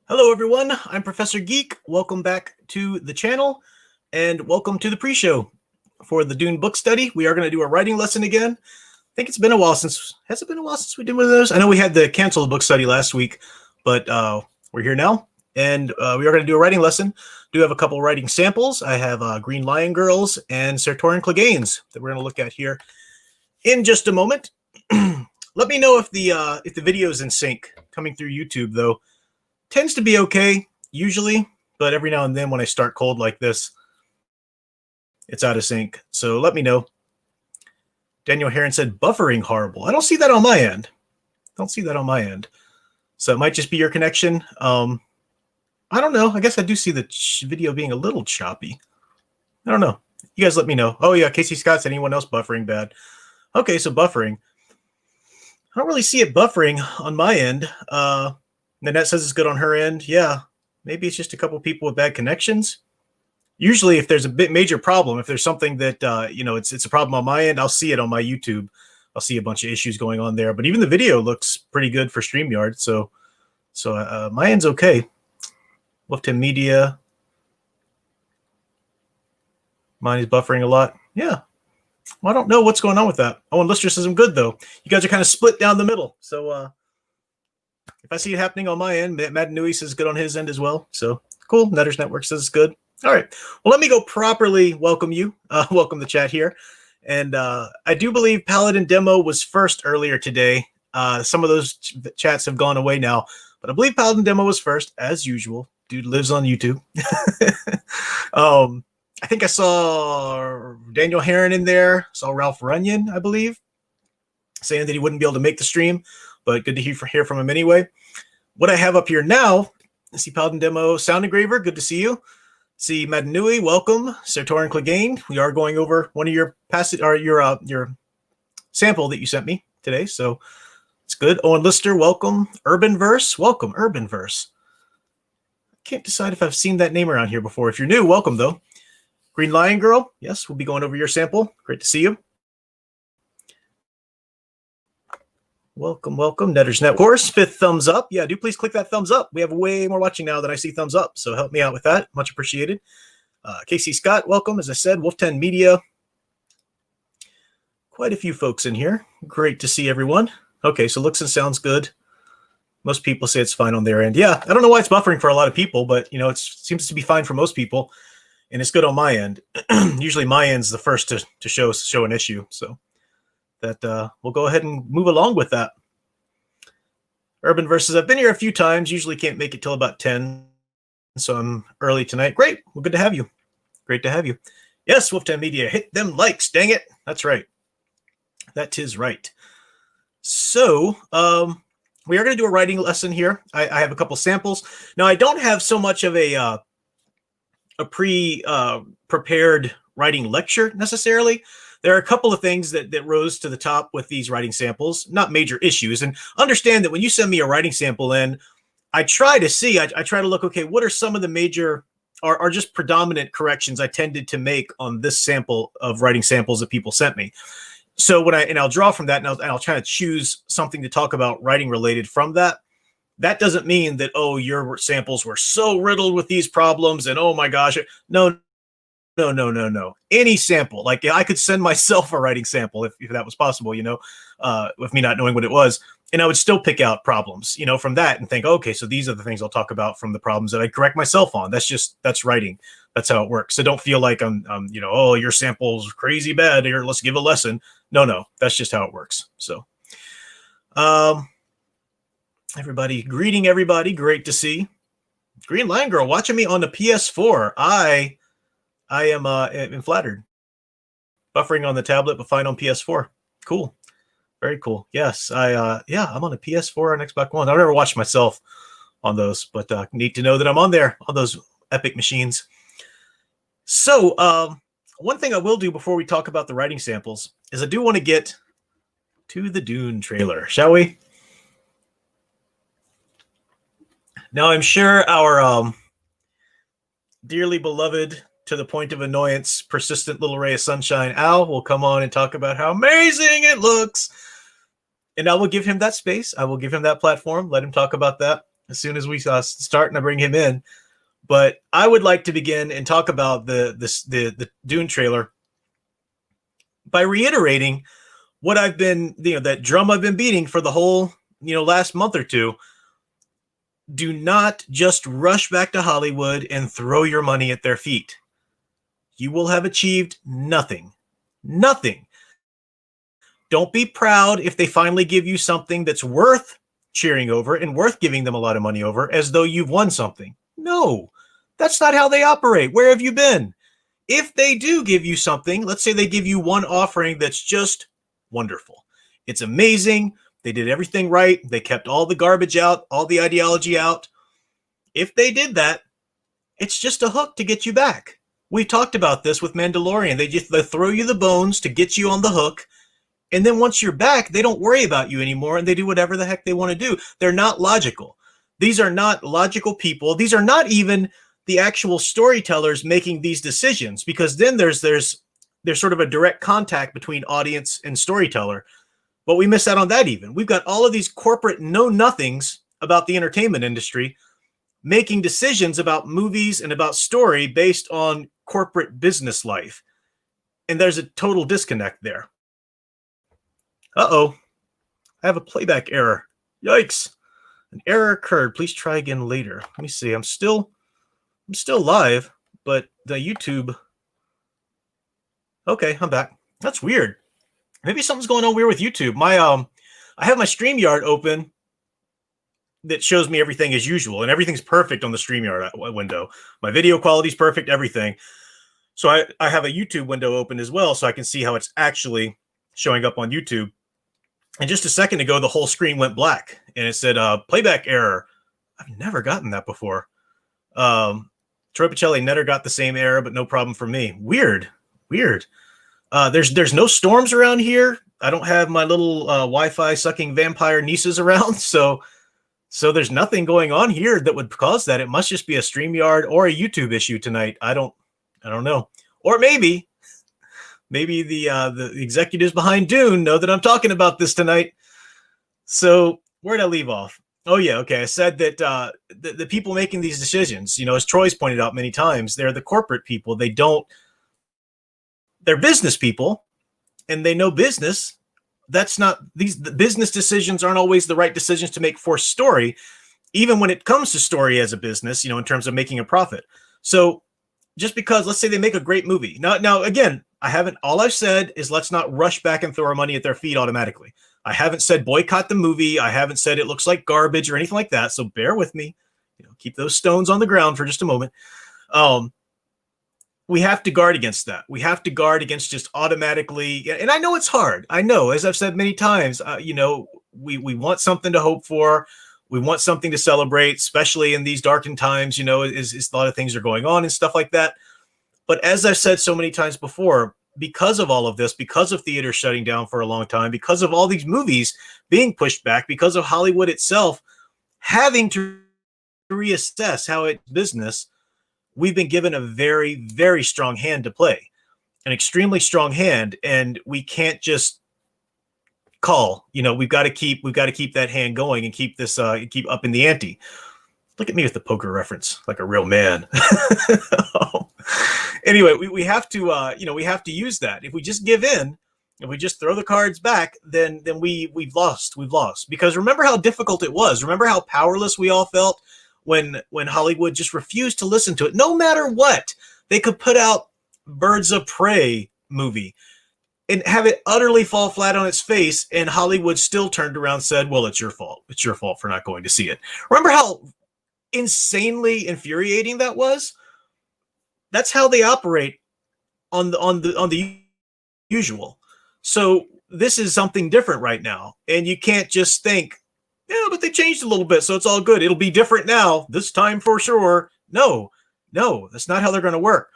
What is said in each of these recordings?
Hello, everyone. I'm Professor Geek. Welcome back to the channel, and welcome to the pre-show for the Dune book study. We are going to do a writing lesson again. I think it's been a while since. Has it been a while since we did one of those? I know we had the canceled book study last week, but we're here now, and we are going to do a writing lesson. Do have a couple writing samples. I have Green Lion Girls and Sertorian Cleganes that we're going to look at here in just a moment. Let me know if the video is in sync coming through YouTube, though. Tends to be okay, usually, but every now and then when I start cold like this, it's out of sync. So let me know. Daniel Heron said, buffering horrible. I don't see that on my end. So it might just be your connection. I don't know. I guess I do see the video being a little choppy. I don't know. You guys let me know. Oh, yeah, Casey Scott said, anyone else buffering bad? Okay, so buffering. I don't really see it buffering on my end. Nanette says it's good on her end. Yeah, maybe it's just a couple people with bad connections. Usually, if there's a major problem, if there's something that it's a problem on my end, I'll see it on my YouTube. I'll see a bunch of issues going on there. But even the video looks pretty good for StreamYard. So my end's okay. Wolfton Media. Mine is buffering a lot. Yeah. Well, I don't know what's going on with that. Owen Lister says I'm good though. You guys are kind of split down the middle. So if I see it happening on my end, Matt Nui says good on his end as well. So cool. Netters Network says it's good. All right. Well, let me go properly welcome you. Welcome the chat here. And I do believe Paladin Demo was first earlier today. Some of those chats have gone away now, but I believe Paladin Demo was first, as usual. Dude lives on YouTube. I think I saw Daniel Heron in there. Saw Ralph Runyon, I believe, saying that he wouldn't be able to make the stream, but good to hear from him anyway. What I have up here now, I see Paladin Demo, Sound Engraver, good to see you. See Madanui, welcome. Sertorian Clegane, we are going over one of your your sample that you sent me today, so it's good. Owen Lister, welcome. Urban Verse, welcome. Urban Verse. I can't decide if I've seen that name around here before. If you're new, welcome though. Green Lion Girl, yes, we'll be going over your sample. Great to see you. Welcome. Netters Net. Of course, 5th thumbs up. Yeah, do please click that thumbs up. We have way more watching now than I see thumbs up, so help me out with that. Much appreciated. Casey Scott, welcome. As I said, Wolf10 Media. Quite a few folks in here. Great to see everyone. Okay, so looks and sounds good. Most people say it's fine on their end. Yeah, I don't know why it's buffering for a lot of people, but it seems to be fine for most people, and it's good on my end. Usually my end's the first to show an issue, so that we'll go ahead and move along with that. Urban Versus, I've been here a few times, usually can't make it till about 10, so I'm early tonight. Great, well, good to have you. Great to have you. Yes, Wolftown Media, hit them likes, dang it. That's right. That is right. So we are going to do a writing lesson here. I have a couple samples. Now, I don't have so much of a prepared writing lecture necessarily. There are a couple of things that rose to the top with these writing samples, not major issues. And understand that when you send me a writing sample in, I try to see, I try to look, okay, what are some of the major or just predominant corrections I tended to make on this sample of writing samples that people sent me. So I'll draw from that, and I'll try to choose something to talk about writing related from that. That doesn't mean that, oh, your samples were so riddled with these problems and oh my gosh, no. Any sample, like I could send myself a writing sample if that was possible, with me not knowing what it was, and I would still pick out problems, from that and think, okay, so these are the things I'll talk about from the problems that I correct myself on. That's writing. That's how it works. So don't feel like I'm oh, your sample's crazy bad here, let's give a lesson. No, that's just how it works. So, everybody, greeting everybody. Great to see. Green Lion Girl watching me on the PS4. I am flattered. Buffering on the tablet, but fine on PS4. Cool. Very cool. Yes, I'm on a PS4 on Xbox One. I've never watched myself on those, but neat to know that I'm on there, on those epic machines. So one thing I will do before we talk about the writing samples is I do want to get to the Dune trailer, shall we? Now, I'm sure our dearly beloved, to the point of annoyance, persistent little ray of sunshine, Al will come on and talk about how amazing it looks. And I will give him that space. I will give him that platform. Let him talk about that. as soon as we starting to bring him in. But I would like to begin and talk about the Dune trailer by reiterating what I've been, that drum I've been beating for the whole, last month or two. Do not just rush back to Hollywood and throw your money at their feet. You will have achieved nothing. Nothing. Don't be proud if they finally give you something that's worth cheering over and worth giving them a lot of money over, as though you've won something. No, that's not how they operate. Where have you been? If they do give you something, let's say they give you one offering that's just wonderful. It's amazing. They did everything right. They kept all the garbage out, all the ideology out. If they did that, it's just a hook to get you back. We talked about this with Mandalorian. They throw you the bones to get you on the hook. And then once you're back, they don't worry about you anymore, and they do whatever the heck they want to do. They're not logical. These are not logical people. These are not even the actual storytellers making these decisions, because then there's sort of a direct contact between audience and storyteller. But we miss out on that even. We've got all of these corporate know-nothings about the entertainment industry making decisions about movies and about story based on corporate business life. And there's a total disconnect there. Uh-oh. I have a playback error. Yikes. An error occurred. Please try again later. Let me see. I'm still live, but the YouTube. Okay, I'm back. That's weird. Maybe something's going on weird with YouTube. I have my StreamYard open that shows me everything as usual, and everything's perfect on the StreamYard window. My video quality's perfect, everything. So I have a YouTube window open as well, so I can see how it's actually showing up on YouTube. And just a second ago, the whole screen went black, and it said playback error. I've never gotten that before. Troy Pacelli never got the same error, but no problem for me. Weird. There's no storms around here. I don't have my little Wi-Fi sucking vampire nieces around, so there's nothing going on here that would cause that. It must just be a StreamYard or a YouTube issue tonight. I don't know. Or maybe the executives behind Dune know that I'm talking about this tonight. So where'd I leave off? Oh yeah, okay. I said that the people making these decisions, as Troy's pointed out many times, they're the corporate people. They're business people, and they know business. The business decisions aren't always the right decisions to make for story, even when it comes to story as a business, in terms of making a profit. So just because, let's say they make a great movie. Now again, all I've said is let's not rush back and throw our money at their feet automatically. I haven't said boycott the movie. I haven't said it looks like garbage or anything like that. So bear with me, keep those stones on the ground for just a moment. We have to guard against that. We have to guard against just automatically. And I know it's hard. I know, as I've said many times, we want something to hope for. We want something to celebrate, especially in these darkened times, is a lot of things are going on and stuff like that. But as I've said so many times before, because of all of this, because of theater shutting down for a long time, because of all these movies being pushed back, because of Hollywood itself having to reassess how it's business, we've been given a very, very strong hand to play, an extremely strong hand, and we can't just call. We've got to keep that hand going and keep keep up in the ante. Look at me with the poker reference, like a real man. Anyway, we have to we have to use that. If we just give in, if we just throw the cards back, then we've lost. Because remember how difficult it was. Remember how powerless we all felt when Hollywood just refused to listen to it. No matter what, they could put out Birds of Prey movie and have it utterly fall flat on its face, and Hollywood still turned around and said, well, it's your fault. It's your fault for not going to see it. Remember how insanely infuriating that was? That's how they operate on the usual. So this is something different right now, and you can't just think, yeah, but they changed a little bit, so it's all good. It'll be different now, this time for sure. No, that's not how they're going to work.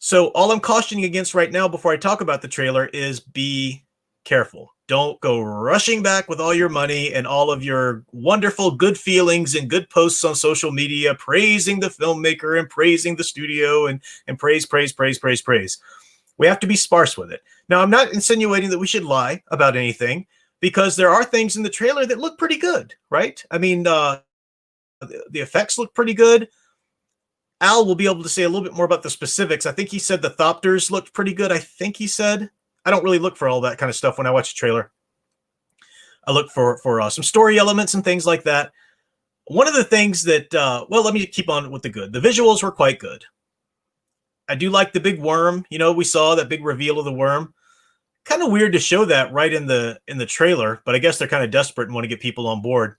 So all I'm cautioning against right now before I talk about the trailer is be careful. Don't go rushing back with all your money and all of your wonderful good feelings and good posts on social media, praising the filmmaker and praising the studio and praise. We have to be sparse with it. Now, I'm not insinuating that we should lie about anything, because there are things in the trailer that look pretty good, right? I mean, the effects look pretty good. Al will be able to say a little bit more about the specifics. I think he said the Thopters looked pretty good. I think he said. I don't really look for all that kind of stuff when I watch a trailer. I look for some story elements and things like that. One of the things that, well, let me keep on with the good. The visuals were quite good. I do like the big worm. You know, we saw that big reveal of the worm. Kind of weird to show that right in the trailer, but I guess they're kind of desperate and want to get people on board.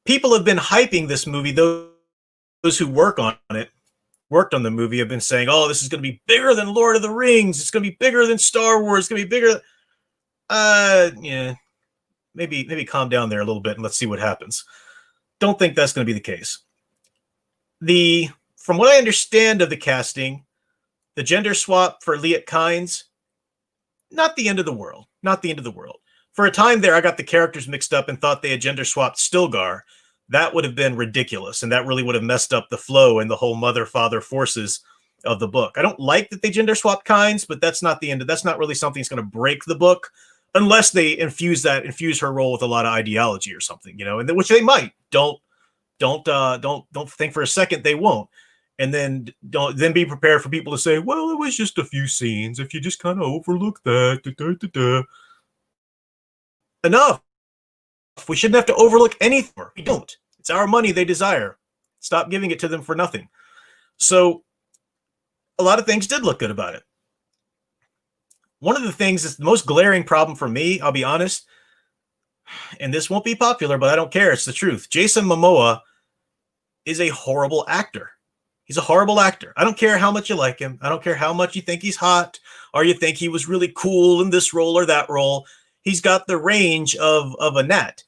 People have been hyping this movie. Those who worked on the movie, have been saying, "Oh, this is going to be bigger than Lord of the Rings. It's going to be bigger than Star Wars. It's going to be bigger." Yeah, maybe calm down there a little bit and let's see what happens. Don't think that's going to be the case. From what I understand of the casting, the gender swap for Liet Kynes, not the end of the world. Not the end of the world. For a time there, I got the characters mixed up and thought they had gender swapped Stilgar. That would have been ridiculous, and that really would have messed up the flow and the whole mother-father forces of the book. I don't like that they gender swapped Kynes, but that's not the end. That's not really something that's going to break the book, unless they infuse her role with a lot of ideology or something, you know, and which they might. Don't think for a second they won't. And then don't be prepared for people to say, well, it was just a few scenes. If you just kind of overlook that, enough. We shouldn't have to overlook anything. We don't. It's our money they desire. Stop giving it to them for nothing. So a lot of things did look good about it. One of the things that's the most glaring problem for me, I'll be honest, and this won't be popular, but I don't care. It's the truth. Jason Momoa is a horrible actor. He's a horrible actor. I don't care how much you like him. I don't care how much you think he's hot or you think he was really cool in this role or that role. He's got the range of a gnat.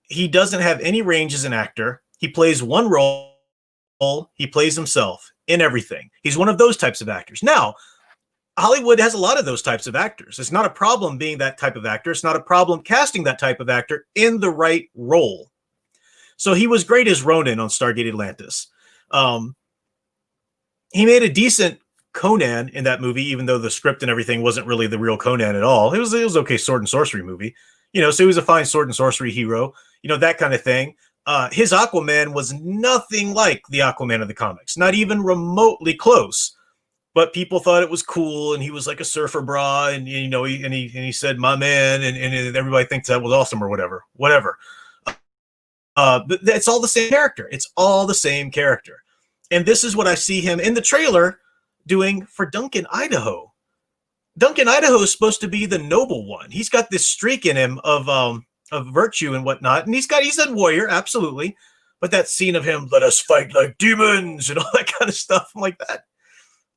He doesn't have any range as an actor. He plays one role. He plays himself in everything. He's one of those types of actors. Now, Hollywood has a lot of those types of actors. It's not a problem being that type of actor. It's not a problem casting that type of actor in the right role. So he was great as Ronan on Stargate Atlantis. He made a decent Conan in that movie, even though the script and everything wasn't really the real Conan at all. It was okay sword and sorcery movie, you know, so he was a fine sword and sorcery hero, you know, that kind of thing. His Aquaman was nothing like the Aquaman of the comics, not even remotely close, but people thought it was cool. And he was like a surfer bra and you know, he said, my man. And everybody thinks that was awesome or whatever. But it's all the same character. It's all the same character. And this is what I see him in the trailer doing for Duncan, Idaho. Duncan, Idaho is supposed to be the noble one. He's got this streak in him of virtue and whatnot. And he's a warrior, absolutely. But that scene of him, let us fight like demons and all that kind of stuff, I'm like that.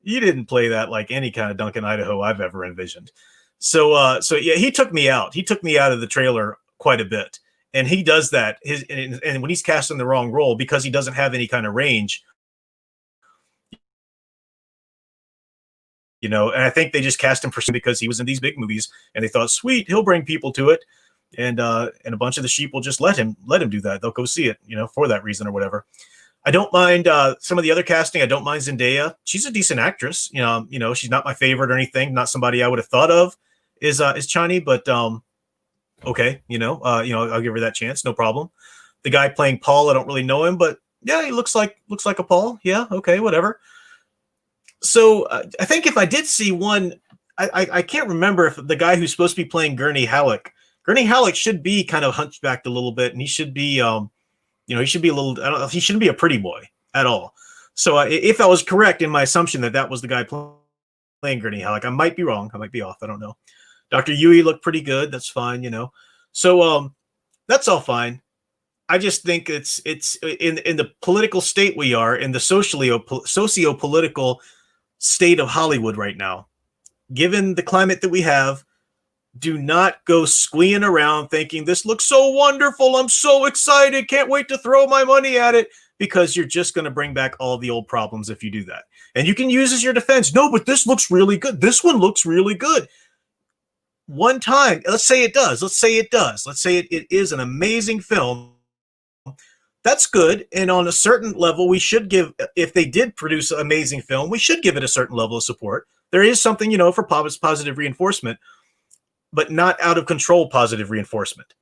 You didn't play that like any kind of Duncan, Idaho I've ever envisioned. So yeah, he took me out. He took me out of the trailer quite a bit. And he does that. And when he's cast in the wrong role because he doesn't have any kind of range, you know, and I think they just cast him for because he was in these big movies and they thought, sweet, he'll bring people to it. And a bunch of the sheep will just let him do that. They'll go see it, you know, for that reason or whatever. I don't mind some of the other casting. I don't mind Zendaya. She's a decent actress. You know, she's not my favorite or anything. Not somebody I would have thought of is Chani, but okay, I'll give her that chance. No problem. The guy playing Paul, I don't really know him, but yeah, he looks like a Paul. Yeah. Okay. Whatever. So I think if I did see one, I can't remember if the guy who's supposed to be playing Gurney Halleck should be kind of hunchbacked a little bit, and he should be, he should be a little. I don't know. He shouldn't be a pretty boy at all. So if I was correct in my assumption that was the guy playing Gurney Halleck, I might be wrong. I might be off. I don't know. Dr. Yui looked pretty good. That's fine, you know. So that's all fine. I just think it's in the political state we are, in the socio-political state of Hollywood right now, given the climate that we have, do not go squeeing around thinking this looks so wonderful. I'm so excited. Can't wait to throw my money at it, because you're just going to bring back all the old problems if you do that. And you can use as your defense. No, but this looks really good. This one looks really good. One time, let's say it does. Let's say it is an amazing film. That's good. And on a certain level, we should give, if they did produce an amazing film, we should give it a certain level of support. There is something, for positive reinforcement, but not out of control positive reinforcement.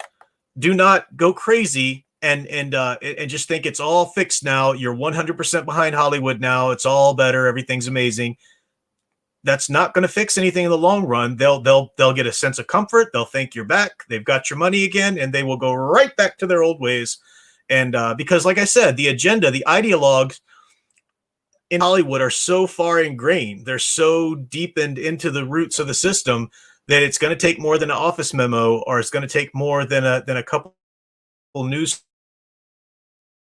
Do not go crazy and just think it's all fixed now. You're 100% behind Hollywood now. It's all better. Everything's amazing. That's not going to fix anything in the long run. They'll get a sense of comfort. They'll think you're back. They've got your money again, and they will go right back to their old ways. And because, like I said, the agenda, the ideologues in Hollywood are so far ingrained. They're so deepened into the roots of the system that it's going to take more than an office memo, or it's going to take more than a couple news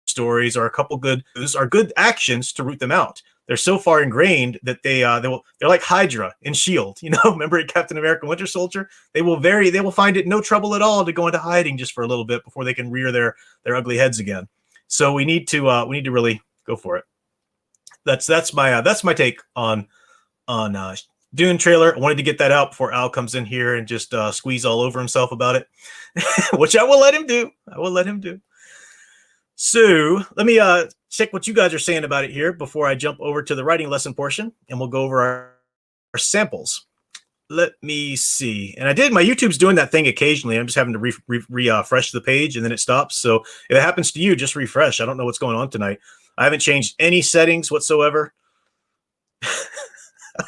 stories or a couple good news or good actions to root them out. They're so far ingrained that they're like Hydra in Shield. You know, remember in Captain America: Winter Soldier? They will find it no trouble at all to go into hiding just for a little bit before they can rear their ugly heads again. So we need to really go for it. That's my take on Dune trailer. I wanted to get that out before Al comes in here and just squeeze all over himself about it, which I will let him do. So let me check what you guys are saying about it here before I jump over to the writing lesson portion, and we'll go over our samples. Let me see. And my YouTube's doing that thing occasionally. I'm just having to refresh the page, and then it stops. So if it happens to you, just refresh. I don't know what's going on tonight. I haven't changed any settings whatsoever.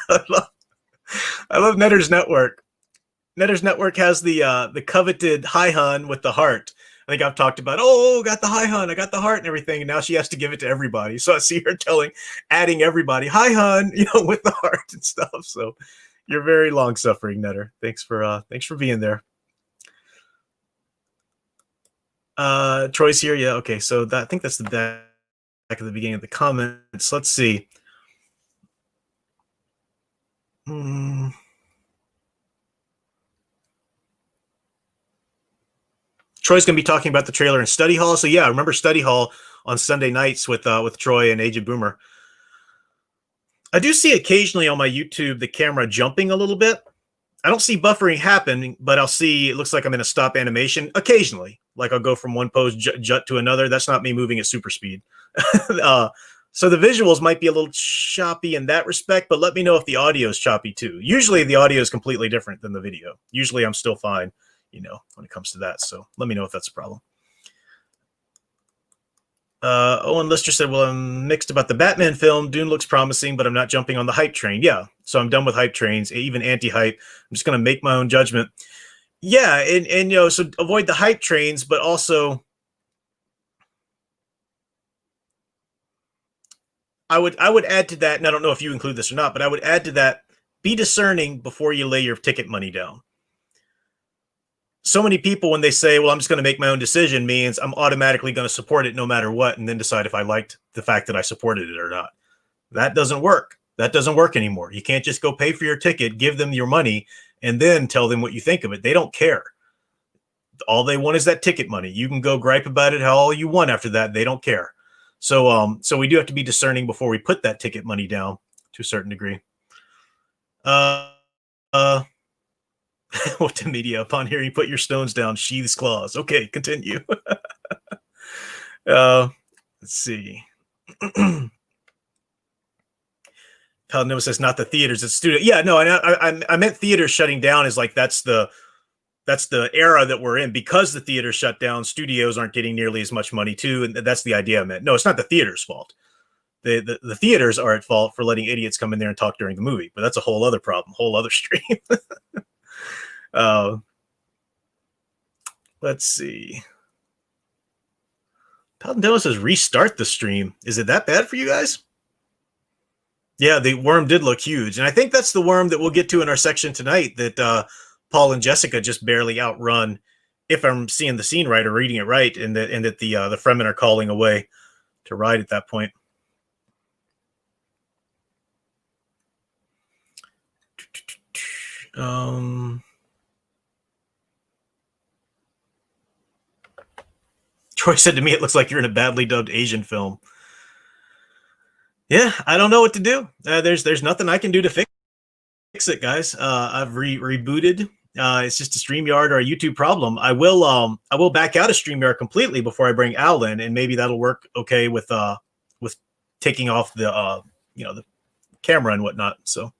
I love Netter's Network. Netter's Network has the coveted high hun with the heart. I think I've talked about, got the high hun, I got the heart and everything, and now she has to give it to everybody. So I see her adding everybody, hi hun, with the heart and stuff. So you're very long suffering, Netter. Thanks for being there. Troy's here, yeah, okay. So I think that's the back of the beginning of the comments. Let's see. Troy's going to be talking about the trailer in study hall. So yeah, I remember study hall on Sunday nights with Troy and Agent Boomer. I do see occasionally on my YouTube the camera jumping a little bit. I don't see buffering happening, but I'll see it looks like I'm in a stop animation occasionally. Like I'll go from one pose jut to another. That's not me moving at super speed. So the visuals might be a little choppy in that respect, but let me know if the audio is choppy too. Usually the audio is completely different than the video. Usually I'm still fine, when it comes to that. So let me know if that's a problem. Owen Lister said, well, I'm mixed about the Batman film. Dune looks promising, but I'm not jumping on the hype train. Yeah, so I'm done with hype trains, even anti-hype. I'm just going to make my own judgment. Yeah, and so avoid the hype trains, but also I would add to that, and I don't know if you include this or not, but I would add to that, be discerning before you lay your ticket money down. So many people, when they say, well, I'm just going to make my own decision, means I'm automatically going to support it no matter what, and then decide if I liked the fact that I supported it or not. That doesn't work. That doesn't work anymore. You can't just go pay for your ticket, give them your money, and then tell them what you think of it. They don't care. All they want is that ticket money. You can go gripe about it all you want after that. They don't care. So we do have to be discerning before we put that ticket money down to a certain degree. What the media, upon hearing put your stones down, sheathes claws. Okay, continue. Let's see. Paladino says not the theaters, it's studio. Yeah, no, I meant theaters shutting down is like that's the era that we're in. Because the theaters shut down, studios aren't getting nearly as much money too, and that's the idea I meant. No, it's not the theater's fault. The theaters are at fault for letting idiots come in there and talk during the movie, but that's a whole other problem, whole other stream. Let's see. Paladino says restart the stream. Is it that bad for you guys? Yeah, the worm did look huge, and I think that's the worm that we'll get to in our section tonight that Paul and Jessica just barely outrun, if I'm seeing the scene right or reading it right, and that the Fremen are calling away to ride at that point. Troy said to me, it looks like you're in a badly dubbed Asian film. Yeah, I don't know what to do. There's nothing I can do to fix it, guys. I've rebooted. It's just a StreamYard or a YouTube problem. I will back out of StreamYard completely before I bring Al in, and maybe that'll work okay with taking off the the camera and whatnot. So.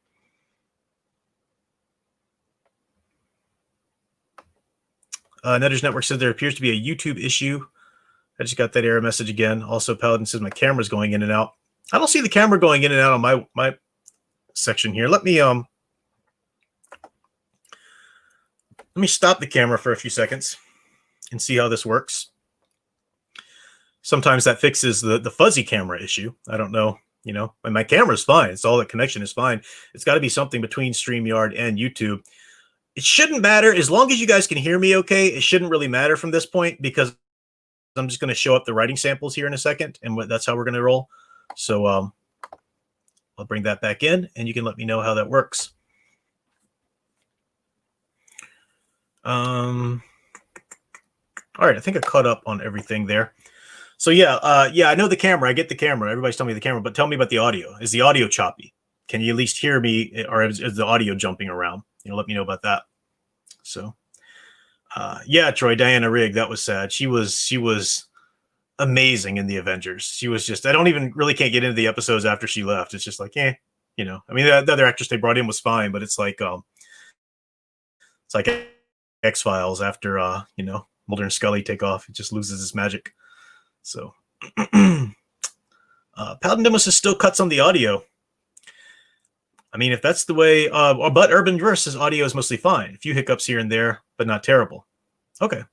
Netter's Network said there appears to be a YouTube issue I just got that error message again. Also, Paladin says my camera's going in and out. I don't see the camera going in and out on my section here. Let me stop the camera for a few seconds and see how this works. Sometimes that fixes the fuzzy camera issue. I don't know, and my camera's fine. It's all that connection is fine. It's got to be something between StreamYard and YouTube. It shouldn't matter as long as you guys can hear me okay. It shouldn't really matter from this point because I'm just going to show up the writing samples here in a second, and that's how we're going to roll. So I'll bring that back in, and you can let me know how that works. All right, I think I caught up on everything there. So yeah, I know the camera. I get the camera. Everybody's telling me the camera, but tell me about the audio. Is the audio choppy? Can you at least hear me, or is the audio jumping around? Let me know about that. So, yeah, Troy, Diana Rigg, that was sad. She was amazing in the Avengers. She was just, I don't even really can't get into the episodes after she left. It's just like, I mean, the other actress they brought in was fine, but it's like X-Files after, Mulder and Scully take off. It just loses its magic. So, Paladin Nemesis still cuts on the audio. I mean, if that's the way, but Urban Versus audio is mostly fine. A few hiccups here and there, but not terrible. Okay.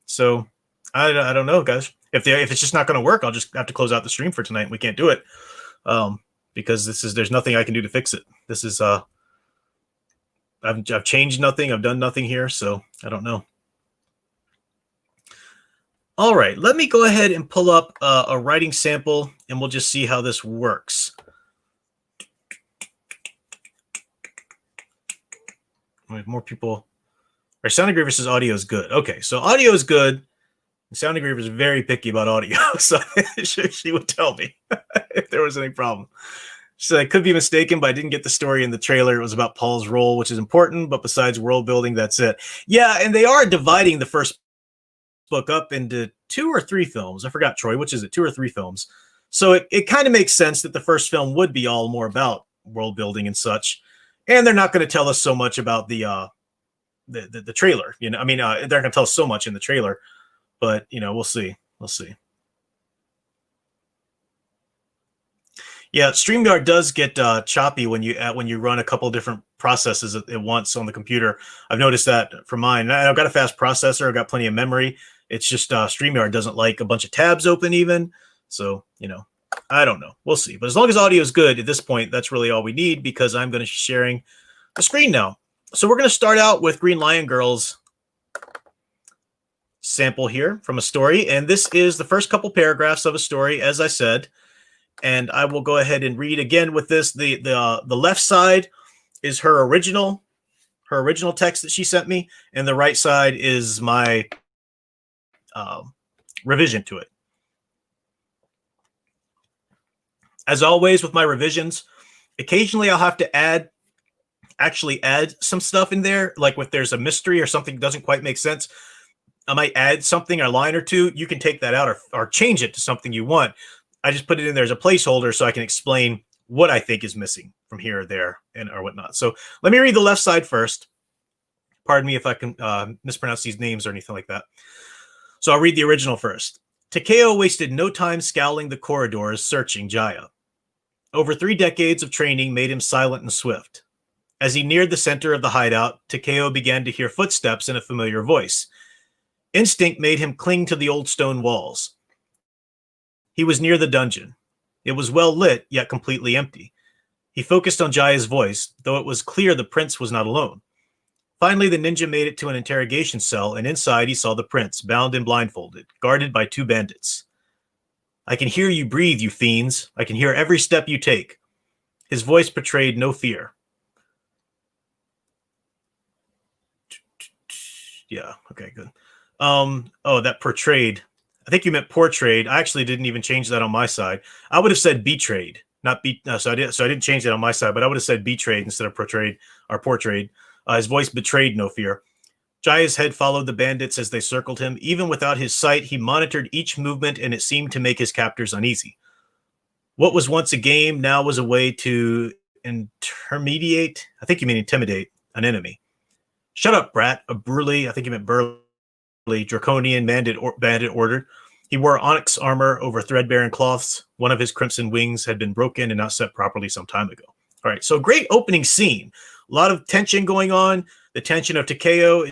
So, I don't know, guys. If it's just not going to work, I'll just have to close out the stream for tonight. We can't do it because there's nothing I can do to fix it. This is I've changed nothing. I've done nothing here, so I don't know. All right, let me go ahead and pull up a writing sample, and we'll just see how this works. More people. Our Sound Engravers' audio is good. Okay, so audio is good. Sound Engraver is very picky about audio, so she would tell me if there was any problem. So I could be mistaken, but I didn't get the story in the trailer. It was about Paul's role, which is important, but besides world building, that's it. Yeah, and they are dividing the first book up into 2 or 3 films. I forgot, Troy, which is it, 2 or 3 films. So it kind of makes sense that the first film would be all more about world building and such. And they're not going to tell us so much about the trailer. They're going to tell us so much in the trailer, but we'll see. We'll see. Yeah, StreamYard does get choppy when you run a couple different processes at once on the computer. I've noticed that for mine. I've got a fast processor. I've got plenty of memory. It's just StreamYard doesn't like a bunch of tabs open even. So, I don't know. We'll see. But as long as audio is good at this point, that's really all we need because I'm going to be sharing the screen now. So we're going to start out with Green Lion Girl's sample here from a story. And this is the first couple paragraphs of a story, as I said. And I will go ahead and read again with this. The left side is her original text that she sent me, and the right side is my revision to it. As always with my revisions, occasionally I'll have to add some stuff in there, like if there's a mystery or something that doesn't quite make sense. I might add something, a line or two. You can take that out or change it to something you want. I just put it in there as a placeholder so I can explain what I think is missing from here or there or whatnot. So let me read the left side first. Pardon me if I can mispronounce these names or anything like that. So I'll read the original first. Takeo wasted no time scouring the corridors searching Jaya. Over 3 decades of training made him silent and swift. As he neared the center of the hideout, Takeo began to hear footsteps in a familiar voice. Instinct made him cling to the old stone walls. He was near the dungeon. It was well lit, yet completely empty. He focused on Jaya's voice, though it was clear the prince was not alone. Finally, the ninja made it to an interrogation cell, and inside he saw the prince, bound and blindfolded, guarded by 2 bandits. I can hear you breathe, you fiends. I can hear every step you take. His voice betrayed no fear. Yeah, okay, good. That portrayed. I think you meant portrayed. I actually didn't even change that on my side. I would have said betrayed, not be. No, so I didn't change that on my side, but I would have said betrayed instead of portrayed or portrayed. His voice betrayed no fear. Jaya's head followed the bandits as they circled him. Even without his sight, he monitored each movement, and it seemed to make his captors uneasy. What was once a game now was a way to intimidate an enemy. Shut up, brat, a burly, I think he meant burly, draconian bandit ordered. He wore onyx armor over threadbare cloths. One of his crimson wings had been broken and not set properly some time ago. All right, so great opening scene. A lot of tension going on. The tension of Takeo.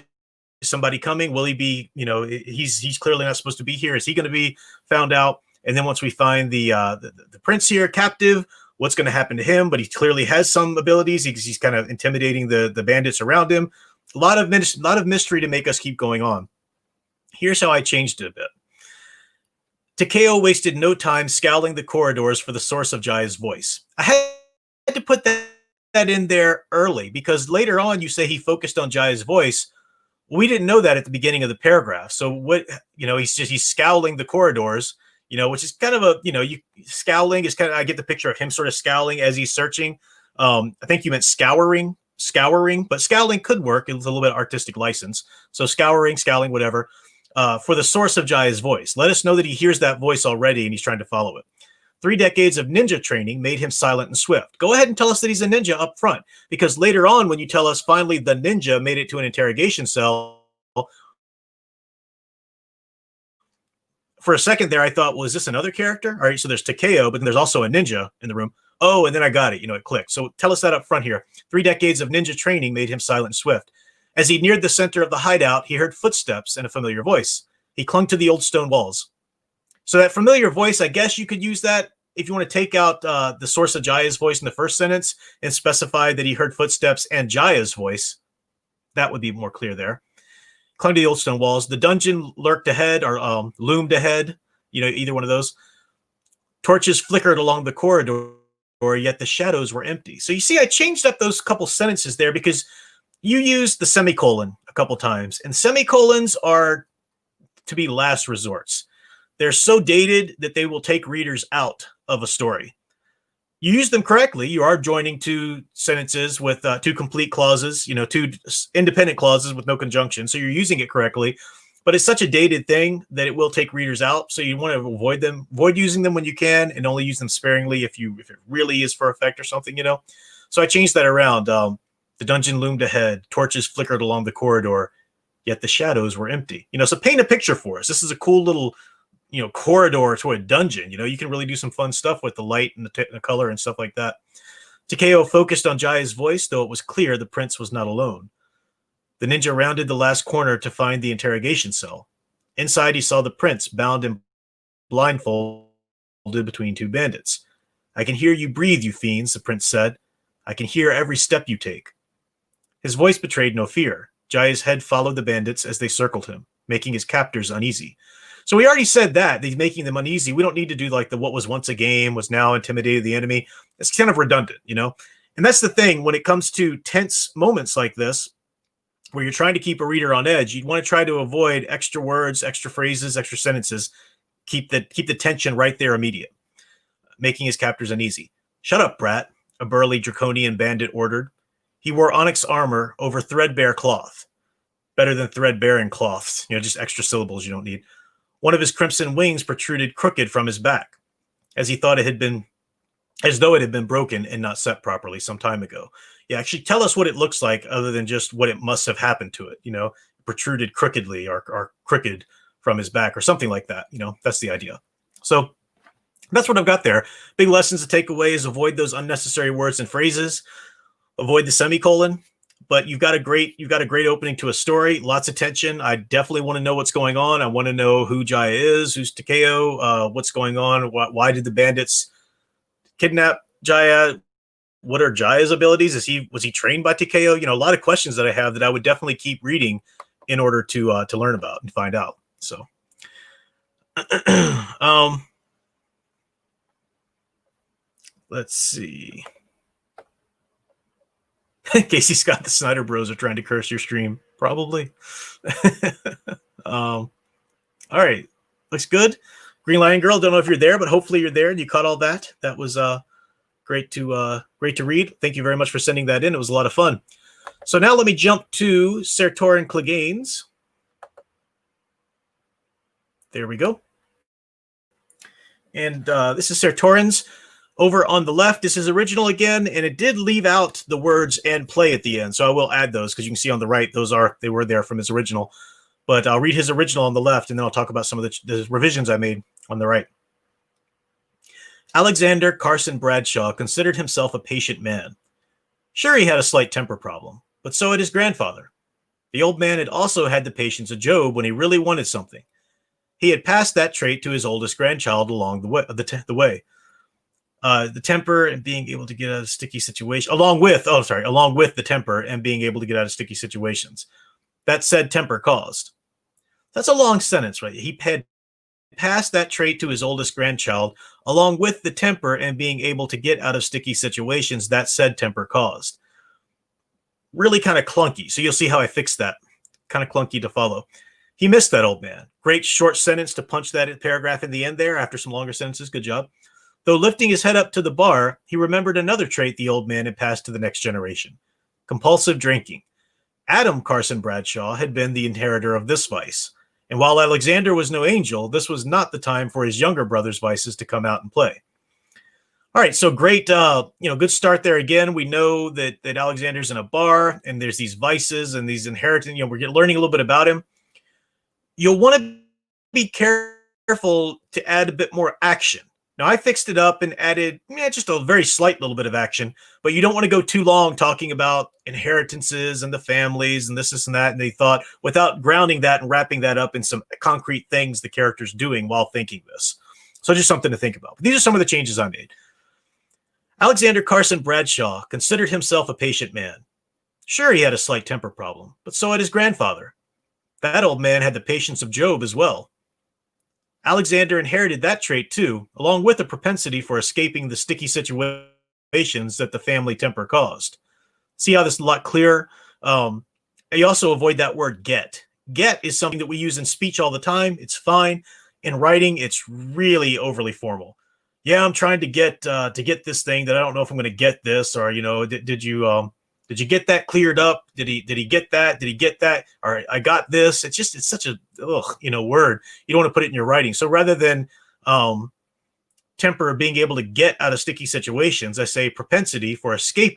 Is somebody coming? Will he be, he's clearly not supposed to be here. Is he going to be found out? And then once we find the prince here captive, what's going to happen to him? But he clearly has some abilities. He's kind of intimidating the bandits around him. A lot of mystery to make us keep going on. Here's how I changed it a bit. Takeo wasted no time scouring the corridors for the source of Jaya's voice. I had to put that in there early because later on you say he focused on Jaya's voice. We didn't know that at the beginning of the paragraph. So what, he's scowling the corridors, which is kind of scowling is kind of, I get the picture of him sort of scowling as he's searching. I think you meant scouring, but scowling could work. It's a little bit of artistic license. So scowling, whatever, for the source of Jaya's voice. Let us know that he hears that voice already and he's trying to follow it. 3 decades of ninja training made him silent and swift. Go ahead and tell us that he's a ninja up front, because later on, when you tell us finally the ninja made it to an interrogation cell, for a second there, I thought, well, is this another character? All right, so there's Takeo, but then there's also a ninja in the room. Oh, and then I got it. It clicked. So tell us that up front here. 3 decades of ninja training made him silent and swift. As he neared the center of the hideout, he heard footsteps and a familiar voice. He clung to the old stone walls. So that familiar voice, I guess you could use that if you want to take out the source of Jaya's voice in the first sentence and specify that he heard footsteps and Jaya's voice. That would be more clear there. Clung to the old stone walls. The dungeon lurked ahead or loomed ahead, either one of those. Torches flickered along the corridor, yet the shadows were empty. So you see, I changed up those couple sentences there because you used the semicolon a couple times, and semicolons are to be last resorts. They're so dated that they will take readers out of a story. You use them correctly. You are joining 2 sentences with 2 complete clauses, 2 independent clauses with no conjunction. So you're using it correctly, but it's such a dated thing that it will take readers out. So you want to avoid using them when you can, and only use them sparingly if it really is for effect or something, So I changed that around. The dungeon loomed ahead. Torches flickered along the corridor, yet the shadows were empty. So paint a picture for us. This is a cool little corridor to a dungeon. You can really do some fun stuff with the light and the color and stuff like that. Takeo focused on Jaya's voice, though it was clear the prince was not alone. The ninja rounded the last corner to find the interrogation cell. Inside, he saw the prince bound and blindfolded between 2 bandits. I can hear you breathe, you fiends, the prince said. I can hear every step you take. His voice betrayed no fear. Jaya's head followed the bandits as they circled him, making his captors uneasy. So we already said that he's making them uneasy. We don't need to do like the what was once a game was now intimidated the enemy. It's kind of redundant, And that's the thing when it comes to tense moments like this, where you're trying to keep a reader on edge. You want to try to avoid extra words, extra phrases, extra sentences. Keep the tension right there immediate, making his captors uneasy. Shut up, brat, a burly draconian bandit ordered. He wore onyx armor over threadbare cloth. Better than threadbare and cloths, just extra syllables you don't need. One of his crimson wings protruded crooked from his back, as though it had been broken and not set properly some time ago. Yeah, actually tell us what it looks like other than just what it must have happened to it, protruded crookedly or crooked from his back or something like that. That's the idea. So that's what I've got there. Big lessons to take away is avoid those unnecessary words and phrases, avoid the semicolon. But you've got a great opening to a story, lots of tension. I definitely want to know what's going on. I want to know who Jaya is, who's Takeo, what's going on. Why did the bandits kidnap Jaya? What are Jaya's abilities? Was he trained by Takeo? A lot of questions that I have that I would definitely keep reading in order to learn about and find out. So, let's see. Casey Scott, the Snyder Bros are trying to curse your stream. Probably. All right. Looks good. Green Lion Girl, don't know if you're there, but hopefully you're there and you caught all that. That was great to read. Thank you very much for sending that in. It was a lot of fun. So now let me jump to Sertorin Clegane's. There we go. And this is Sertorin's. Over on the left, this is original again, and it did leave out the words "and play" at the end, so I will add those because you can see on the right they were there from his original. But I'll read his original on the left, and then I'll talk about some of the revisions I made on the right. Alexander Carson Bradshaw considered himself a patient man. Sure, he had a slight temper problem, but so had his grandfather. The old man had also had the patience of Job when he really wanted something. He had passed that trait to his oldest grandchild along the way. The temper and being able to get out of sticky situations, along with the temper and being able to get out of sticky situations. That said temper caused. That's a long sentence, right? He had passed that trait to his oldest grandchild, along with the temper and being able to get out of sticky situations that said temper caused. Really kind of clunky. So you'll see how I fixed that. Kind of clunky to follow. He missed that old man. Great short sentence to punch that paragraph in the end there after some longer sentences. Good job. Though lifting his head up to the bar, he remembered another trait the old man had passed to the next generation: compulsive drinking. Adam Carson Bradshaw had been the inheritor of this vice. And while Alexander was no angel, this was not the time for his younger brother's vices to come out and play. All right, so great, good start there again. We know that Alexander's in a bar, and there's these vices and these inheritance. We're learning a little bit about him. You'll want to be careful to add a bit more action. Now, I fixed it up and added just a very slight little bit of action, but you don't want to go too long talking about inheritances and the families and this and that. And they thought, without grounding that and wrapping that up in some concrete things the character's doing while thinking this. So just something to think about. But these are some of the changes I made. Alexander Carson Bradshaw considered himself a patient man. Sure, he had a slight temper problem, but so had his grandfather. That old man had the patience of Job as well. Alexander inherited that trait too, along with a propensity for escaping the sticky situations that the family temper caused. See how this is a lot clearer? You also avoid that word get. Get is something that we use in speech all the time. It's fine. In writing, it's really overly formal. Yeah, I'm trying to get this thing that I don't know if I'm going to get this, or did you get that cleared up? Did he get that? Did he get that? All right, I got this. It's such a word. You don't want to put it in your writing. So rather than temper being able to get out of sticky situations, I say propensity for escaping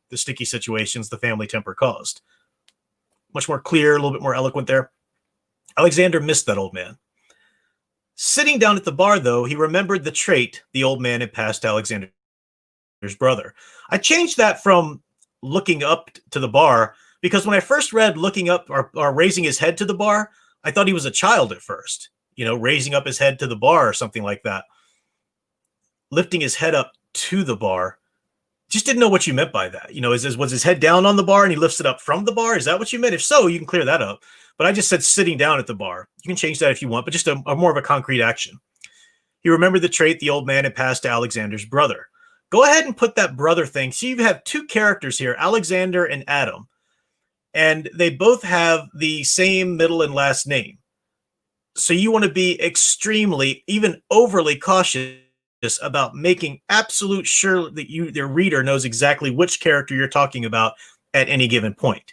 the sticky situations the family temper caused. Much more clear, a little bit more eloquent there. Alexander missed that old man. Sitting down at the bar, though, he remembered the trait the old man had passed Alexander's brother. I changed that from looking up to the bar, because when I first read looking up or raising his head to the bar, I thought he was a child at first, raising up his head to the bar or something like that. Lifting his head up to the bar, just didn't know what you meant by that. Was his head down on the bar and he lifts it up from the bar? Is that what you meant? If so, you can clear that up. But I just said sitting down at the bar. You can change that if you want, but just a more of a concrete action. He remembered the trait the old man had passed to Alexander's brother. Go ahead and put that brother thing. See, you have two characters here, Alexander and Adam, and they both have the same middle and last name. So you want to be extremely, even overly cautious about making absolute sure that the reader knows exactly which character you're talking about at any given point,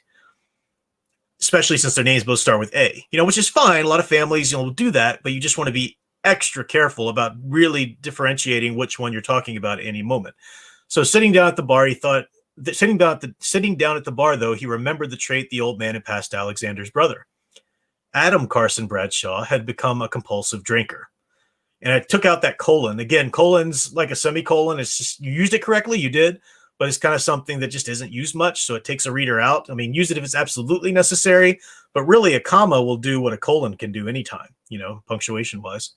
especially since their names both start with A, which is fine. A lot of families, will do that, but you just want to be extra careful about really differentiating which one you're talking about at any moment. So sitting down at the bar, sitting down at the bar, though, he remembered the trait the old man had passed to Alexander's brother. Adam Carson Bradshaw had become a compulsive drinker. And I took out that colon. Again, colon's like a semicolon. It's just, you used it correctly, you did, but it's kind of something that just isn't used much, so it takes a reader out. I mean, use it if it's absolutely necessary, but really a comma will do what a colon can do anytime, punctuation-wise.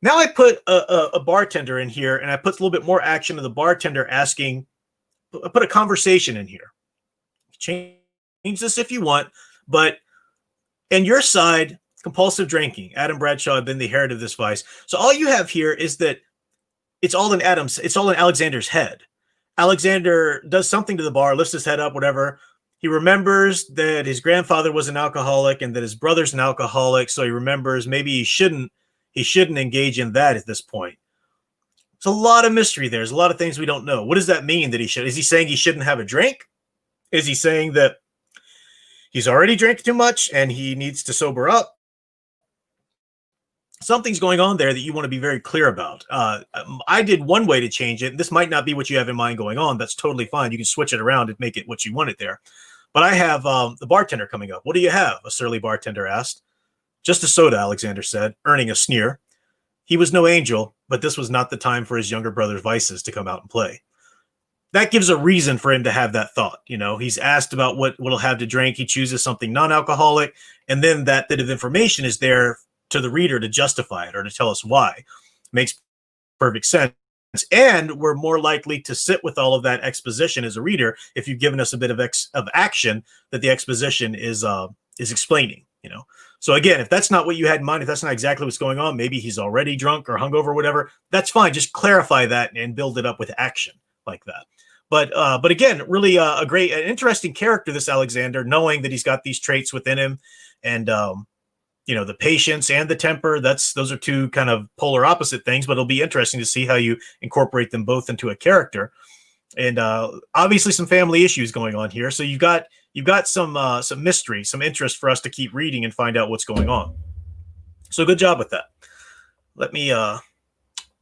Now I put a bartender in here, and I put a little bit more action of the bartender asking, put a conversation in here. Change this if you want, but in your side, compulsive drinking. Adam Bradshaw had been the inheritor of this vice. So all you have here is that it's all in Alexander's head. Alexander does something to the bar, lifts his head up, whatever. He remembers that his grandfather was an alcoholic and that his brother's an alcoholic. So he remembers maybe he shouldn't engage in that at this point. There's a lot of mystery there. There's a lot of things we don't know. What does that mean that he should? Is he saying he shouldn't have a drink? Is he saying that he's already drank too much and he needs to sober up? Something's going on there that you want to be very clear about. I did one way to change it. This might not be what you have in mind going on. That's totally fine. You can switch it around and make it what you want it there. But I have the bartender coming up. What do you have? A surly bartender asked. Just a soda, Alexander said, earning a sneer. He was no angel, but this was not the time for his younger brother's vices to come out and play. That gives a reason for him to have that thought. He's asked about what he'll have to drink. He chooses something non-alcoholic, and then that bit of information is there to the reader to justify it or to tell us why. Makes perfect sense. And we're more likely to sit with all of that exposition as a reader if you've given us a bit of action that the exposition is explaining. So again, if that's not what you had in mind, if that's not exactly what's going on, maybe he's already drunk or hungover or whatever, that's fine. Just clarify that and build it up with action like that. But again, really an interesting character, this Alexander, knowing that he's got these traits within him, and the patience and the temper. Those are two kind of polar opposite things, but it'll be interesting to see how you incorporate them both into a character. And obviously some family issues going on here. So you've got some mystery, some interest for us to keep reading and find out what's going on. So good job with that. Let me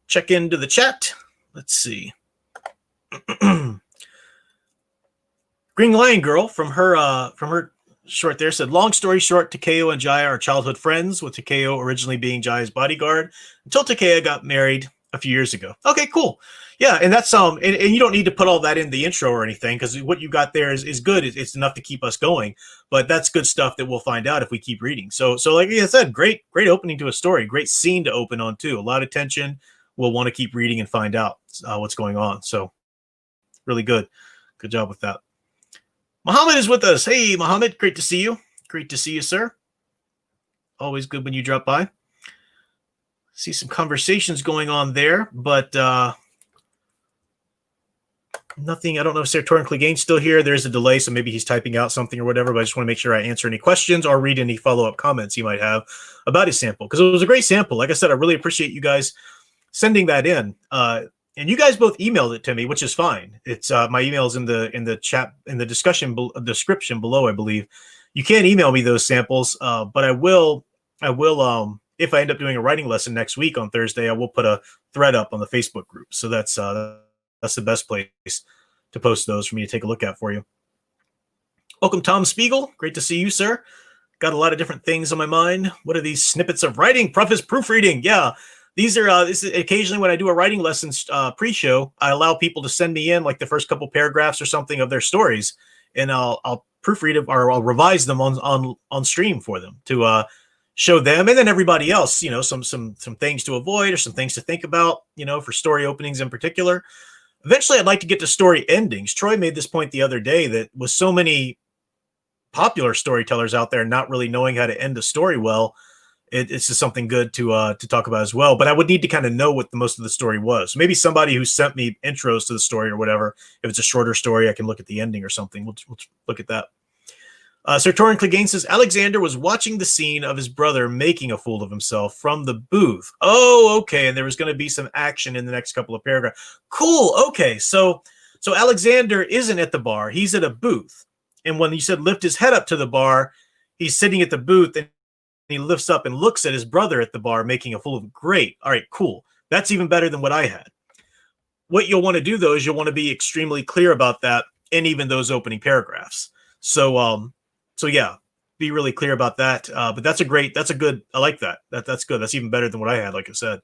check into the chat. Let's see. Green Lion Girl from her short there said, long story short, Takeo and Jaya are childhood friends, with Takeo originally being Jaya's bodyguard until Takeo got married a few years ago. Okay, cool. Yeah, and that's and you don't need to put all that in the intro or anything, because what you got there is good. It's enough to keep us going, but that's good stuff that we'll find out if we keep reading. So like I said, great opening to a story, great scene to open on too. A lot of tension. We'll want to keep reading and find out what's going on. So really good job with that. Muhammad is with us. Hey, Muhammad, great to see you. Great to see you, sir. Always good when you drop by. See some conversations going on there, but nothing. I don't know if Sertorian Clegane's still here. There's a delay, so maybe he's typing out something or whatever, but I just want to make sure I answer any questions or read any follow-up comments he might have about his sample, because it was a great sample. Like I said, I really appreciate you guys sending that in. And you guys both emailed it to me, which is fine. It's my email's in the chat, in the description below, I believe. You can't email me those samples, but I will if I end up doing a writing lesson next week on Thursday, I will put a thread up on the Facebook group. So that's the best place to post those for me to take a look at for you. Welcome, Tom Spiegel. Great to see you, sir. Got a lot of different things on my mind. What are these snippets of writing? Preface proofreading. Yeah. These are this is occasionally when I do a writing lessons pre-show, I allow people to send me in like the first couple paragraphs or something of their stories, and I'll proofread it, or I'll revise them on stream for them to show them and then everybody else, some things to avoid or some things to think about, for story openings in particular. Eventually, I'd like to get to story endings. Troy made this point the other day that with so many popular storytellers out there not really knowing how to end a story well, it's just something good to talk about as well. But I would need to kind of know what the most of the story was. Maybe somebody who sent me intros to the story or whatever. If it's a shorter story, I can look at the ending or something. We'll look at that. Sertorian Clegane says, Alexander was watching the scene of his brother making a fool of himself from the booth. Oh, okay. And there was going to be some action in the next couple of paragraphs. Cool. Okay. So Alexander isn't at the bar. He's at a booth. And when you said lift his head up to the bar, he's sitting at the booth and he lifts up and looks at his brother at the bar making a fool of him. Great. All right, cool. That's even better than what I had. What you'll want to do, though, is you'll want to be extremely clear about that in even those opening paragraphs. So yeah, be really clear about that. But that's a good, I like that. That's good. That's even better than what I had, like I said.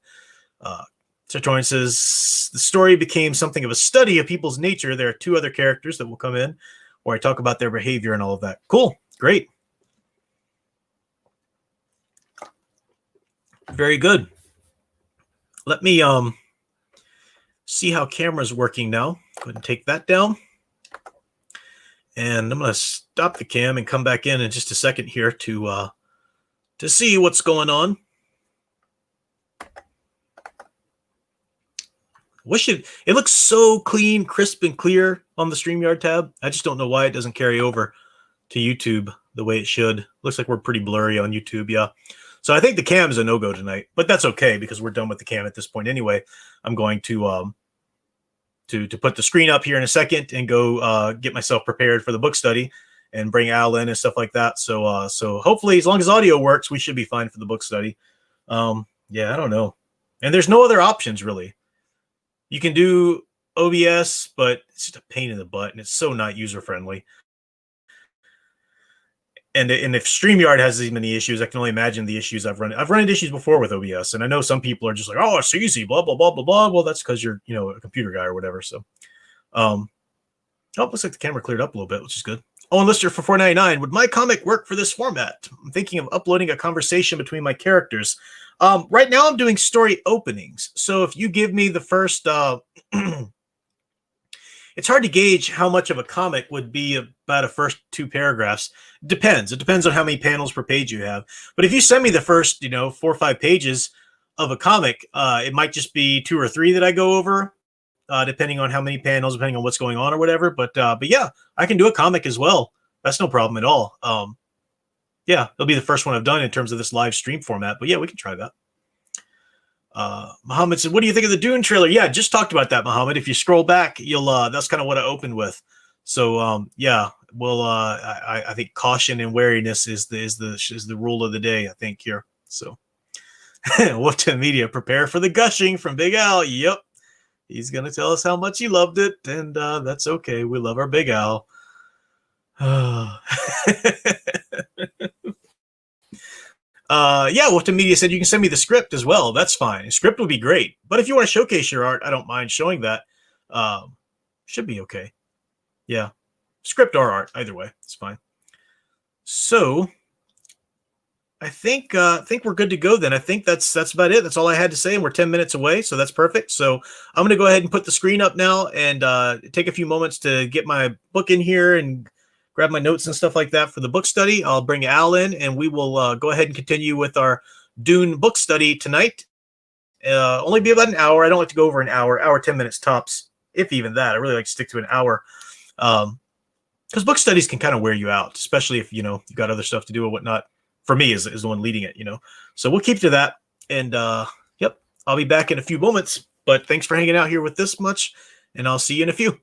Sartorian says, the story became something of a study of people's nature. There are two other characters that will come in where I talk about their behavior and all of that. Cool. Great. Very good. Let me see how camera's working now. Go ahead and take that down. And I'm going to stop the cam and come back in just a second here to see what's going on. It looks so clean, crisp, and clear on the StreamYard tab. I just don't know why it doesn't carry over to YouTube the way it should. Looks like we're pretty blurry on YouTube, yeah. So I think the cam is a no-go tonight, but that's okay because we're done with the cam at this point anyway. I'm going to put the screen up here in a second and go get myself prepared for the book study and bring Al in and stuff like that. So hopefully, as long as audio works, we should be fine for the book study. Yeah, I don't know. And there's no other options really. You can do OBS, but it's just a pain in the butt and it's so not user-friendly. And if StreamYard has these many issues, I can only imagine the issues I've run. I've run into issues before with OBS, and I know some people are just like, "Oh, it's easy," blah blah blah blah blah. Well, that's because you're a computer guy or whatever. So, um, oh, looks like the camera cleared up a little bit, which is good. Oh, and Lister for 4.99. Would my comic work for this format? I'm thinking of uploading a conversation between my characters. Right now, I'm doing story openings. So if you give me the first, it's hard to gauge how much of a comic would be about a first two paragraphs. Depends. It depends on how many panels per page you have. But if you send me the first, 4 or 5 pages of a comic, it might just be 2 or 3 that I go over, depending on how many panels, depending on what's going on or whatever. But yeah, I can do a comic as well. That's no problem at all. Yeah, it'll be the first one I've done in terms of this live stream format. But yeah, we can try that. Muhammad said, "What do you think of the Dune trailer?" Yeah, just talked about that, Muhammad. If you scroll back, you'll that's kind of what I opened with. So yeah, well, I think caution and wariness is the rule of the day, I think here. So, Wolf to Media, prepare for the gushing from Big Al. Yep, he's gonna tell us how much he loved it, and that's okay. We love our Big Al. Yeah, Wolf to Media said you can send me the script as well. That's fine. The script would be great. But if you want to showcase your art, I don't mind showing that. Should be okay. Yeah. Script or art, either way. It's fine. So I think we're good to go then. I think that's about it. That's all I had to say, and we're 10 minutes away, so that's perfect. So I'm gonna go ahead and put the screen up now and take a few moments to get my book in here and grab my notes and stuff like that for the book study. I'll bring Al in, and we will go ahead and continue with our Dune book study tonight. Only be about an hour. I don't like to go over an hour, 10 minutes tops, if even that. I really like to stick to an hour. Because book studies can kind of wear you out, especially if you got other stuff to do or whatnot. For me, is the one leading it, So we'll keep to that, and yep, I'll be back in a few moments. But thanks for hanging out here with this much, and I'll see you in a few.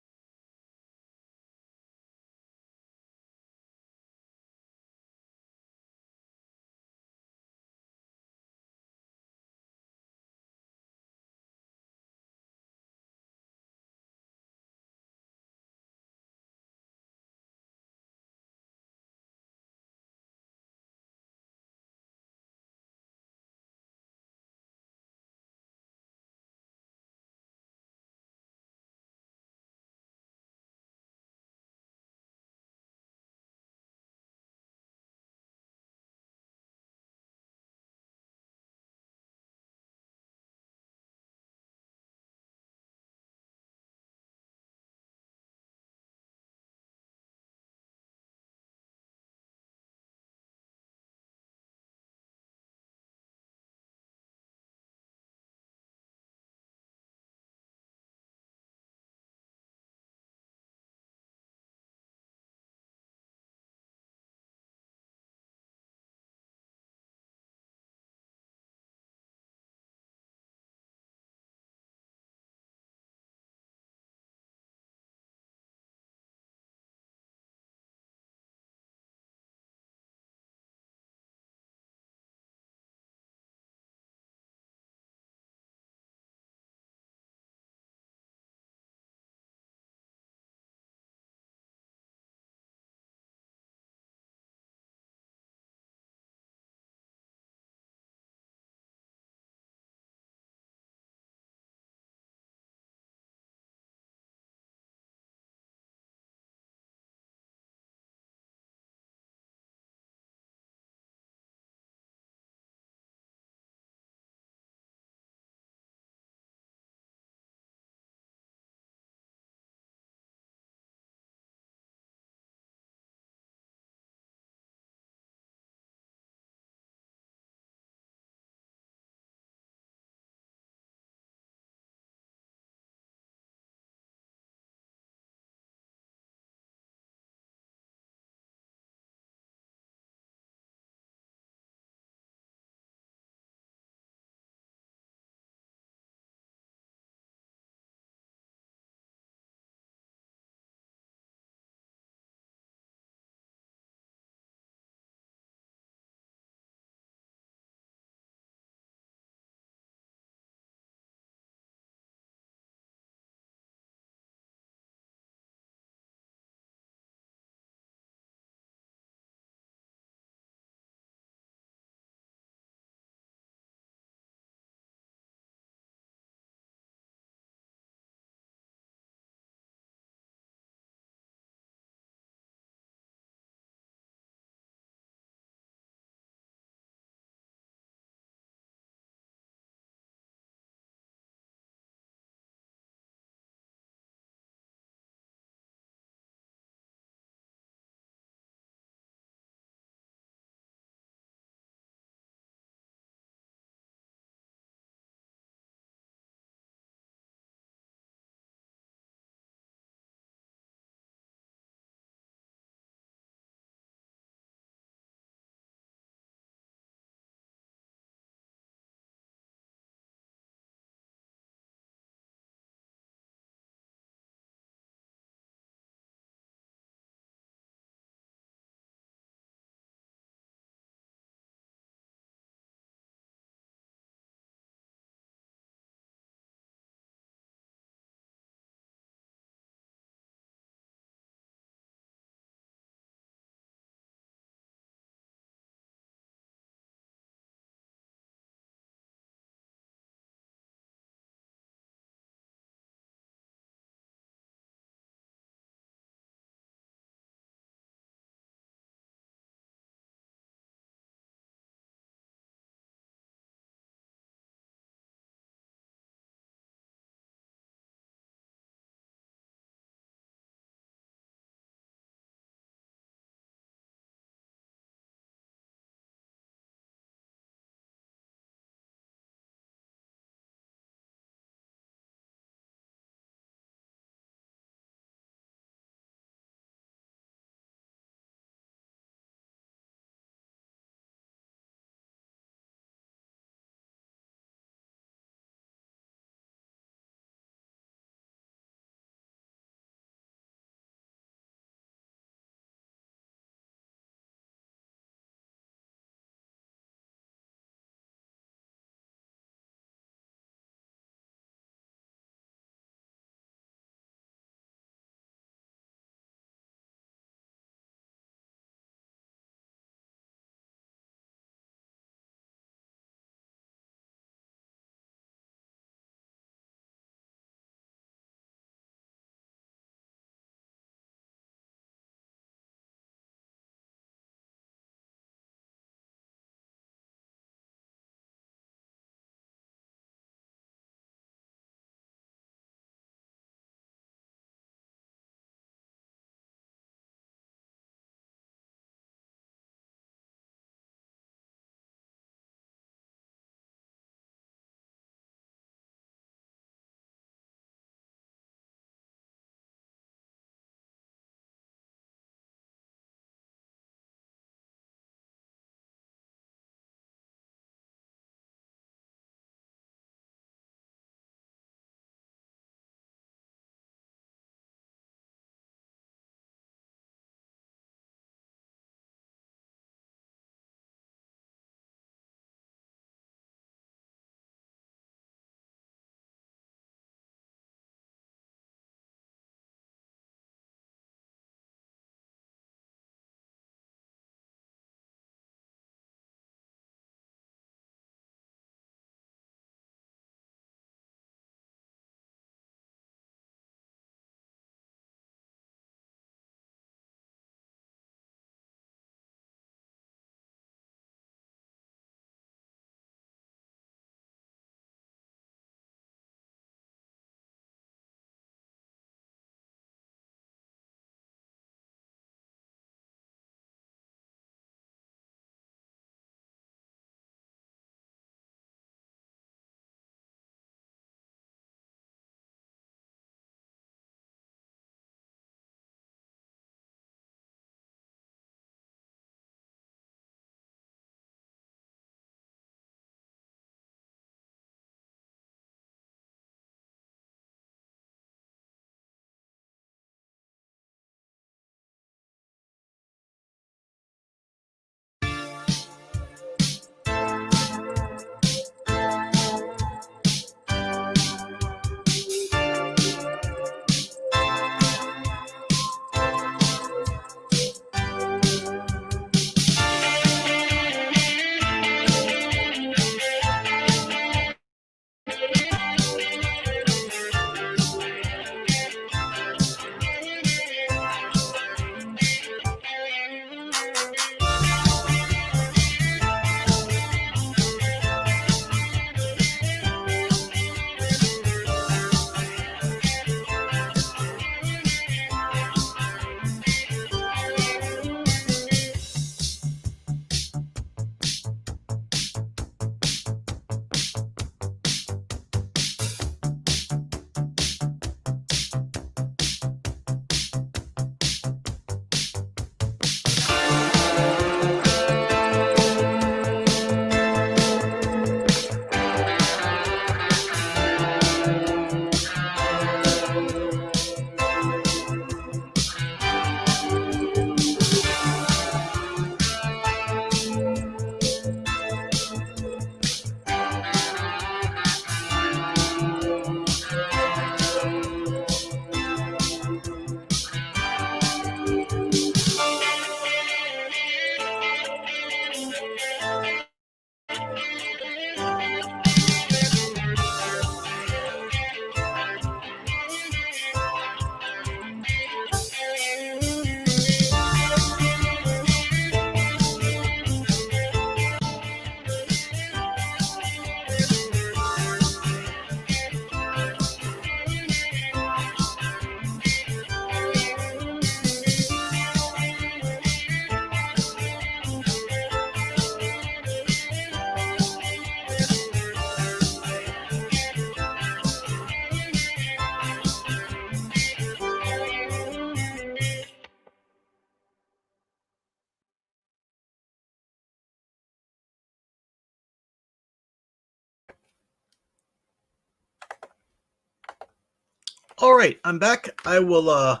All right, I'm back. I will. Was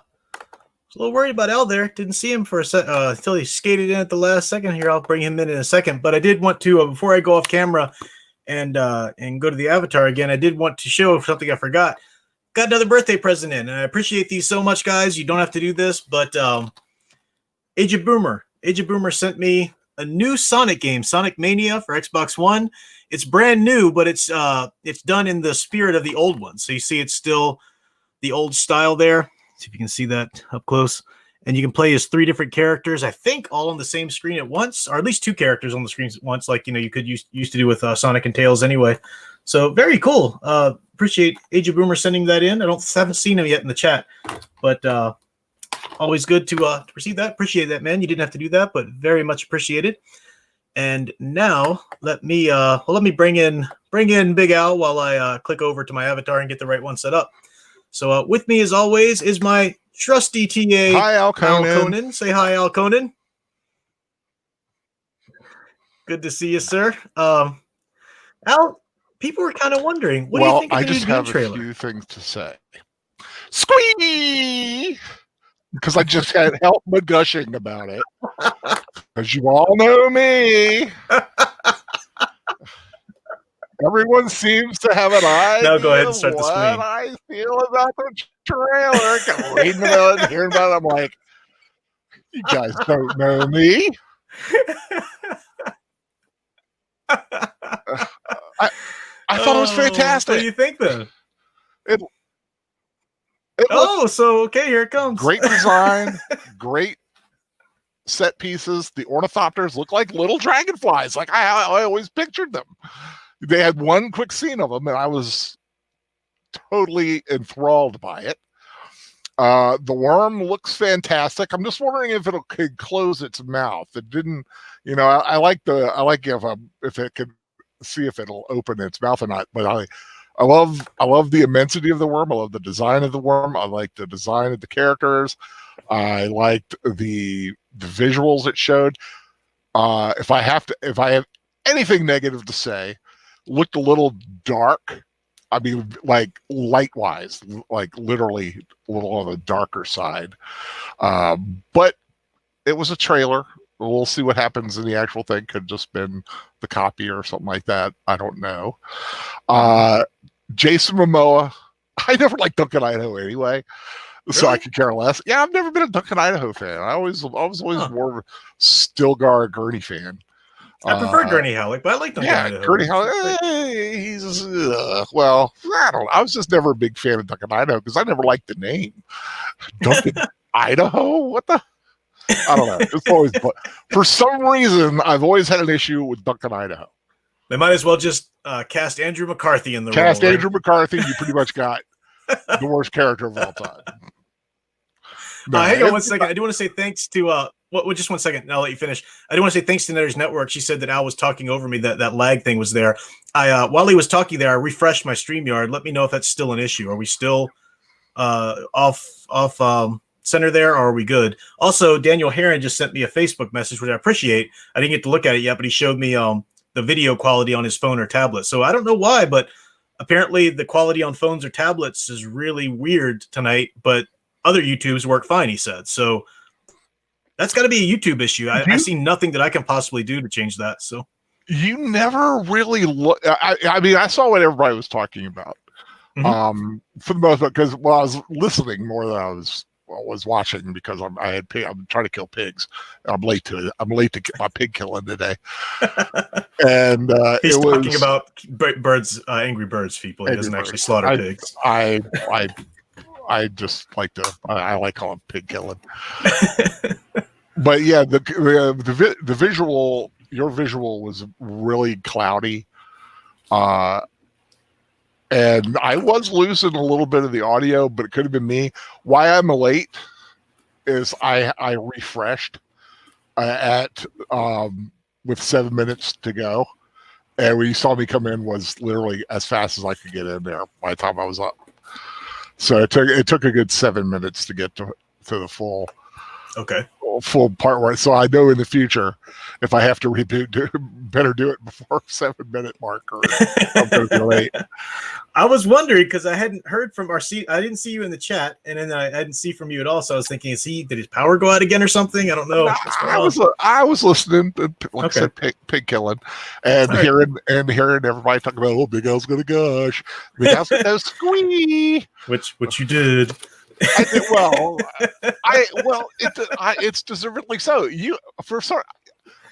a little worried about Al there. Didn't see him for a sec until he skated in at the last second. Here, I'll bring him in a second. But I did want to before I go off camera and go to the avatar again. I did want to show something I forgot. Got another birthday present in, and I appreciate these so much, guys. You don't have to do this, but Age of Boomer sent me a new Sonic game, Sonic Mania for Xbox One. It's brand new, but it's done in the spirit of the old one. So you see, it's still the old style there. See if you can see that up close. And you can play as 3 different characters, I think, all on the same screen at once, or at least 2 characters on the screen at once, like you could used to do with Sonic and Tails anyway. So very cool. Appreciate Age of Boomer sending that in. Haven't seen him yet in the chat, but always good to receive that. Appreciate that, man. You didn't have to do that, but very much appreciated. And now let me bring in Big Al while I click over to my avatar and get the right one set up. So with me, as always, is my trusty TA, hi, Al Harkonnen. Say hi, Harkonnen. Good to see you, sir. Al, people were kind of wondering, what do you think of the new Dune trailer? I just have a few things to say. Squee! Because I just can't help but gushing about it. Because you all know me. Everyone seems to have an idea. Now go ahead and start the what screen. I feel about the trailer. I'm reading about it, hearing about it. I'm like, you guys don't know me. I thought it was fantastic. What do you think, then? So okay, here it comes. Great design, great set pieces. The ornithopters look like little dragonflies, like I always pictured them. They had one quick scene of them, and I was totally enthralled by it. The worm looks fantastic. I'm just wondering if could close its mouth. It didn't, I like if it could see if it'll open its mouth or not. But I love the immensity of the worm. I love the design of the worm. I like the design of the characters. I liked the visuals it showed. If I have anything negative to say, looked a little dark. I mean, like light-wise, like literally a little on the darker side. But it was a trailer. We'll see what happens in the actual thing. Could just been the copy or something like that. I don't know. Jason Momoa. I never liked Duncan Idaho anyway, so I could care less. Yeah, I've never been a Duncan Idaho fan. I was always more of a Stilgar Gurney fan. I prefer Gurney Halleck, but I like Duncan Idaho. Gurney Halleck, he's well, I don't know. I was just never a big fan of Duncan Idaho because I never liked the name. Duncan Idaho? What the? I don't know. It's always, but for some reason, I've always had an issue with Duncan Idaho. They might as well just cast Andrew McCarthy in the role. Cast Andrew McCarthy, you pretty much got the worst character of all time. Hang on one second. I do want to say thanks to just 1 second, and I'll let you finish. I do want to say thanks to Netters Network. She said that Al was talking over me, that lag thing was there. While he was talking there, I refreshed my StreamYard. Let me know if that's still an issue. Are we still off center there, or are we good? Also, Daniel Heron just sent me a Facebook message, which I appreciate. I didn't get to look at it yet, but he showed me the video quality on his phone or tablet. So I don't know why, but apparently the quality on phones or tablets is really weird tonight, but other YouTubes work fine, he said. So that's got to be a YouTube issue. I see nothing that I can possibly do to change that. So you never really look. I mean, I saw what everybody was talking about. Mm-hmm. For the most part, because I was listening more than I was watching because I'm trying to kill pigs. I'm late to it. I'm late to get my pig killing today. And he's talking about birds, angry birds. People. He doesn't actually slaughter pigs. I just like I like calling pig killing. But yeah, the visual, your visual was really cloudy. And I was losing a little bit of the audio, but it could have been me. Why I'm late is I refreshed with 7 minutes to go, and when you saw me come in was literally as fast as I could get in there by the time I was up. So it took a good 7 minutes to get to the full part. So I know in the future, if I have to better do it before 7-minute mark, or I'm going to be late. I was wondering because I hadn't heard from I didn't see you in the chat, and then I didn't see from you at all. So I was thinking, did his power go out again or something? I don't know. No, I was listening to, like I said, pig killing, and hearing everybody talk about, Big Al's going to gush. Big Al's going to squee. Which you did. I did it's deservedly so.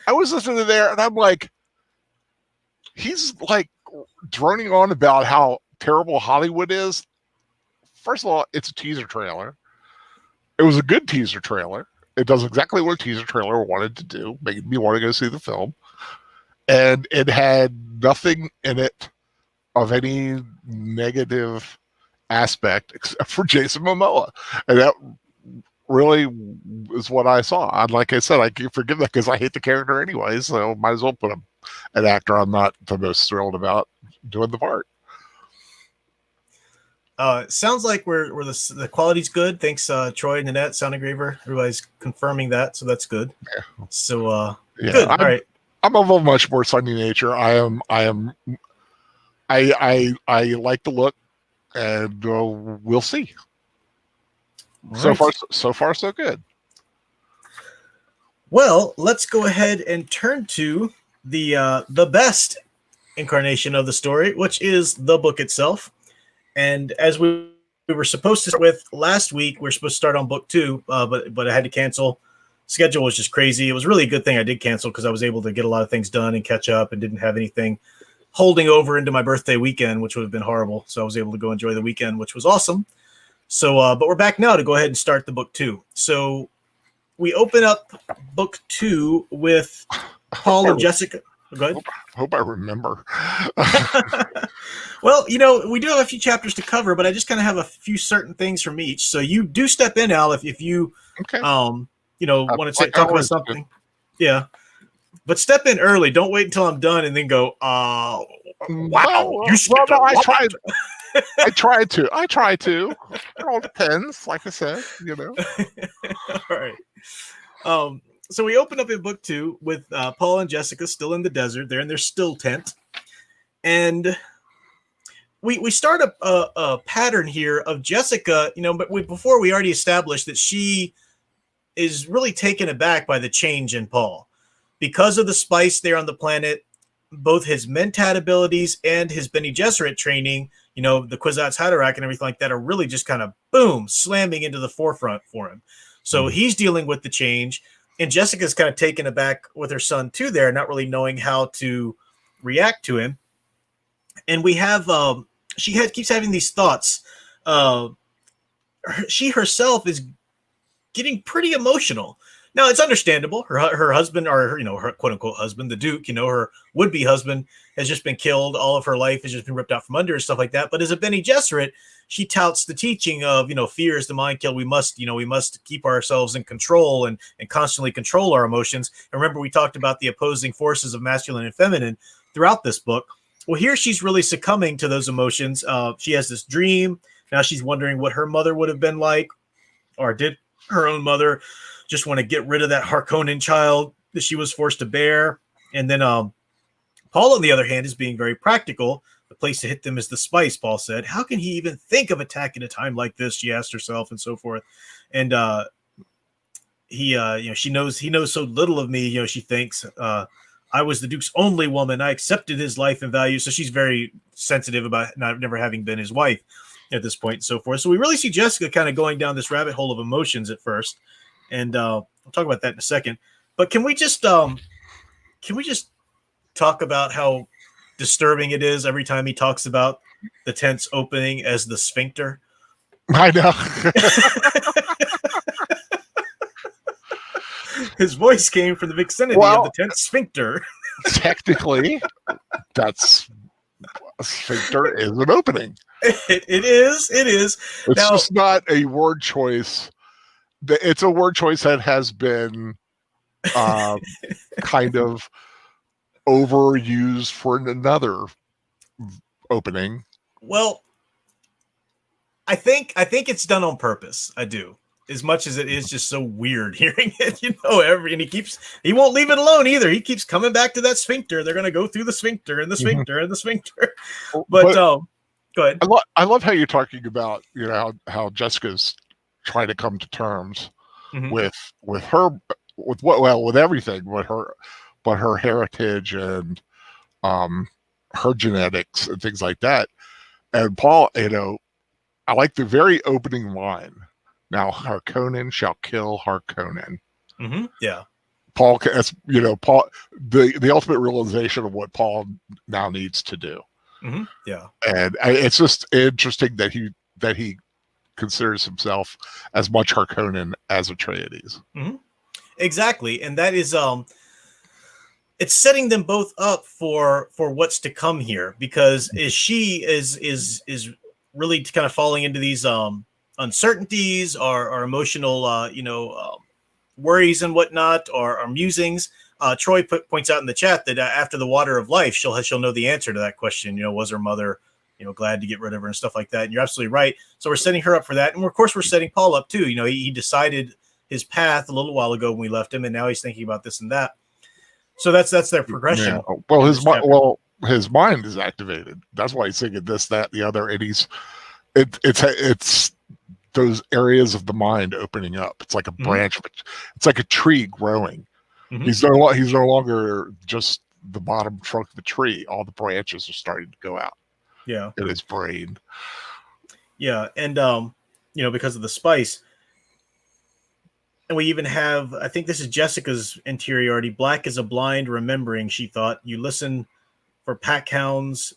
I was listening to there, and I'm like, he's like droning on about how terrible Hollywood is. First of all, it's a teaser trailer. It was a good teaser trailer. It does exactly what a teaser trailer wanted to do, made me want to go see the film. And it had nothing in it of any negative aspect except for Jason Momoa. And that really is what I saw. And like I said, I can forgive that because I hate the character anyway, so might as well put an actor I'm not the most thrilled about doing the part. Sounds like the quality's good. Thanks, Troy, Nanette, Sound Engraver. Everybody's confirming that, so that's good. Yeah. So good. All right. I'm of a much more sunny nature. I like the look, and we'll see. Right. So far, so good. Well, let's go ahead and turn to the best incarnation of the story, which is the book itself. And as we were supposed to start with last week, we were supposed to start on book 2, but I had to cancel. Schedule was just crazy. It was really a good thing I did cancel because I was able to get a lot of things done and catch up and didn't have anything holding over into my birthday weekend, which would have been horrible. So I was able to go enjoy the weekend, which was awesome. So, but we're back now to go ahead and start the book 2. So we open up book 2 with Paul and Jessica. Go ahead. Hope I remember. Well, we do have a few chapters to cover, but I just kind of have a few certain things from each. So you do step in, Al, if you want to talk about something. Yeah. But step in early. Don't wait until I'm done and then go, wow. I try to. It all depends, like I said, All right. So we open up in book 2 with Paul and Jessica still in the desert. They're in their still tent. And we start a pattern here of Jessica, but before we already established that she is really taken aback by the change in Paul. Because of the spice there on the planet, both his Mentat abilities and his Bene Gesserit training, the Kwisatz Haderach and everything like that are really just kind of, boom, slamming into the forefront for him. So he's dealing with the change. And Jessica's kind of taken aback with her son, too, there, not really knowing how to react to him. And we have, keeps having these thoughts. She herself is getting pretty emotional. Now, it's understandable. Her husband, or her quote-unquote husband, the Duke, her would-be husband, has just been killed. All of her life has just been ripped out from under and stuff like that. But as a Bene Gesserit, she touts the teaching of, fear is the mind kill. We must keep ourselves in control and constantly control our emotions. And remember, we talked about the opposing forces of masculine and feminine throughout this book. Well, here she's really succumbing to those emotions. She has this dream. Now she's wondering what her mother would have been like, or did her own mother just want to get rid of that Harkonnen child that she was forced to bear. And then Paul, on the other hand, is being very practical. The place to hit them is the spice, Paul said. How can he even think of attack at a time like this? She asked herself, and so forth. And he knows so little of me. She thinks I was the Duke's only woman. I accepted his life and values. So she's very sensitive about never having been his wife at this point, and so forth. So we really see Jessica kind of going down this rabbit hole of emotions at first. And I'll talk about that in a second. But can we just talk about how disturbing it is every time he talks about the tent's opening as the sphincter? I know. His voice came from the vicinity of the tent sphincter. Technically, that's a sphincter is an opening. It is. It's just not a word choice. It's a word choice that has been kind of overused for another opening. Well, I think it's done on purpose. I do. as much as it is just so weird hearing it, and he won't leave it alone either. He keeps coming back to that sphincter. They're going to go through the sphincter and the sphincter and the sphincter. But go ahead. I love how you're talking about, how Jessica's trying to come to terms with everything, but her heritage and her genetics and things like that. And Paul, I like the very opening line. Now Harkonnen shall kill Harkonnen. Yeah. Paul, Paul, the ultimate realization of what Paul now needs to do. Yeah. And it's just interesting that he considers himself as much Harkonnen as Atreides. Exactly. And that is, it's setting them both up for what's to come here, because she is really kind of falling into these uncertainties or emotional worries and whatnot, or musings. Troy points out in the chat that after the water of life, she'll know the answer to that question. Was her mother glad to get rid of her and stuff like that? And you're absolutely right. So we're setting her up for that, and of course we're setting Paul up too. He decided his path a little while ago when we left him, and now he's thinking about this and that. So that's their progression. Yeah. Well, his mind is activated. That's why he's thinking this, that, the other, and it's those areas of the mind opening up. It's like a branch of it. It's like a tree growing. He's no longer just the bottom trunk of the tree. All the branches are starting to go out. Yeah, in his brain. Yeah, and because of the spice. And we even have, I think this is Jessica's interiority. Black is a blind remembering, she thought. You listen for pack hounds,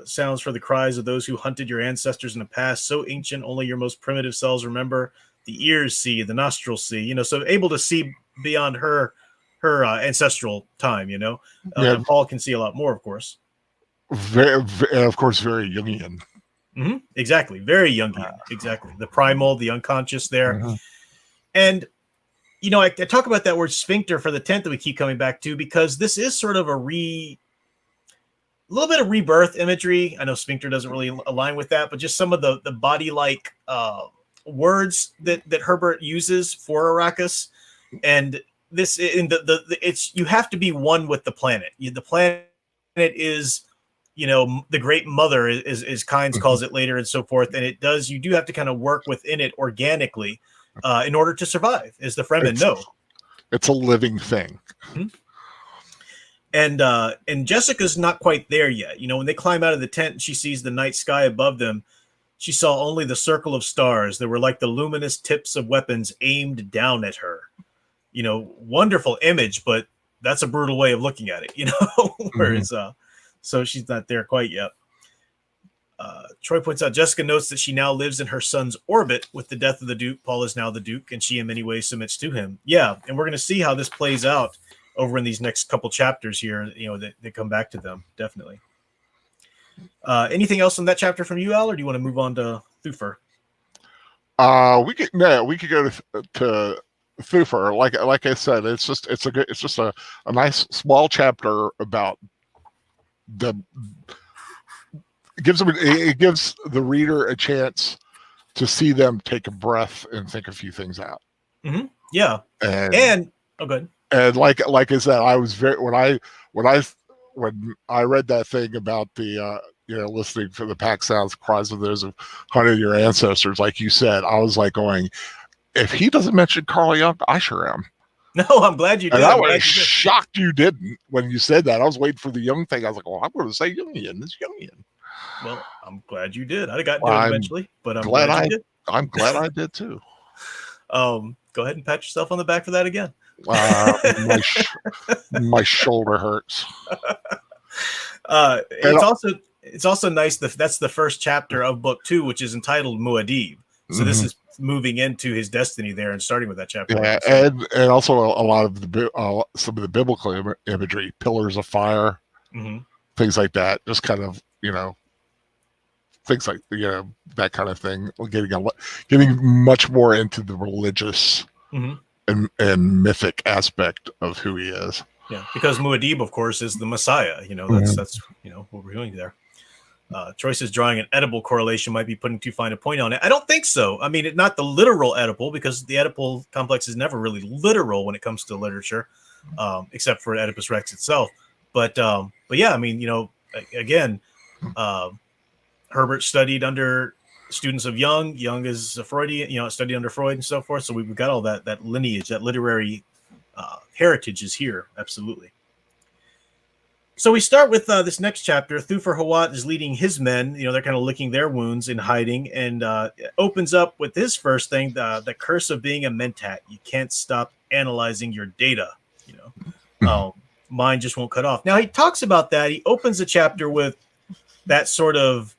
sounds for the cries of those who hunted your ancestors in the past. So ancient, only your most primitive cells remember. The ears see, the nostrils see. So able to see beyond her ancestral time. Paul can see a lot more, of course. Very, of course, very Jungian. Exactly, very Jungian. Exactly, the primal, the unconscious there, and. I talk about that word sphincter for the tent that we keep coming back to, because this is sort of a little bit of rebirth imagery. I know sphincter doesn't really align with that, but just some of the body-like words that Herbert uses for Arrakis, and this in it's you have to be one with the planet. The planet is the great mother, is Kynes calls it later, and so forth, and you do have to kind of work within it organically. In order to survive, as the Fremen know. It's a living thing. And Jessica's not quite there yet. When they climb out of the tent and she sees the night sky above them, she saw only the circle of stars that were like the luminous tips of weapons aimed down at her. Wonderful image, but that's a brutal way of looking at it, Whereas, so she's not there quite yet. Troy points out Jessica notes that she now lives in her son's orbit. With the death of the Duke, Paul is now the Duke, and she in many ways submits to him. Yeah, and we're going to see how this plays out over in these next couple chapters here, that come back to them, definitely. Anything else in that chapter from you, Al, or do you want to move on to Thufir? We could go to Thufir. Like I said, it's just a nice small chapter about it gives the reader a chance to see them take a breath and think a few things out. Yeah, and oh, good. And like I said, I was very when I read that thing about the listening for the pack sounds, cries of those who hunted your ancestors, like you said, I was like going, if he doesn't mention Carl Jung, I sure am. No, I'm glad you did. And I was shocked you didn't when you said that. I was waiting for the Jung thing. I was like, well, I'm going to say Jungian. It's Jungian. Well, I'm glad you did. I'd have gotten to it eventually, but I'm glad you did. I'm glad I did too. Go ahead and pat yourself on the back for that again. My shoulder hurts. It's also nice that that's the first chapter of book 2, which is entitled Muad'Dib. So this is moving into his destiny there and starting with that chapter. Yeah, and also a lot of some of the biblical imagery, pillars of fire, things like that. Just kind of things like that kind of thing. Getting much more into the religious and mythic aspect of who he is. Yeah, because Muad'Dib, of course, is the Messiah. That's what we're doing there. Troy says drawing an edible correlation might be putting too fine a point on it. I don't think so. I mean, not the literal edible, because the Oedipal complex is never really literal when it comes to literature, except for Oedipus Rex itself. But yeah, I mean, again, Herbert studied under students of Jung. Jung is a Freudian, studied under Freud and so forth. So we've got all that lineage, that literary heritage is here. Absolutely. So we start with this next chapter. Thufir Hawat is leading his men. They're kind of licking their wounds in hiding, and it opens up with his first thing: the curse of being a mentat. You can't stop analyzing your data. Mind just won't cut off. Now he talks about that. He opens the chapter with that sort of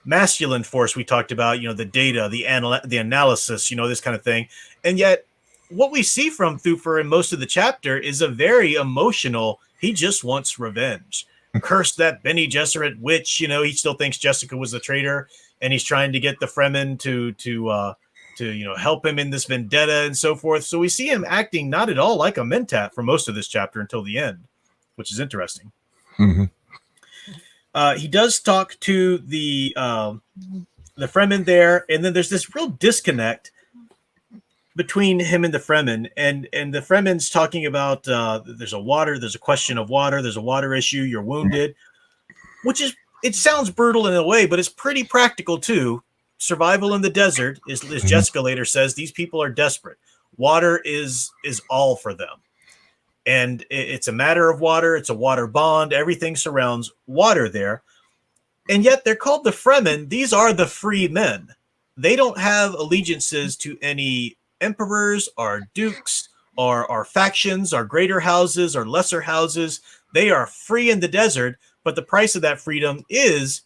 masculine force we talked about. The data, the analysis. This kind of thing, and yet what we see from Thufir in most of the chapter is a very emotional. He just wants revenge. Curse that Bene Gesserit witch. He still thinks Jessica was the traitor, and he's trying to get the Fremen to help him in this vendetta and so forth. So we see him acting not at all like a mentat for most of this chapter until the end, which is interesting. Mm-hmm. He does talk to the Fremen there, and then there's this real disconnect between him and the Fremen, and the Fremen's talking about there's a question of water, there's a water issue, you're wounded, it sounds brutal in a way, but it's pretty practical too. Survival in the desert is, as Jessica later says, these people are desperate. Water is all for them, and it's a matter of water. It's a water bond. Everything surrounds water there, and yet they're called the Fremen. These are the free men. They don't have allegiances to any emperors or dukes or factions or greater houses or lesser houses. They are free in the desert, but the price of that freedom is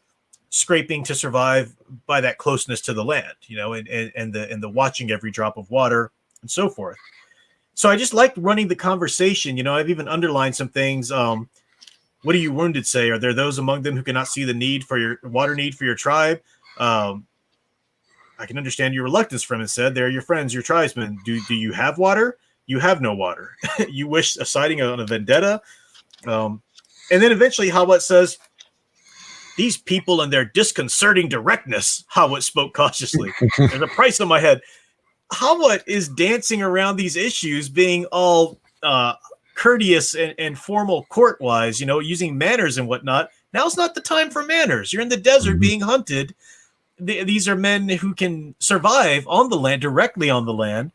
scraping to survive by that closeness to the land, and the watching every drop of water and so forth. So I just like running the conversation. I've even underlined some things. What do you wounded say? Are there those among them who cannot see the need for your water need for your tribe? I can understand your reluctance, Fremen said. They're your friends, your tribesmen. Do you have water? You have no water. You wish a sighting on a vendetta. And then eventually Hawat says, these people and their disconcerting directness. Hawat spoke cautiously. There's a price on my head. Hawat is dancing around these issues, being all courteous and formal court-wise, using manners and whatnot. Now's not the time for manners. You're in the desert being hunted. These are men who can survive on the land, directly on the land.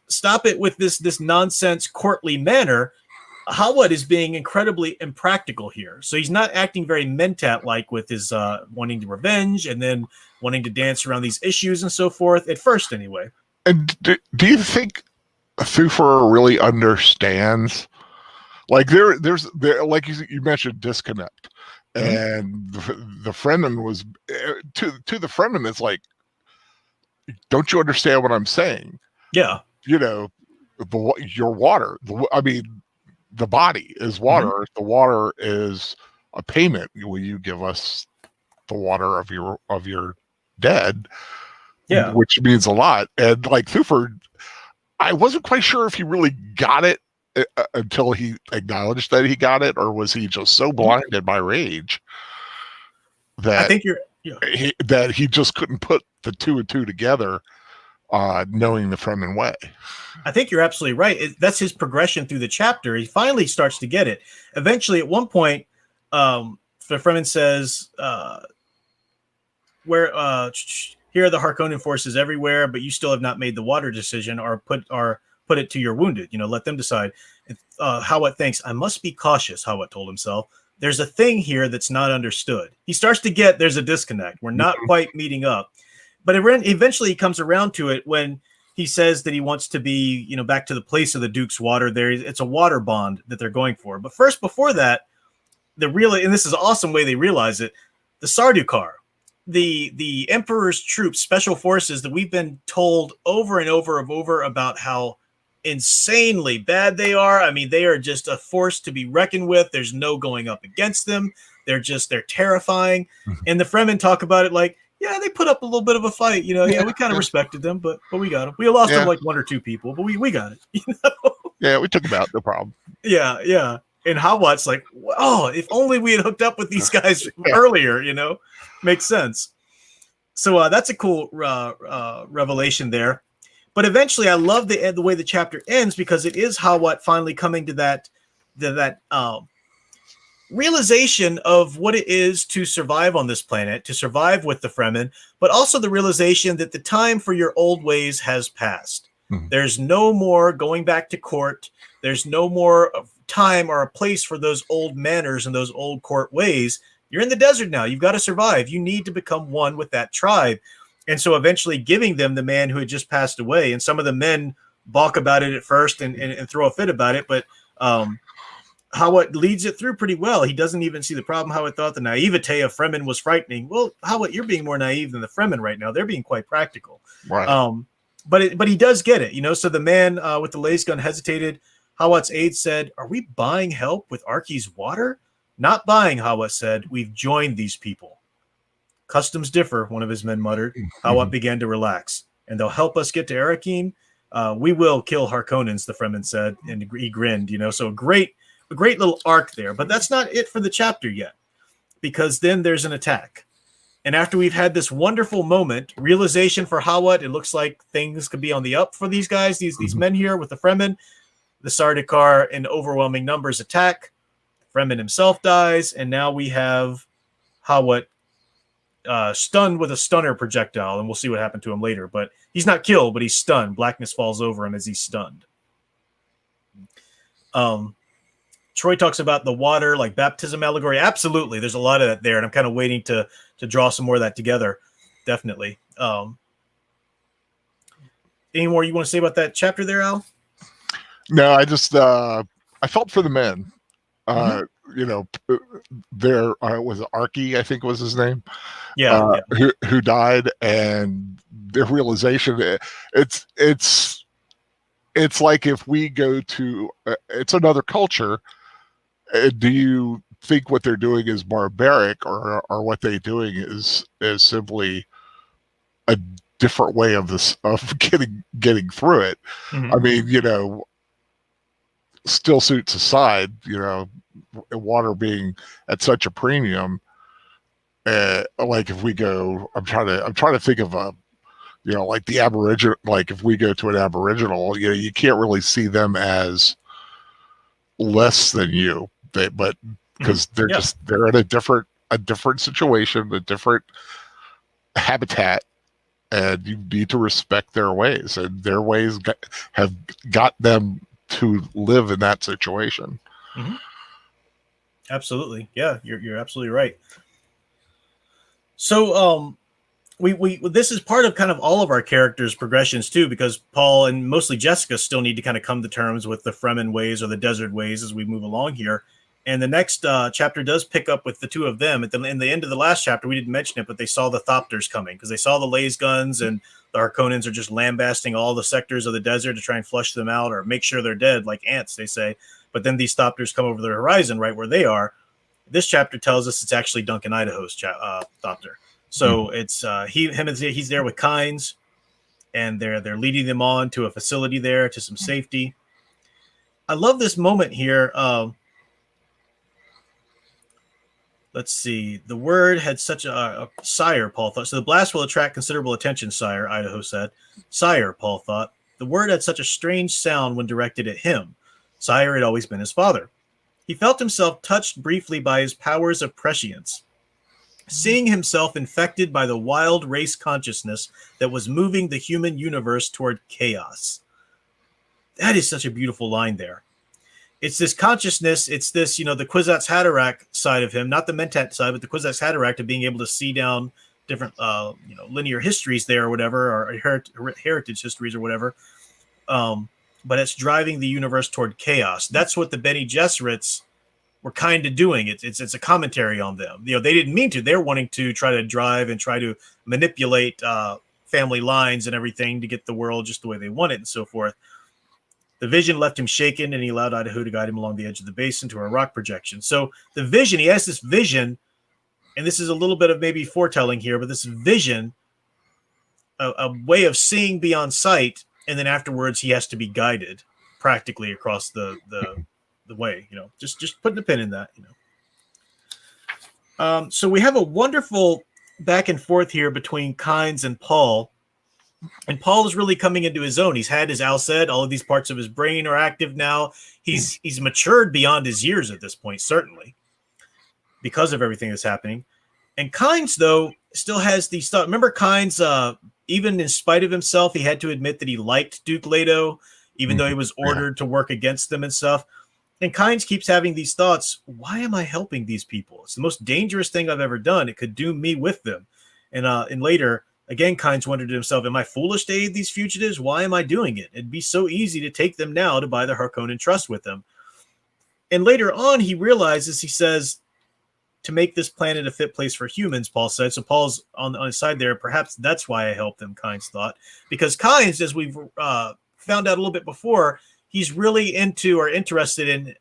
Stop it with this nonsense courtly manner. Hawat is being incredibly impractical here. So he's not acting very mentat-like with his wanting to revenge and then wanting to dance around these issues and so forth, at first anyway. And do you think Thufir really understands? Like there's like you mentioned, disconnect. And the Fremen was to the Fremen. It's like, don't you understand what I'm saying? Yeah, your water. The body is water. Mm-hmm. The water is a payment. Will you give us the water of your dead? Yeah, which means a lot. And like Thufir, I wasn't quite sure if he really got it until he acknowledged that he got it, or was he just so blinded by rage that I think that he just couldn't put the two and two together, knowing the Fremen way. I think you're absolutely right. That's his progression through the chapter. He finally starts to get it. Eventually, at one point, the Fremen says, here are the Harkonnen forces everywhere, but you still have not made the water decision or put it to your wounded. Let them decide. Hawat thinks, I must be cautious, Hawat told himself. There's a thing here that's not understood. He starts to get there's a disconnect. We're not quite meeting up. But eventually he comes around to it when he says that he wants to be, back to the place of the Duke's water. It's a water bond that they're going for. But first, before that, and this is an awesome way they realize it, the Sardaukar, the Emperor's troops, special forces that we've been told over and over about how insanely bad they are. I mean, they are just a force to be reckoned with. There's no going up against them. They're terrifying. Mm-hmm. And the Fremen talk about it like, yeah, they put up a little bit of a fight. Yeah, we kind of respected them, but we got them. We lost them like one or two people, but we got it. Yeah, we took them out, no problem. Yeah. And Hawat's like, oh, if only we had hooked up with these guys earlier, makes sense. So that's a cool revelation there. But eventually, I love the way the chapter ends because it is Hawat finally coming to that realization of what it is to survive on this planet, to survive with the Fremen, but also the realization that the time for your old ways has passed. Mm-hmm. There's no more going back to court. There's no more time or a place for those old manners and those old court ways. You're in the desert now. You've got to survive. You need to become one with that tribe. And so eventually giving them the man who had just passed away. And some of the men balk about it at first and throw a fit about it. But Hawat leads it through pretty well. He doesn't even see the problem. Hawat thought the naivete of Fremen was frightening. Well, Hawat, you're being more naive than the Fremen right now. They're being quite practical. Right. But he does get it, So the man with the laser gun hesitated. Hawat's aide said, "Are we buying help with Arky's water?" "Not buying," Hawat said. "We've joined these people." "Customs differ," one of his men muttered. Mm-hmm. Hawat began to relax. "And they'll help us get to Arrakeen?" "We will kill Harkonnens," the Fremen said, and he grinned, So a great little arc there. But that's not it for the chapter yet, because then there's an attack. And after we've had this wonderful moment, realization for Hawat, it looks like things could be on the up for these guys, these men here with the Fremen. The Sardaukar in overwhelming numbers attack. Fremen himself dies, and now we have Hawat stunned with a stunner projectile, and we'll see what happened to him later. But he's not killed, but he's stunned. Blackness falls over him as he's stunned. Troy talks about the water, like baptism allegory. Absolutely, there's a lot of that there, and I'm kind of waiting to draw some more of that together. Definitely. Any more you want to say about that chapter there, Al? No, I just I felt for the men. There was Arky, I think was his name. Yeah. Who died, and their realization. It's like if we go to it's another culture. Do you think what they're doing is barbaric, or what they're doing is simply a different way of getting through it? Mm-hmm. I mean, still suits aside, water being at such a premium. Like if we go, I'm trying to think of like the Aboriginal. Like if we go to an Aboriginal, you can't really see them as less than you. But because they're they're in a different situation, a different habitat, and you need to respect their ways, and their ways have got them to live in that situation. Mm-hmm. Absolutely. Yeah, you're absolutely right. So we this is part of kind of all of our characters' progressions too, because Paul and mostly Jessica still need to kind of come to terms with the Fremen ways or the desert ways as we move along here. And the next chapter does pick up with the two of them. In the end of the last chapter, we didn't mention it, but they saw the Thopters coming because they saw the laser guns, and the Harkonnens are just lambasting all the sectors of the desert to try and flush them out or make sure they're dead like ants, they say. But then these Thopters come over the horizon right where they are. This chapter tells us it's actually Duncan Idaho's Thopter. So it's he's there with Kynes, and they're leading them on to a facility there to some safety. I love this moment here. Let's see. The word had such a sire, Paul thought. So the blast will attract considerable attention, sire, Idaho said. Sire, Paul thought. The word had such a strange sound when directed at him. Sire had always been his father. He felt himself touched briefly by his powers of prescience, seeing himself infected by the wild race consciousness that was moving the human universe toward chaos. That is such a beautiful line there. It's this consciousness, it's this, the Kwisatz Haderach side of him, not the Mentat side, but the Kwisatz Haderach of being able to see down different, linear histories there or whatever, or heritage histories or whatever. But it's driving the universe toward chaos. That's what the Bene Gesserits were kind of doing. It's a commentary on them. They didn't mean to. They're wanting to try to drive and try to manipulate family lines and everything to get the world just the way they want it and so forth. The vision left him shaken, and he allowed Idaho to guide him along the edge of the basin to a rock projection. So the vision, he has this vision, and this is a little bit of maybe foretelling here, but this vision, a way of seeing beyond sight, and then afterwards he has to be guided practically across the the way, just putting a pin in that, So we have a wonderful back and forth here between Kynes and Paul. And Paul is really coming into his own. He's had, as Al said, all of these parts of his brain are active now. He's matured beyond his years at this point, certainly, because of everything that's happening. And Kynes, though, still has these thoughts. Remember Kynes, even in spite of himself, he had to admit that he liked Duke Leto, even though he was ordered to work against them and stuff. And Kynes keeps having these thoughts. Why am I helping these people? It's the most dangerous thing I've ever done. It could doom me with them. And later, again, Kynes wondered to himself, am I foolish to aid these fugitives? Why am I doing it? It'd be so easy to take them now to buy the Harkonnen trust with them. And later on, he realizes, he says, to make this planet a fit place for humans, Paul said. So Paul's on his side there. Perhaps that's why I helped them, Kynes thought. Because Kynes, as we've found out a little bit before, he's really into or interested in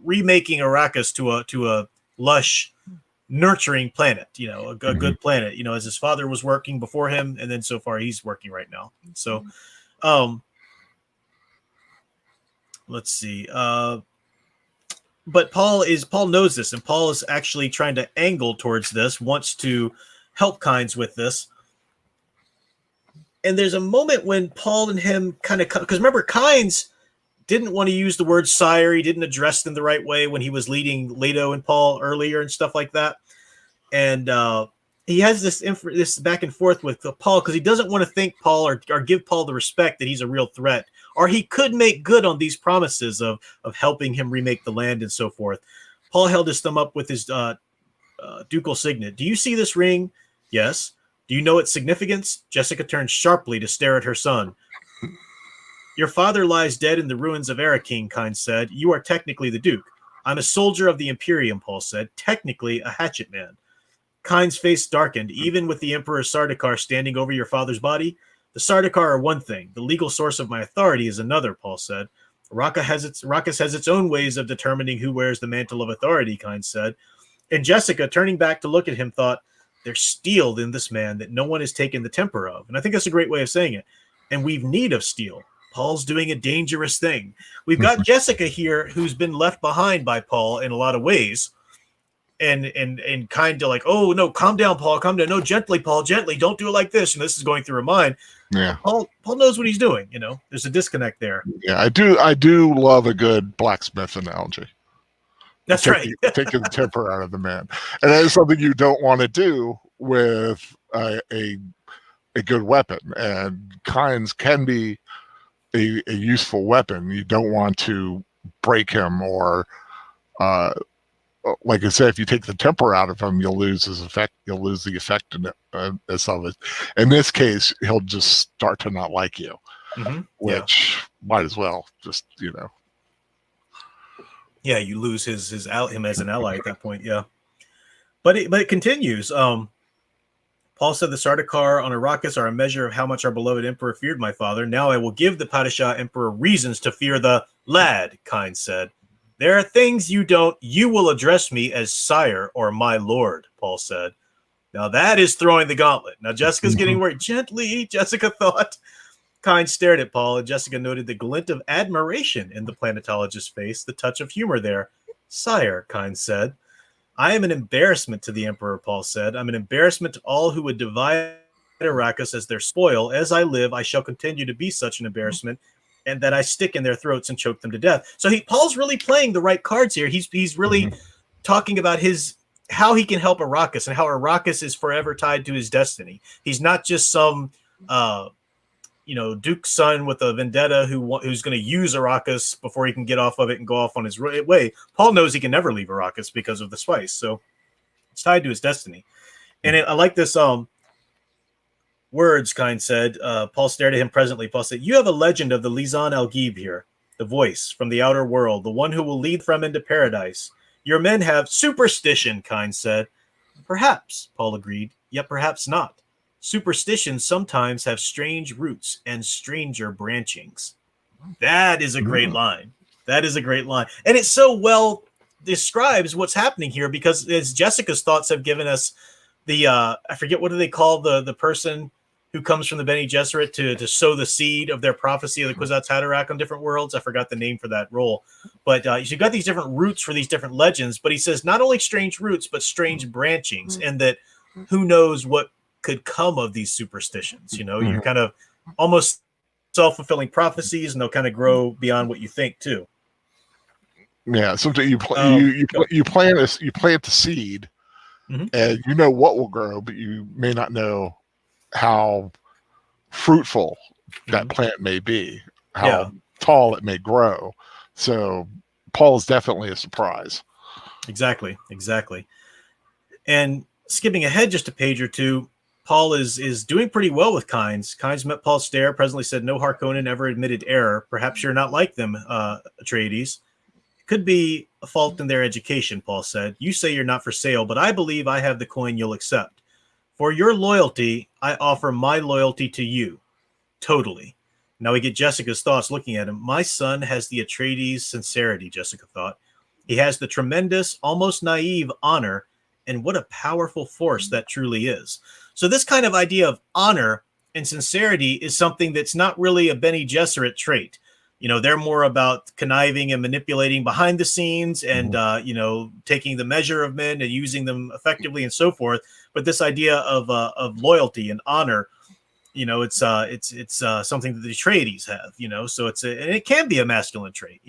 remaking Arrakis to a lush, nurturing planet, a good planet, as his father was working before him, and then so far he's working right now. So let's see. But Paul knows this, and Paul is actually trying to angle towards this, wants to help Kynes with this. And there's a moment when Paul and him kind of, because remember, Kynes didn't want to use the word sire. He didn't address them the right way when he was leading Leto and Paul earlier and stuff like that. And he has this back and forth with Paul because he doesn't want to think Paul or give Paul the respect that he's a real threat, or he could make good on these promises of helping him remake the land and so forth. Paul held his thumb up with his ducal signet. Do you see this ring? Yes. Do you know its significance? Jessica turned sharply to stare at her son. Your father lies dead in the ruins of Araking, Kynes said. You are technically the Duke. I'm a soldier of the Imperium, Paul said. Technically a hatchet man. Kynes' face darkened. Even with the Emperor Sardaukar standing over your father's body, the Sardaukar are one thing. The legal source of my authority is another, Paul said. Arrakis has its own ways of determining who wears the mantle of authority, Kynes said. And Jessica, turning back to look at him, thought, there's steel in this man that no one has taken the temper of. And I think that's a great way of saying it. And we've need of steel. Paul's doing a dangerous thing. We've got Jessica here who's been left behind by Paul in a lot of ways. And kind of like, oh, no, calm down, Paul, calm down. No, gently, Paul, gently. Don't do it like this. And this is going through her mind. Yeah. Paul knows what he's doing. There's a disconnect there. Yeah, I do love a good blacksmith analogy. That's right. Taking the temper out of the man. And that is something you don't want to do with a good weapon. And Kynes can be a useful weapon. You don't want to break him or, like I said, if you take the temper out of him, you'll lose his effect. You'll lose the effectiveness of it. In this case, he'll just start to not like you, which might as well just, Yeah, you lose him as an ally at that point. Yeah, but it continues. Paul said the Sardaukar on Arrakis are a measure of how much our beloved emperor feared my father. Now I will give the Padishah emperor reasons to fear the lad, Kynes said. There are things you will address me as sire or my lord, Paul said. Now that is throwing the gauntlet. Now Jessica's getting worried. Gently, Jessica thought. Kynes stared at Paul, and Jessica noted the glint of admiration in the planetologist's face, the touch of humor there. Sire, Kynes said. I am an embarrassment to the Emperor, Paul said. I'm an embarrassment to all who would divide Arrakis as their spoil. As I live, I shall continue to be such an embarrassment, and that I stick in their throats and choke them to death. So Paul's really playing the right cards here. He's really talking about how he can help Arrakis and how Arrakis is forever tied to his destiny. He's not just some Duke's son with a vendetta who's going to use Arrakis before he can get off of it and go off on his way. Paul knows he can never leave Arrakis because of the spice, so it's tied to his destiny. And I like this words, Kynes said. Paul stared at him presently. Paul said, you have a legend of the Lisan Al-Ghib here, the voice from the outer world, the one who will lead from into paradise. Your men have superstition, Kynes said. Perhaps, Paul agreed, yet perhaps not. Superstitions sometimes have strange roots and stranger branchings. That is a great line. That is a great line. And it so well describes what's happening here because as Jessica's thoughts have given us the, I forget, what do they call the person who comes from the Bene Gesserit to sow the seed of their prophecy of the Kwisatz Haderach on different worlds. I forgot the name for that role, but you've got these different roots for these different legends. But he says not only strange roots, but strange branchings, and that who knows what could come of these superstitions. You know, you're kind of almost self-fulfilling prophecies, and they'll kind of grow beyond what you think too. Yeah, sometimes you plant the seed, and you know what will grow, but you may not know how fruitful that plant may be, how tall it may grow. So Paul is definitely a surprise. Exactly. And skipping ahead just a page or two, Paul is doing pretty well with Kynes. Kynes met Paul's stare, presently said, "No Harkonnen ever admitted error. Perhaps you're not like them, Atreides. Could be a fault in their education," Paul said. "You say you're not for sale, but I believe I have the coin you'll accept. For your loyalty, I offer my loyalty to you. Totally." Now we get Jessica's thoughts looking at him. "My son has the Atreides sincerity," Jessica thought. "He has the tremendous, almost naive honor, and what a powerful force that truly is." So this kind of idea of honor and sincerity is something that's not really a Bene Gesserit trait. You know, they're more about conniving and manipulating behind the scenes and, taking the measure of men and using them effectively and so forth. But this idea of loyalty and honor, it's something that the Atreides have, so and it can be a masculine trait,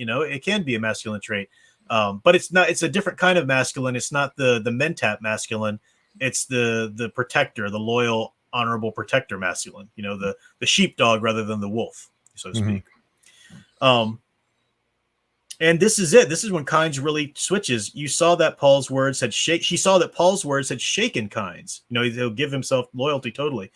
but it's a different kind of masculine. It's not the Mentat masculine. It's the protector, the loyal, honorable protector masculine, the sheepdog rather than the wolf, so to speak. And this is it. This is when Kynes really switches. You saw that Paul's words had she saw that Paul's words had shaken Kynes. He'll give himself loyalty totally.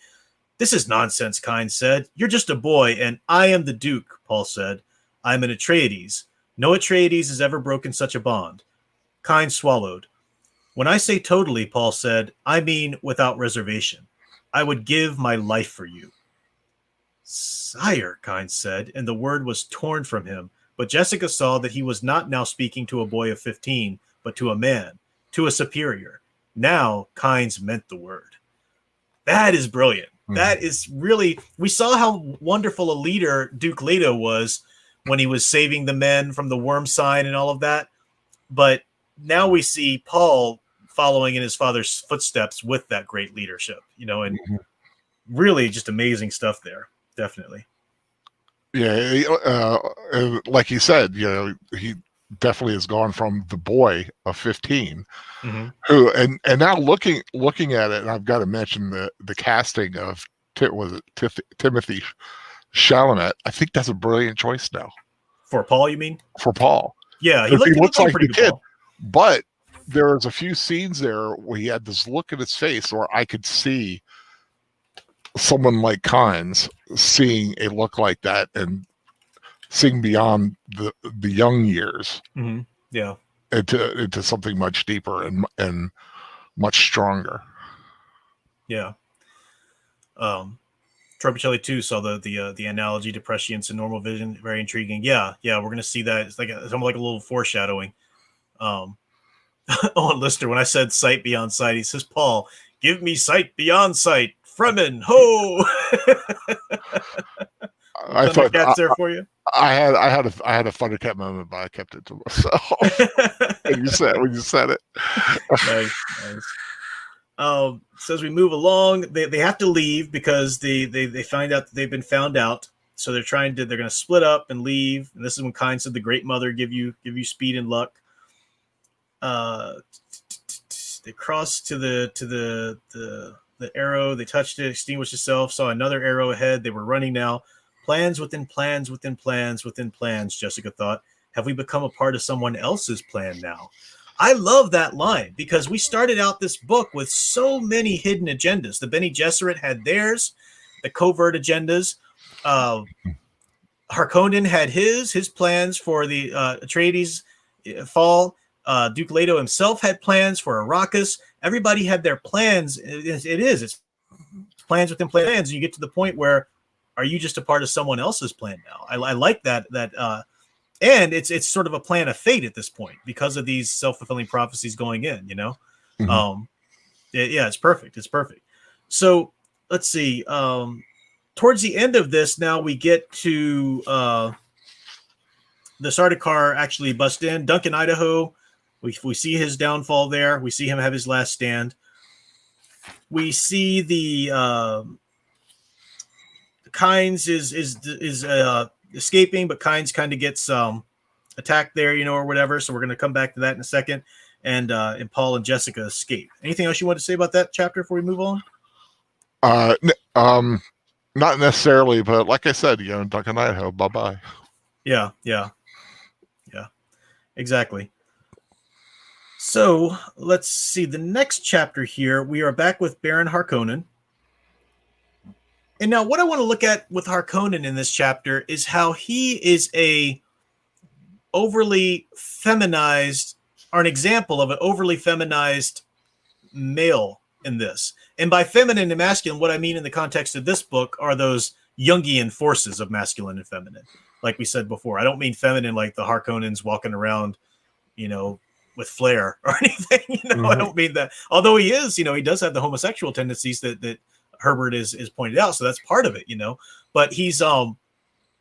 "This is nonsense," Kynes said. "You're just a boy, and I am the Duke," Paul said. "I'm an Atreides. No Atreides has ever broken such a bond." Kynes swallowed. "When I say totally," Paul said, "I mean without reservation. I would give my life for you." "Sire," Kynes said, and the word was torn from him. But Jessica saw that he was not now speaking to a boy of 15, but to a man, to a superior. Now Kynes meant the word. That is brilliant. That is really, we saw how wonderful a leader Duke Leto was when he was saving the men from the worm sign and all of that. But now we see Paul following in his father's footsteps with that great leadership, and really just amazing stuff there. Definitely. Yeah, like he said, he definitely has gone from the boy of 15, who and now looking at it, and I've got to mention the casting of Timothy Chalamet. I think that's a brilliant choice now. For Paul, you mean? For Paul. Yeah, he looks like the kid. But there was a few scenes there where he had this look in his face where I could see someone like Kynes seeing a look like that and seeing beyond the young years, into something much deeper and much stronger. Yeah. Tropicelli too saw the analogy to prescience and normal vision, very intriguing. Yeah, we're gonna see that. It's almost like a little foreshadowing. On Lister, when I said sight beyond sight, he says, "Paul, give me sight beyond sight. Fremen, ho!" I thought that's there for you. I had a Thundercat moment, but I kept it to myself. when you said it. Nice. So as we move along, they have to leave because they find out that they've been found out. So they're going to split up and leave. And this is when Kynes said, "The Great Mother give you speed and luck." They crossed to the arrow. They touched it, extinguished itself, saw another arrow ahead. They were running now. Plans within plans within plans within plans, Jessica thought. Have we become a part of someone else's plan now? I love that line because we started out this book with so many hidden agendas. The Bene Gesserit had theirs, the covert agendas. Harkonnen had his plans for the Atreides fall. Duke Leto himself had plans for Arrakis. Everybody had their plans. It's plans within plans. You get to the point where, are you just a part of someone else's plan now? I like that. And it's sort of a plan of fate at this point because of these self-fulfilling prophecies going in, it's perfect. So let's see. Towards the end of this, now we get to the Sardaukar actually bust in. Duncan, Idaho. We see his downfall there. We see him have his last stand. We see the Kynes is escaping, but Kynes kind of gets attacked there, or whatever. So we're going to come back to that in a second. And Paul and Jessica escape. Anything else you want to say about that chapter before we move on? Not necessarily, but like I said, Duncan, Idaho, bye-bye. Yeah, exactly. So let's see the next chapter here. We are back with Baron Harkonnen. And now what I want to look at with Harkonnen in this chapter is how he is a overly feminized, or an example of an overly feminized male in this. And by feminine and masculine, what I mean in the context of this book are those Jungian forces of masculine and feminine. Like we said before, I don't mean feminine like the Harkonnens walking around, with flair or anything. I don't mean that. Although he is, he does have the homosexual tendencies that Herbert is pointed out. So that's part of it, But he's and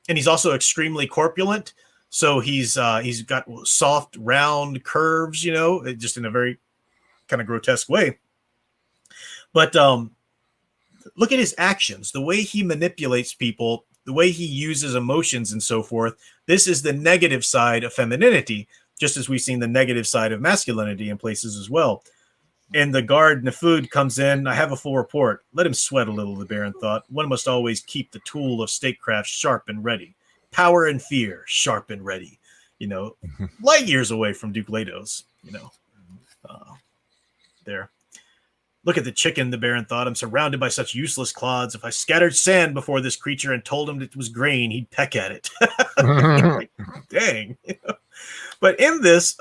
he's also extremely corpulent. So he's got soft, round curves, just in a very kind of grotesque way. But look at his actions, the way he manipulates people, the way he uses emotions and so forth. This is the negative side of femininity, just as we've seen the negative side of masculinity in places as well. And the guard Nefud comes in. I have a full report. Let him sweat a little, the Baron thought. One must always keep the tool of statecraft sharp and ready. Power and fear, sharp and ready. Light years away from Duke Leto's, there. Look at the chicken, the Baron thought. I'm surrounded by such useless clods. If I scattered sand before this creature and told him it was grain, he'd peck at it. Like, dang. But in this...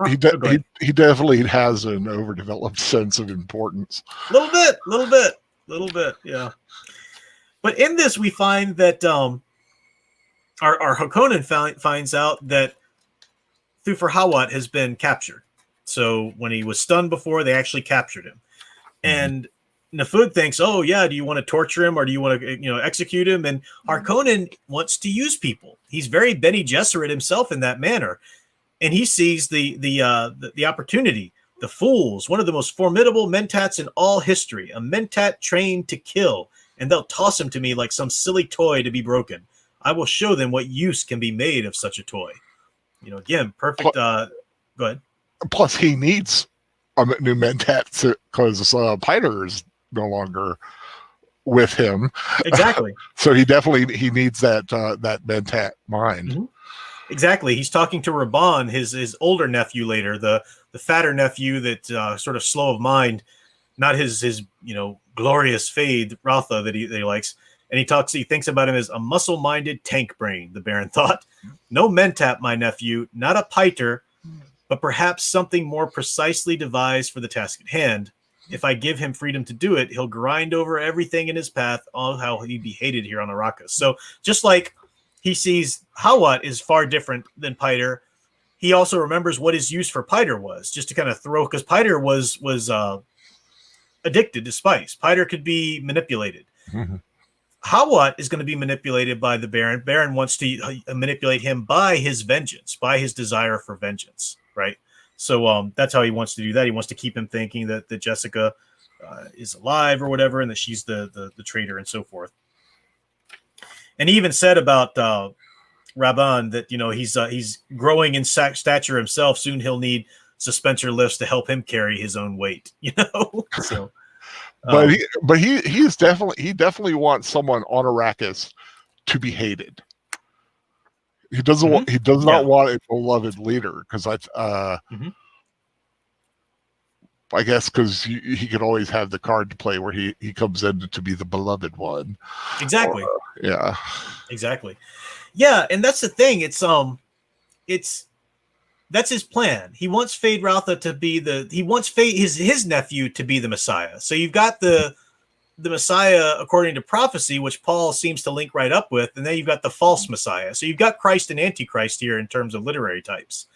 he definitely has an overdeveloped sense of importance. Little bit, yeah. But in this, we find that our Harkonnen finds out that Thufir Hawat has been captured. So when he was stunned before, they actually captured him. And Nefud thinks, oh, yeah, do you want to torture him or do you want to execute him? And Harkonnen wants to use people. He's very Bene Gesserit himself in that manner. And he sees the opportunity. The fools, one of the most formidable mentats in all history, a mentat trained to kill, and they'll toss him to me like some silly toy to be broken. I will show them what use can be made of such a toy. Again, perfect. Go ahead. Plus, he needs a new mentat because Piter is no longer with him. Exactly. So he needs that mentat mind. Mm-hmm. Exactly. He's talking to Raban, his older nephew later, the fatter nephew that sort of slow of mind, not his glorious fade Ratha that he likes. And he thinks about him as a muscle-minded tank brain, the Baron thought. No mentat, my nephew, not a piter, but perhaps something more precisely devised for the task at hand. If I give him freedom to do it, he'll grind over everything in his path, all how he'd be hated here on Arrakis. So just like he sees Hawat is far different than Piter, he also remembers what his use for Piter was, just to kind of throw, because Piter was addicted to spice. Piter could be manipulated. Mm-hmm. Hawat is going to be manipulated by the Baron. Baron wants to manipulate him by his vengeance, by his desire for vengeance, right? So that's how he wants to do that. He wants to keep him thinking that Jessica is alive or whatever, and that she's the traitor and so forth. And he even said about Raban that he's growing in stature himself. Soon he'll need suspensor lifts to help him carry his own weight. So. But he definitely wants someone on Arrakis to be hated. He doesn't want. He does not want a beloved leader because I guess because he could always have the card to play where he comes in to be the beloved one. Exactly. Yeah. Exactly. Yeah, and that's the thing. That's his plan. He wants Fade Routha to be his nephew to be the Messiah. So you've got the Messiah according to prophecy, which Paul seems to link right up with, and then you've got the false Messiah. So you've got Christ and Antichrist here in terms of literary types.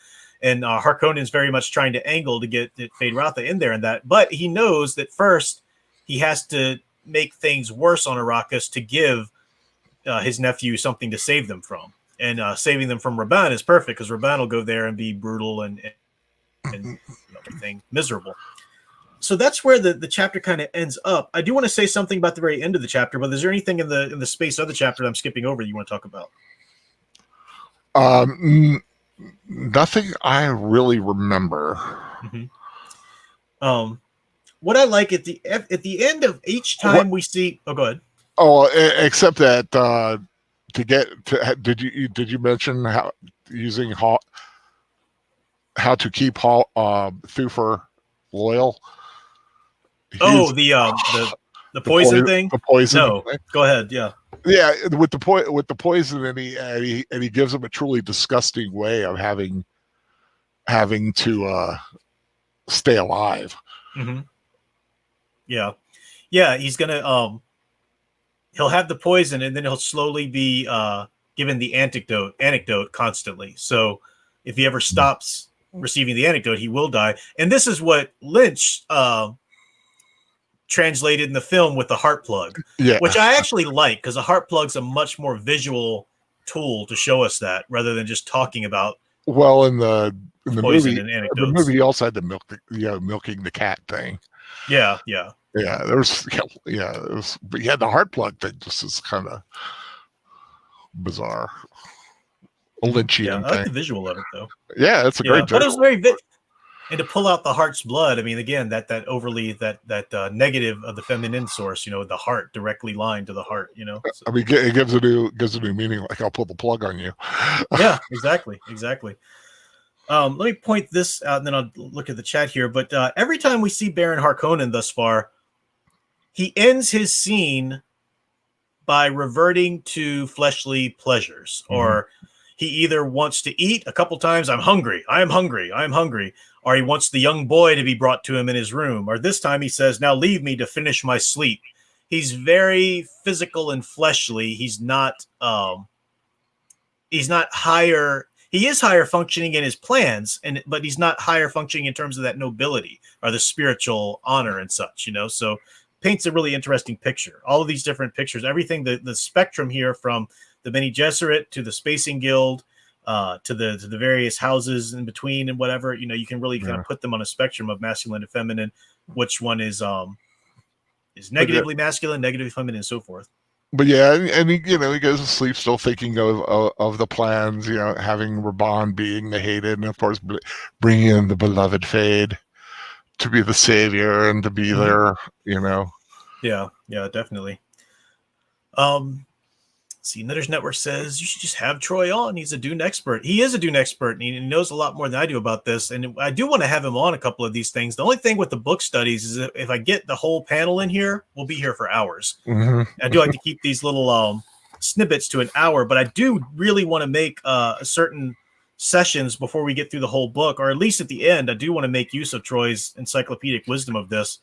And Harkonnen's very much trying to angle to get Fade Routha in there and that. But he knows that first he has to make things worse on Arrakis to give his nephew something to save them from. And saving them from Rabban is perfect because Rabban will go there and be brutal and everything miserable. So that's where the chapter kind of ends up. I do want to say something about the very end of the chapter, but is there anything in the space of the chapter that I'm skipping over that you want to talk about? Nothing I really remember. Mm-hmm. What I like at the end of each time we see. Oh, go ahead. Oh, except that did you mention how using how to keep Thufir loyal? The poison thing. The poison. No, thing? Go ahead. Yeah. Yeah, with the poison, and he gives him a truly disgusting way of having to stay alive. Mm-hmm. Yeah. He's gonna he'll have the poison, and then he'll slowly be given the antidote constantly. So if he ever stops receiving the antidote, he will die. And this is what Lynch translated in the film with the heart plug, which I actually like because a heart plug's a much more visual tool to show us that rather than just talking about. Well, in the movie, and anecdotes. He also had the milking the cat thing. Yeah. But the heart plug thing just is kind of bizarre. Lynchian I like the visual of it though. Yeah, it's a great. But it was very and to pull out the heart's blood. I mean, again, that overly that negative of the feminine source. The heart directly lined to the heart. So. I mean, it gives a new meaning. Like I'll pull the plug on you. Yeah, exactly. Let me point this out, and then I'll look at the chat here. But every time we see Baron Harkonnen thus far, he ends his scene by reverting to fleshly pleasures, or he either wants to eat a couple times. I am hungry. Or he wants the young boy to be brought to him in his room. Or this time he says, now leave me to finish my sleep. He's very physical and fleshly. He's not higher. He is higher functioning in his plans, but he's not higher functioning in terms of that nobility or the spiritual honor and such, so paints a really interesting picture. All of these different pictures, everything, the spectrum here from the Bene Gesserit to the Spacing Guild, to the various houses in between and whatever, you can really kind of put them on a spectrum of masculine and feminine. Which one is negatively masculine, negatively feminine, and so forth. But yeah, and he goes to sleep still thinking of the plans, having Rabban being the hated, and of course bringing in the beloved Fade to be the savior and to be there, Yeah, definitely. See, Knitters Network says you should just have Troy on. He's a Dune expert. He is a Dune expert, and he knows a lot more than I do about this. And I do want to have him on a couple of these things. The only thing with the book studies is if I get the whole panel in here, we'll be here for hours. I do like to keep these little snippets to an hour, but I do really want to make certain sessions before we get through the whole book, or at least at the end. I do want to make use of Troy's encyclopedic wisdom of this.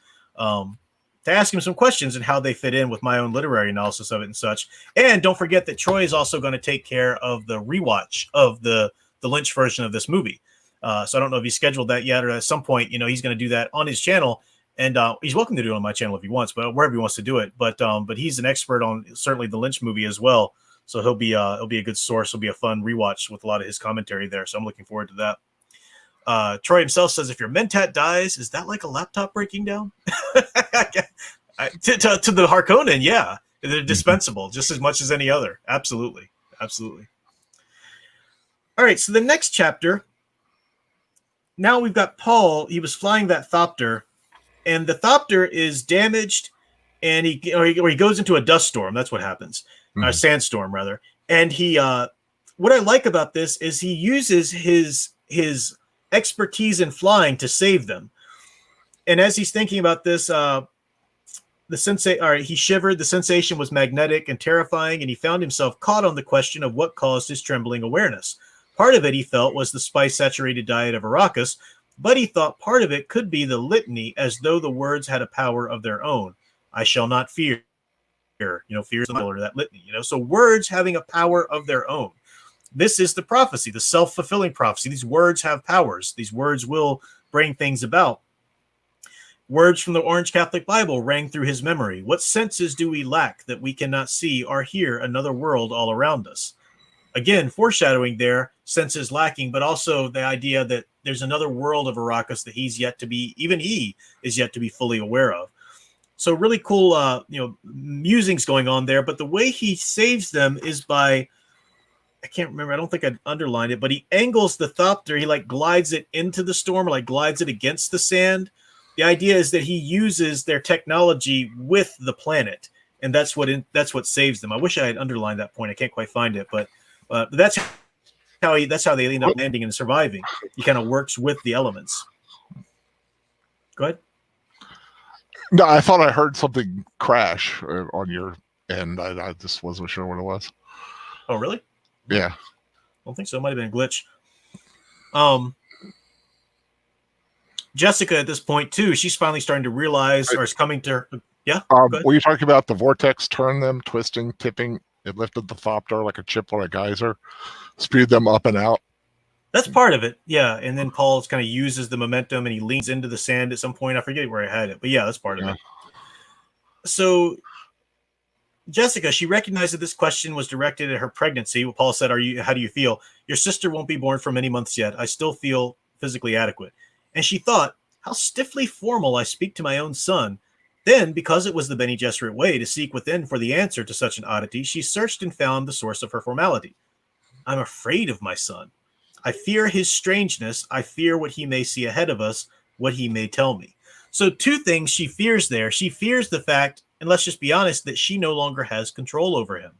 To ask him some questions and how they fit in with my own literary analysis of it and such. And don't forget that Troy is also going to take care of the rewatch of the Lynch version of this movie. So I don't know if he's scheduled that yet, or at some point, he's going to do that on his channel. And he's welcome to do it on my channel if he wants, but wherever he wants to do it. But he's an expert on certainly the Lynch movie as well. So he'll be a good source. It'll be a fun rewatch with a lot of his commentary there. So I'm looking forward to that. Troy himself says, if your Mentat dies, is that like a laptop breaking down? To the Harkonnen, yeah. They're dispensable just as much as any other. Absolutely. All right, so the next chapter, now we've got Paul. He was flying that Thopter, and the Thopter is damaged, and he goes into a dust storm. That's what happens. A sandstorm, rather. And he, what I like about this is he uses his expertise in flying to save them. And as he's thinking about this, he shivered. The sensation was magnetic and terrifying, and he found himself caught on the question of what caused his trembling awareness. Part of it, he felt, was the spice-saturated diet of Arrakis, but he thought part of it could be the litany, as though the words had a power of their own. I shall not fear. Fear is the middle of that litany. So words having a power of their own. This is the prophecy, the self-fulfilling prophecy. These words have powers. These words will bring things about. Words from the Orange Catholic Bible rang through his memory. What senses do we lack that we cannot see or hear another world all around us? Again, foreshadowing there, senses lacking, but also the idea that there's another world of Arrakis that he is yet to be fully aware of. So really cool, musings going on there. But the way he saves them is by, I can't remember. I don't think I underlined it, but he angles the thopter. He like glides it into the storm, or like glides it against the sand. The idea is that he uses their technology with the planet, and that's what saves them. I wish I had underlined that point. I can't quite find it, but that's how they end up landing and surviving. He kind of works with the elements. Go ahead. No, I thought I heard something crash on your end. I just wasn't sure what it was. Oh, really? Yeah. I don't think so. It might have been a glitch. Jessica, at this point, too, she's finally starting to realize, or is coming to her. Yeah? Were you talking about the vortex turned them, twisting, tipping? It lifted the thopter like a chip or a geyser, spewed them up and out. That's part of it, yeah. And then Paul kind of uses the momentum and he leans into the sand at some point. I forget where I had it, but yeah, that's part of it. So Jessica, she recognized that this question was directed at her pregnancy. Well, Paul said, how do you feel? Your sister won't be born for many months yet. I still feel physically adequate. And she thought, how stiffly formal I speak to my own son. Then, because it was the Bene Gesserit way to seek within for the answer to such an oddity, she searched and found the source of her formality. I'm afraid of my son. I fear his strangeness. I fear what he may see ahead of us, what he may tell me. So two things she fears there. She fears the fact, and let's just be honest, that she no longer has control over him.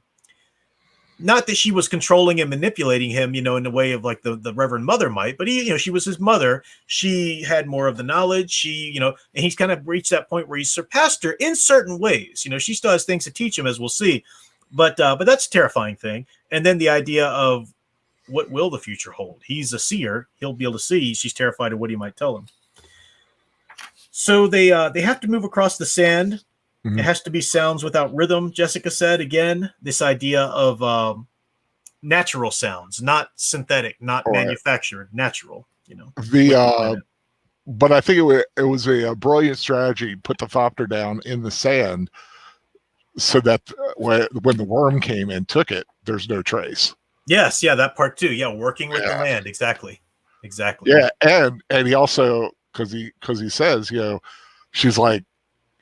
Not that she was controlling and manipulating him, in the way of like the Reverend Mother might, but she was his mother. She had more of the knowledge. And he's kind of reached that point where he's surpassed her in certain ways. She still has things to teach him, as we'll see. But that's a terrifying thing. And then the idea of, what will the future hold? He's a seer. He'll be able to see. She's terrified of what he might tell him. So they have to move across the sand. Mm-hmm. It has to be sounds without rhythm. Jessica said, again, this idea of natural sounds, not synthetic, not manufactured, natural, But I think it was a brilliant strategy. Put the thopter down in the sand so that when the worm came and took it, there's no trace. Yes, yeah, that part too. Yeah, working with the land, exactly. Yeah, and he also because he says, she's like,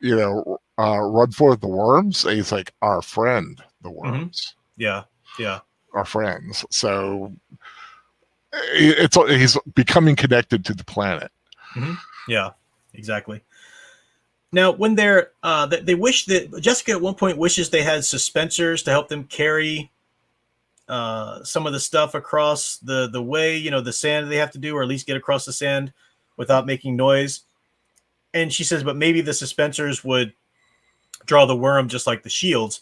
run for the worms. And he's like, our friend, the worms. Mm-hmm. Yeah, our friends. So he's becoming connected to the planet. Mm-hmm. Yeah, exactly. Now, when they wish that Jessica at one point wishes they had suspensors to help them carry some of the stuff across the way, the sand they have to do, or at least get across the sand without making noise. And she says, but maybe the suspensors would draw the worm just like the shields.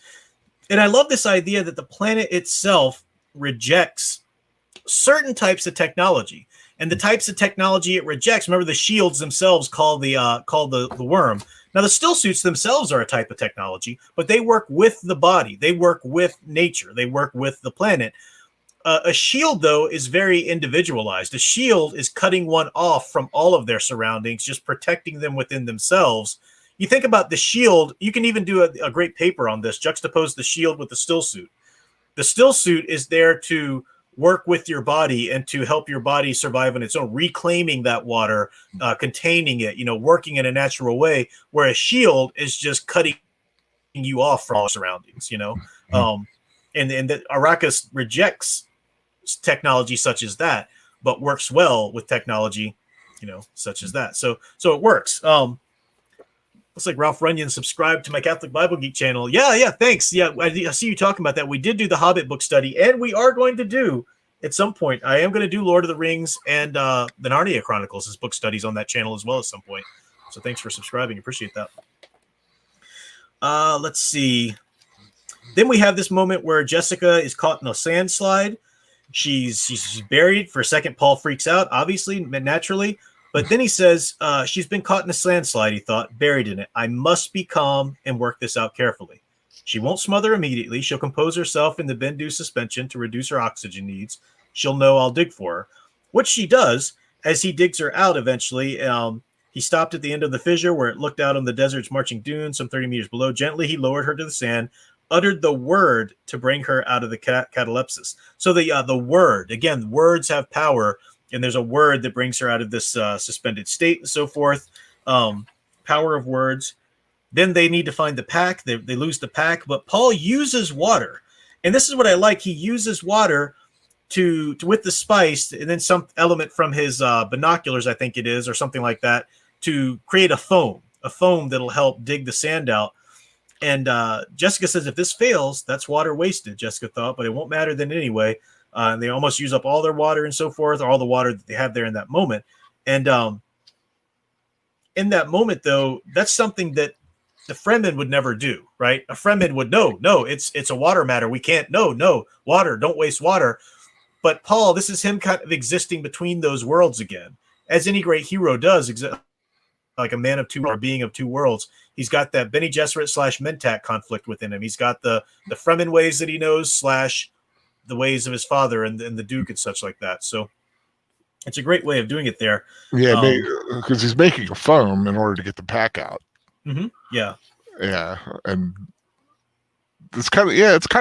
And I love this idea that the planet itself rejects certain types of technology. And the types of technology it rejects, remember the shields themselves call the worm. Now the still suits themselves are a type of technology, but they work with the body. They work with nature. They work with the planet. A shield, though, is very individualized. A shield is cutting one off from all of their surroundings, just protecting them within themselves. You think about the shield, you can even do a great paper on this, juxtapose the shield with the still suit. The still suit is there to work with your body and to help your body survive on its own, reclaiming that water, containing it, working in a natural way, where a shield is just cutting you off from all surroundings, and that Arrakis rejects technology such as that, but works well with technology, such as that. So it works. Looks like Ralph Runyon subscribed to my Catholic Bible Geek channel. Yeah, thanks. Yeah, I see you talking about that. We did do the Hobbit book study, and we are going to do, at some point, I am going to do Lord of the Rings and the Narnia Chronicles as book studies on that channel as well at some point. So thanks for subscribing. Appreciate that. Let's see. Then we have this moment where Jessica is caught in a sand slide. She's buried. For a second, Paul freaks out, obviously, naturally. But then he says, she's been caught in a landslide, he thought, buried in it. I must be calm and work this out carefully. She won't smother immediately. She'll compose herself in the Bendu suspension to reduce her oxygen needs. She'll know I'll dig for her. Which she does. As he digs her out eventually, He stopped at the end of the fissure where it looked out on the desert's marching dunes, some 30 meters below. Gently, he lowered her to the sand, uttered the word to bring her out of the catalepsis. So the word, again, words have power, and there's a word that brings her out of this suspended state and so forth. Power of words. Then they need to find the pack. They lose the pack, but Paul uses water. And this is what I like. He uses water to with the spice and then some element from his binoculars, I think it is, or something like that, to create a foam that'll help dig the sand out. And Jessica says if this fails, that's water wasted, Jessica thought, but it won't matter then anyway. And they almost use up all their water and so forth, or all the water that they have there in that moment. And in that moment, though, that's something that the Fremen would never do, right? A Fremen would, no, it's a water matter. We can't, no, water, don't waste water. But Paul, this is him kind of existing between those worlds again, as any great hero does, like a man of two, or being of two worlds. He's got that Bene Gesserit / Mentak conflict within him. He's got the Fremen ways that he knows / the ways of his father and the Duke and such like that. So it's a great way of doing it there. Yeah, because he's making a foam in order to get the pack out. Mm-hmm. Yeah, and it's kind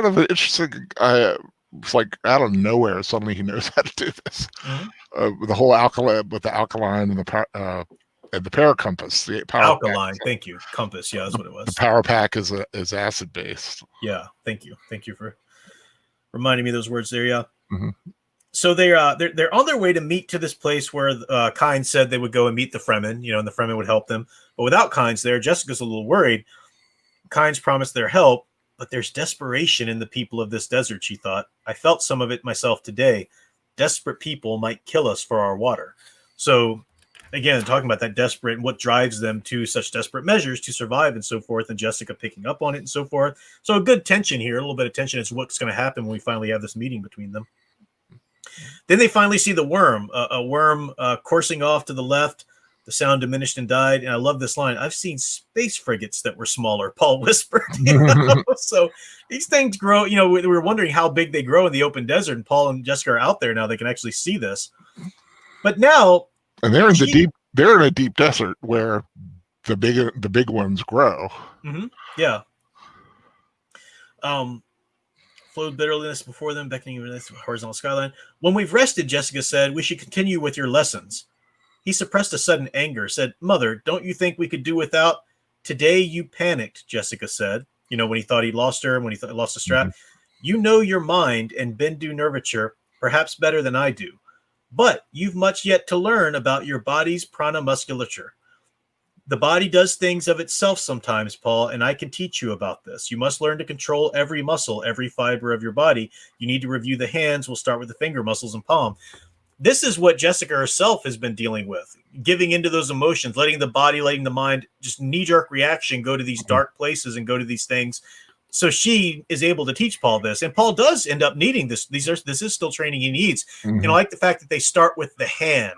of an interesting. It's like out of nowhere, suddenly he knows how to do this. The whole alkaline with the alkaline and the power compass. The power alkaline. pack. Thank you. Compass. Yeah, that's what it was. The power pack is acid based. Yeah. Thank you for reminding me of those words there. Yeah. Mm-hmm. So they're on their way to meet to this place where Kynes said they would go and meet the Fremen, and the Fremen would help them. But without Kynes there, Jessica's a little worried. Kynes promised their help, but there's desperation in the people of this desert, she thought. I felt some of it myself today. Desperate people might kill us for our water. So, again, talking about that desperate and what drives them to such desperate measures to survive and so forth, and Jessica picking up on it and so forth. So a good tension here, a little bit of tension as to what's going to happen when we finally have this meeting between them. Then they finally see the worm, a worm coursing off to the left. The sound diminished and died. And I love this line. I've seen space frigates that were smaller, Paul whispered. So these things grow. We were wondering how big they grow in the open desert. And Paul and Jessica are out there now. They can actually see this. But now. And they're in a deep desert where the big ones grow. Mm-hmm. Yeah. Flowed bitterness before them, beckoning over the horizontal skyline. When we've rested, Jessica said, we should continue with your lessons. He suppressed a sudden anger, said, Mother, don't you think we could do without? Today you panicked, Jessica said. When he thought he'd lost her, when he thought he lost the strap. Mm-hmm. You know your mind and Bendu nervature perhaps better than I do. But you've much yet to learn about your body's prana musculature. The body does things of itself sometimes, Paul, and I can teach you about this. You must learn to control every muscle, every fiber of your body. You need to review the hands. We'll start with the finger muscles and palm. This is what Jessica herself has been dealing with, giving into those emotions, letting the body, letting the mind, just knee-jerk reaction, go to these dark places and go to these things. So she is able to teach Paul this, and Paul does end up needing this. This is still training he needs. Mm-hmm. I like the fact that they start with the hand.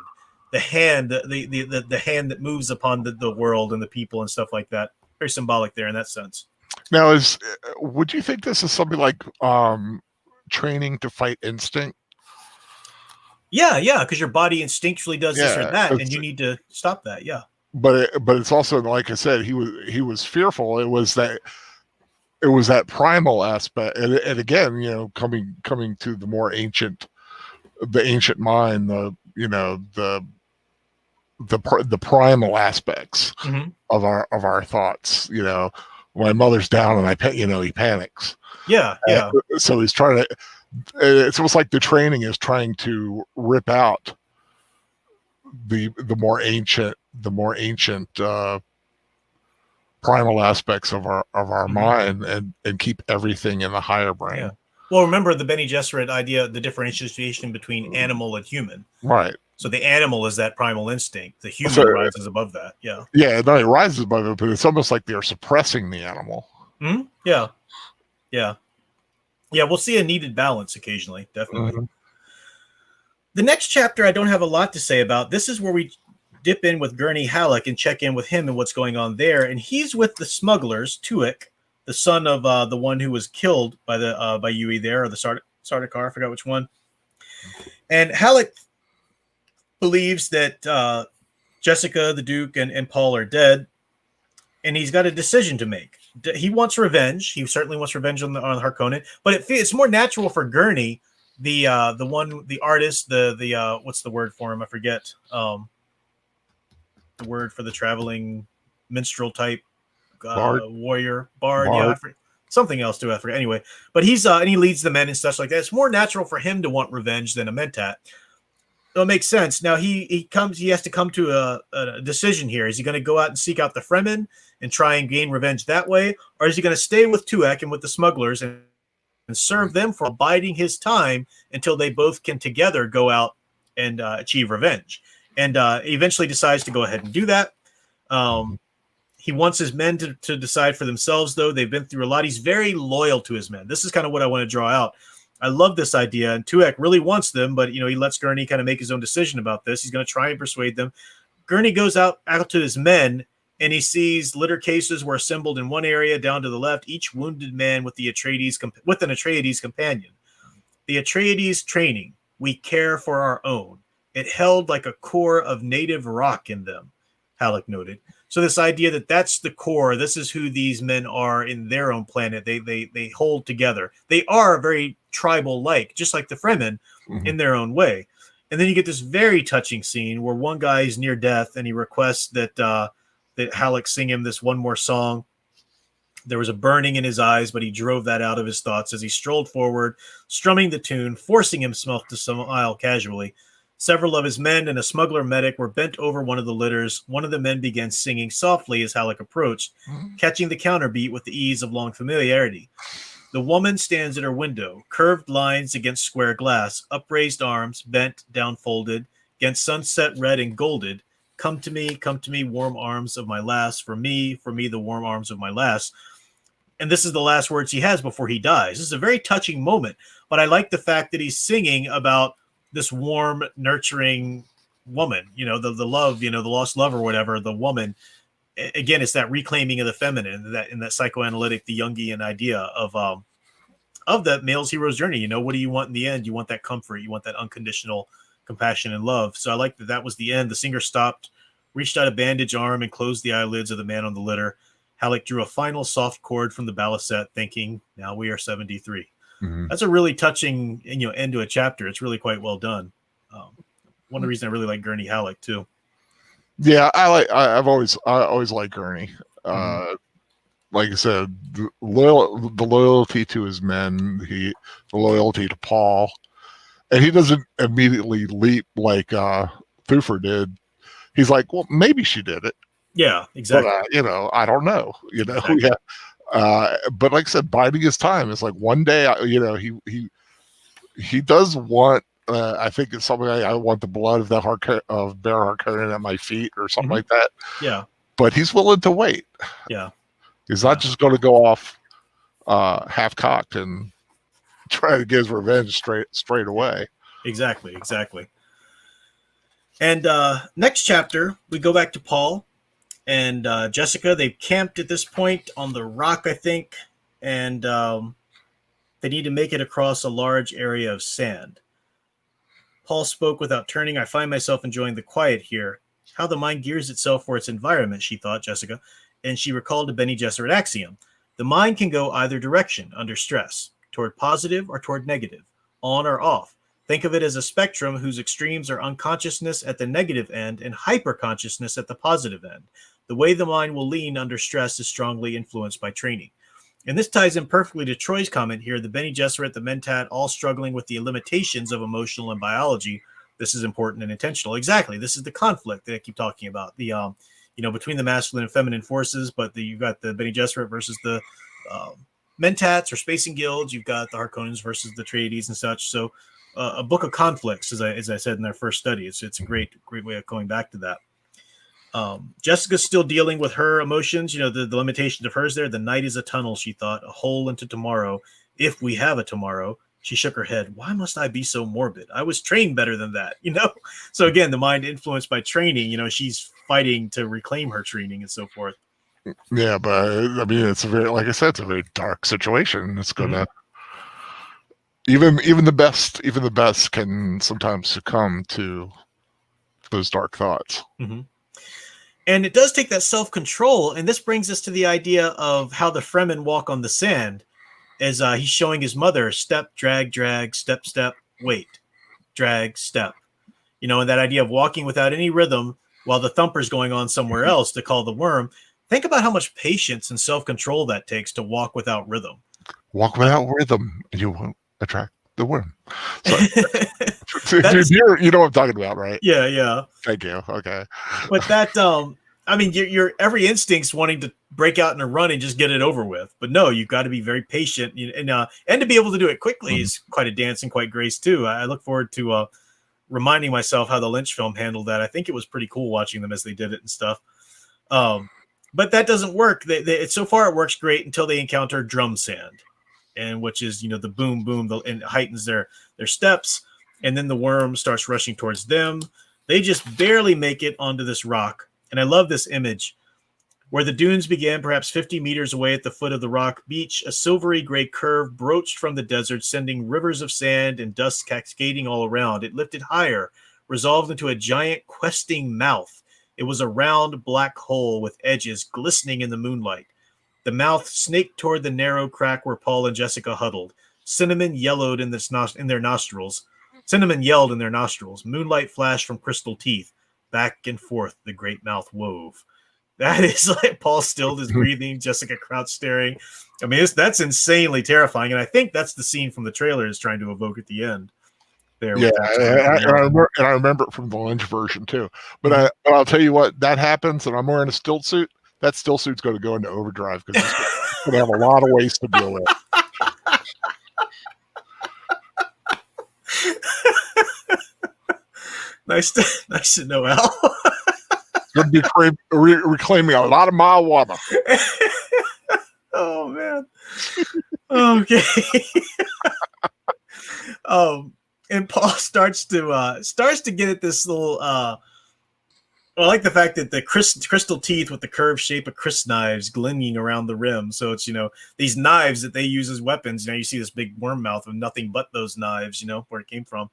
The hand that moves upon the world and the people and stuff like that. Very symbolic there in that sense. Now, would you think this is something like training to fight instinct? Yeah, because your body instinctually does this or that, and you need to stop that. Yeah, but it's also, like I said, he was fearful. It was that primal aspect, and again, coming to the more ancient mind, the primal aspects mm-hmm. of our thoughts. My mother's down and he panics. Yeah. So he's trying to. It's almost like the training is trying to rip out the more ancient primal aspects of our mm-hmm. mind and keep everything in the higher brain. Yeah. Well, remember the Bene Gesserit idea, the differentiation between animal and human. Right. So the animal is that primal instinct. The human rises above that. Yeah. Yeah, no, it rises above it, but it's almost like they're suppressing the animal. Mm-hmm. Yeah. We'll see a needed balance occasionally, definitely. Mm-hmm. The next chapter I don't have a lot to say about. This is where we dip in with Gurney Halleck and check in with him and what's going on there. And he's with the smugglers, Tuik, the son of the one who was killed by Yui there, or the Sardaukar, I forgot which one. And Halleck believes that Jessica, the Duke, and Paul are dead, and he's got a decision to make. He wants revenge. He certainly wants revenge on Harkonnen, but it's more natural for Gurney, the artist, the what's the word for him? I forget. The word for the traveling minstrel type warrior bard. Yeah, something else too. I forget. Anyway, but he's and he leads the men and stuff like that. It's more natural for him to want revenge than a Mentat. So it makes sense. Now he has to come to a decision here. Is he going to go out and seek out the Fremen and try and gain revenge that way, or is he going to stay with Tuek and with the smugglers and serve them for biding his time until they both can together go out and achieve revenge? And he eventually decides to go ahead and do that. He wants his men to decide for themselves, though. They've been through a lot. He's very loyal to his men. This is kind of what I want to draw out. I love this idea, and Tuek really wants them, but he lets Gurney kind of make his own decision about this. He's going to try and persuade them. Gurney goes out to his men, and he sees litter cases were assembled in one area down to the left, each wounded man with an Atreides companion. The Atreides training, we care for our own. It held like a core of native rock in them, Halleck noted. So this idea that that's the core, this is who these men are in their own planet. They hold together. They are very tribal-like, just like the Fremen in their own way. And then you get this very touching scene where one guy is near death and he requests that Halleck sing him this one more song. There was a burning in his eyes, but he drove that out of his thoughts as he strolled forward, strumming the tune, forcing himself to smile casually. Several of his men and a smuggler medic were bent over one of the litters. One of the men began singing softly as Halleck approached, catching the counterbeat with the ease of long familiarity. The woman stands at her window, curved lines against square glass, upraised arms, bent, down folded, against sunset red and golded. Come to me, warm arms of my lass. For me, the warm arms of my lass. And this is the last words he has before he dies. This is a very touching moment, but I like the fact that he's singing about this warm, nurturing woman, the love, the lost love or whatever, the woman. Again, it's that reclaiming of the feminine, that psychoanalytic, the Jungian idea of that male's hero's journey. What do you want in the end? You want that comfort. You want that unconditional compassion and love. So I like that was the end. The singer stopped, reached out a bandaged arm and closed the eyelids of the man on the litter. Halleck drew a final soft chord from the balisette, thinking, now we are 73. That's a really touching, end to a chapter. It's really quite well done. One of the reasons I really like Gurney Halleck too. Yeah, I always liked Gurney. Like I said, the loyalty to his men, the loyalty to Paul, and he doesn't immediately leap like Thufir did. He's like, well, maybe she did it. Yeah, exactly. But, I don't know. Exactly. Yeah. But like I said, biding his time is like one day. He does want. I think it's something I want the blood of of Baron Harkonnen at my feet or something like that. Yeah. But he's willing to wait. Yeah. He's not just going to go off half cocked and try to get his revenge straight away. Exactly. And next chapter, we go back to Paul and Jessica. They've camped at this point on the rock, I think, and they need to make it across a large area of sand. Paul spoke without turning. I find myself enjoying the quiet here. How the mind gears itself for its environment, she thought, Jessica, and she recalled a Bene Gesserit axiom. The mind can go either direction under stress, toward positive or toward negative, on or off. Think of it as a spectrum whose extremes are unconsciousness at the negative end and hyperconsciousness at the positive end. The way the mind will lean under stress is strongly influenced by training. And this ties in perfectly to Troy's comment here, the Bene Gesserit, the Mentat, all struggling with the limitations of emotional and biology. This is important and intentional. Exactly. This is the conflict that I keep talking about. The, between the masculine and feminine forces, but you've got the Bene Gesserit versus the Mentats or Spacing Guilds. You've got the Harkonnens versus the Atreides and such. So a book of conflicts, as I said in their first study. It's a great way of going back to that. Jessica's still dealing with her emotions, the limitations of hers there. The night is a tunnel, she thought, a hole into tomorrow, if we have a tomorrow. She shook her head. Why must I be so morbid? I was trained better than that, So again, the mind influenced by training, she's fighting to reclaim her training and so forth. Yeah, but I mean, it's like I said, it's a very dark situation. It's gonna even the best can sometimes succumb to those dark thoughts. And it does take that self-control, and this brings us to the idea of how the Fremen walk on the sand, as he's showing his mother step, drag, drag, step, step, wait, drag, step. And that idea of walking without any rhythm while the thumper's going on somewhere else to call the worm. Think about how much patience and self-control that takes to walk without rhythm. Walk without rhythm, and you won't attract the worm. So, you know what I'm talking about, right? Yeah. Thank you. Okay. But that, I mean, your every instinct's wanting to break out in a run and just get it over with. But no, you've got to be very patient, and to be able to do it quickly is quite a dance and quite grace too. I look forward to reminding myself how the Lynch film handled that. I think it was pretty cool watching them as they did it and stuff. But that doesn't work. So far it works great until they encounter drum sand, and which is the boom boom, and it heightens their steps, and then the worm starts rushing towards them. They just barely make it onto this rock, and I love this image. Where the dunes began, perhaps 50 meters away at the foot of the rock beach, a silvery gray curve broached from the desert, sending rivers of sand and dust cascading all around. It lifted higher, resolved into a giant questing mouth. It was a round black hole with edges glistening in the moonlight. The mouth snaked toward the narrow crack where Paul and Jessica huddled. Cinnamon yelled in their nostrils. Moonlight flashed from crystal teeth. Back and forth the great mouth wove. That is like Paul stilled his breathing, Jessica crouched staring. I mean, that's insanely terrifying, and I think that's the scene from the trailer is trying to evoke at the end. There, yeah, and I remember it from the Lynch version too. But I'll tell you what, that happens, and I'm wearing a stilt suit. That stilt suit's going to go into overdrive because it's going to have a lot of waste to deal with. Nice to know, Al. Going to be reclaiming a lot of mild water. Oh man. Okay. And Paul starts to get at this little. I like the fact that the crystal teeth with the curved shape of crysknives gleaming around the rim. So it's these knives that they use as weapons. You see this big worm mouth with nothing but those knives. Where it came from.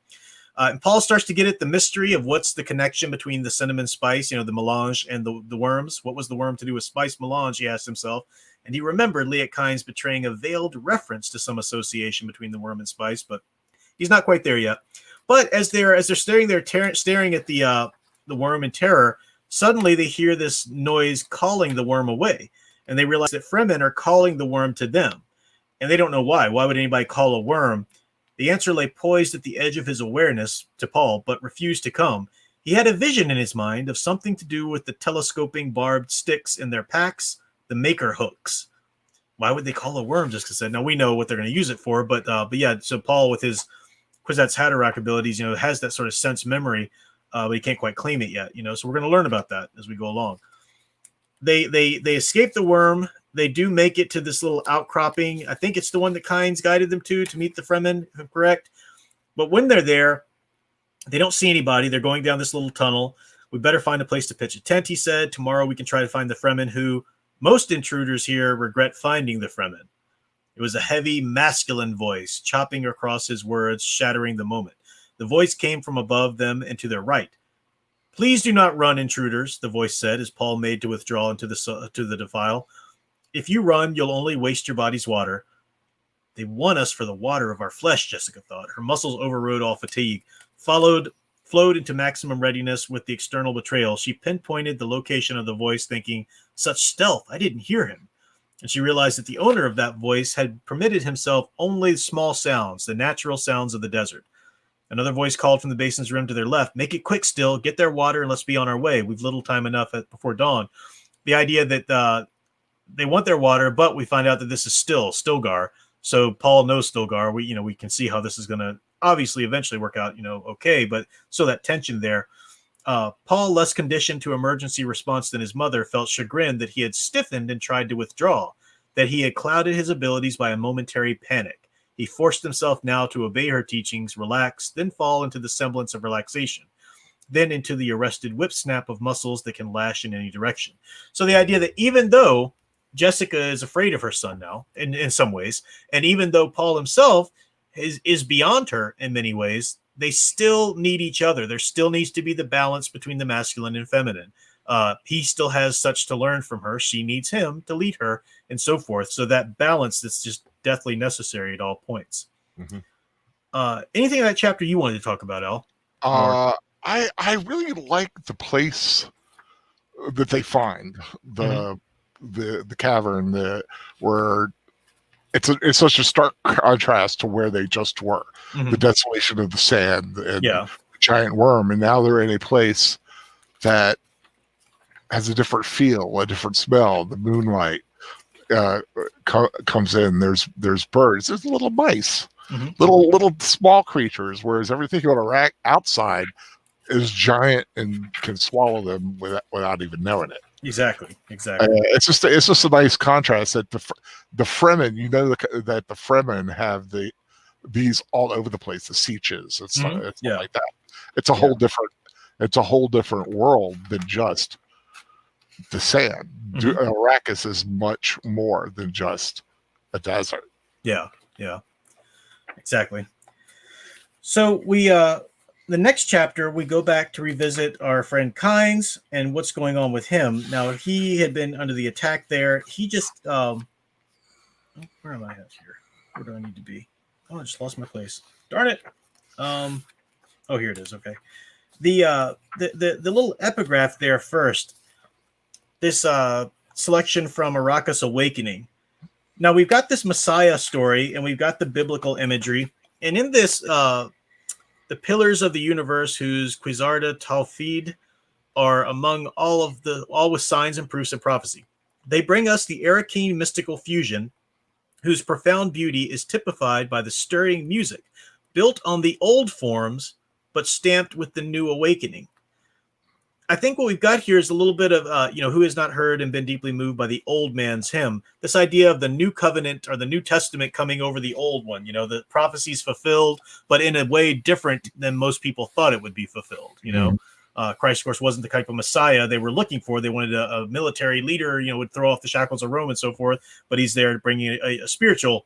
And Paul starts to get at the mystery of what's the connection between the cinnamon spice, the melange, and the worms. What was the worm to do with spice melange, he asked himself. And he remembered Liet Kynes betraying a veiled reference to some association between the worm and spice, but he's not quite there yet. But as they're staring at the worm in terror, suddenly they hear this noise calling the worm away. And they realize that Fremen are calling the worm to them. And they don't know why. Why would anybody call a worm? The answer lay poised at the edge of his awareness to Paul, but refused to come. He had a vision in his mind of something to do with the telescoping barbed sticks in their packs, the maker hooks. Why would they call a worm? Just because now we know what they're going to use it for, but yeah. So Paul, with his Kwisatz Haderach abilities, has that sort of sense memory, but he can't quite claim it yet. So we're going to learn about that as we go along. They escape the worm. They do make it to this little outcropping. I think it's the one that Kynes guided them to meet the Fremen, if I'm correct. But when they're there, they don't see anybody. They're going down this little tunnel. We better find a place to pitch a tent, he said. Tomorrow we can try to find the Fremen who, most intruders here, regret finding the Fremen. It was a heavy, masculine voice, chopping across his words, shattering the moment. The voice came from above them and to their right. Please do not run, intruders, the voice said as Paul made to withdraw into the defile. If you run, you'll only waste your body's water. They want us for the water of our flesh, Jessica thought. Her muscles overrode all fatigue. Flowed into maximum readiness with the external betrayal. She pinpointed the location of the voice, thinking, such stealth, I didn't hear him. And she realized that the owner of that voice had permitted himself only small sounds, the natural sounds of the desert. Another voice called from the basin's rim to their left, make it quick still, get their water and let's be on our way. We've little time enough before dawn. The idea that they want their water, but we find out that this is Stilgar. So Paul knows Stilgar. We can see how this is going to obviously eventually work out, okay. But so that tension there. Paul, less conditioned to emergency response than his mother, felt chagrined that he had stiffened and tried to withdraw, that he had clouded his abilities by a momentary panic. He forced himself now to obey her teachings, relax, then fall into the semblance of relaxation, then into the arrested whip snap of muscles that can lash in any direction. So the idea that even though Jessica is afraid of her son now, in some ways, and even though Paul himself is beyond her in many ways, they still need each other. There still needs to be the balance between the masculine and feminine. He still has such to learn from her. She needs him to lead her, and so forth. So that balance that's just deathly necessary at all points. Mhm. Anything in that chapter you wanted to talk about, Al? I really like the place that they find, the cavern, where it's such a stark contrast to where they just were. The desolation of the sand and the giant worm, and now they're in a place that has a different feel, a different smell. The moonlight comes in. There's birds. There's little mice, little small creatures. Whereas everything on a rack outside is giant and can swallow them without even knowing it. Exactly. It's just a nice contrast that the Fremen, that the Fremen have these all over the place. The Seaches, it's like that. It's a whole different world than just the sand. Arrakis is much more than just a desert. Yeah, exactly. So we the next chapter, we go back to revisit our friend Kynes and what's going on with him. Now, he had been under the attack there. He just, where am I at here? Where do I need to be? Oh, I just lost my place. Darn it. Oh, here it is. Okay. The little epigraph there first, this selection from Arrakis Awakening. Now, we've got this Messiah story and we've got the biblical imagery. And in this, the pillars of the universe, whose Quizarda Talfid are among all with signs and proofs of prophecy. They bring us the Arakeen mystical fusion, whose profound beauty is typified by the stirring music, built on the old forms, but stamped with the new awakening. I think what we've got here is a little bit of, who has not heard and been deeply moved by the old man's hymn. This idea of the new covenant or the New Testament coming over the old one, the prophecies fulfilled, but in a way different than most people thought it would be fulfilled. Christ, of course, wasn't the type of Messiah they were looking for. They wanted a military leader, would throw off the shackles of Rome and so forth, but he's there to bring a spiritual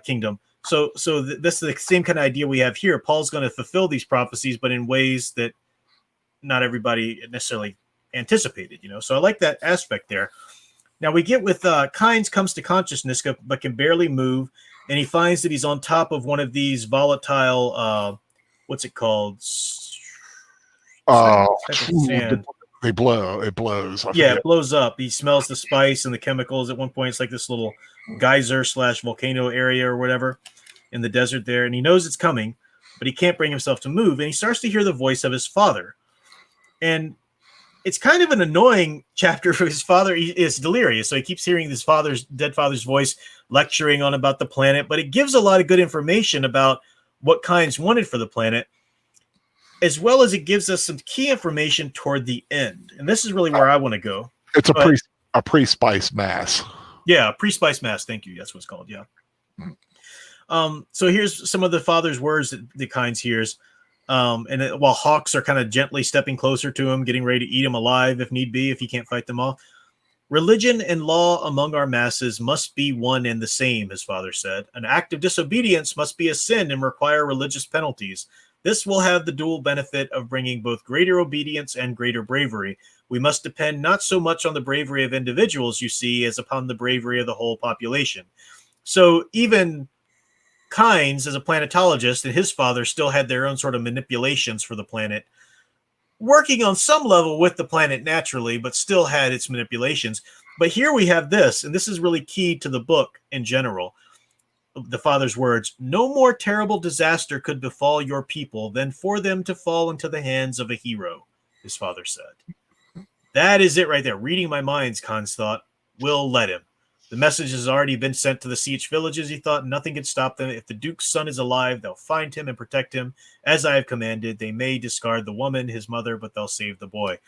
kingdom. So this is the same kind of idea we have here. Paul's going to fulfill these prophecies, but in ways that not everybody necessarily anticipated, So I like that aspect there. Now we get with Kynes comes to consciousness, but can barely move, and he finds that he's on top of one of these volatile, what's it called? They blow. It blows. It blows up. He smells the spice and the chemicals. At one point, it's like this little geyser / volcano area or whatever in the desert there, and he knows it's coming, but he can't bring himself to move, and he starts to hear the voice of his father. And it's kind of an annoying chapter for his father. He is delirious, so he keeps hearing his dead father's voice lecturing on about the planet, but it gives a lot of good information about what Kynes wanted for the planet, as well as it gives us some key information toward the end. And this is really where I want to go. It's a pre-spice mass. Yeah, pre-spice mass. Thank you. That's what it's called. Yeah. So here's some of the father's words that Kynes hears. While hawks are kind of gently stepping closer to him, getting ready to eat him alive if need be, if he can't fight them off. Religion and law among our masses must be one and the same, his father said. An act of disobedience must be a sin and require religious penalties. This will have the dual benefit of bringing both greater obedience and greater bravery. We must depend not so much on the bravery of individuals, you see, as upon the bravery of the whole population. So even Kynes, as a planetologist, and his father still had their own sort of manipulations for the planet, working on some level with the planet naturally, but still had its manipulations. But here we have this, and this is really key to the book in general. The father's words, no more terrible disaster could befall your people than for them to fall into the hands of a hero, his father said. That is it right there. Reading my minds, Kynes thought, will let him. The message has already been sent to the siege villages, he thought. Nothing can stop them. If the Duke's son is alive, they'll find him and protect him. As I have commanded, they may discard the woman, his mother, but they'll save the boy.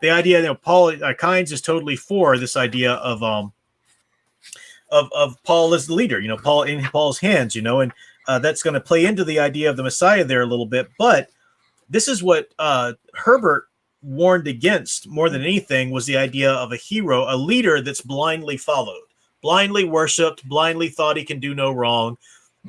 The idea that Kynes is totally for this idea of Paul as the leader, Paul in Paul's hands, and that's going to play into the idea of the Messiah there a little bit. But this is what Herbert warned against more than anything, was the idea of a hero, a leader that's blindly followed, blindly worshipped, blindly thought he can do no wrong.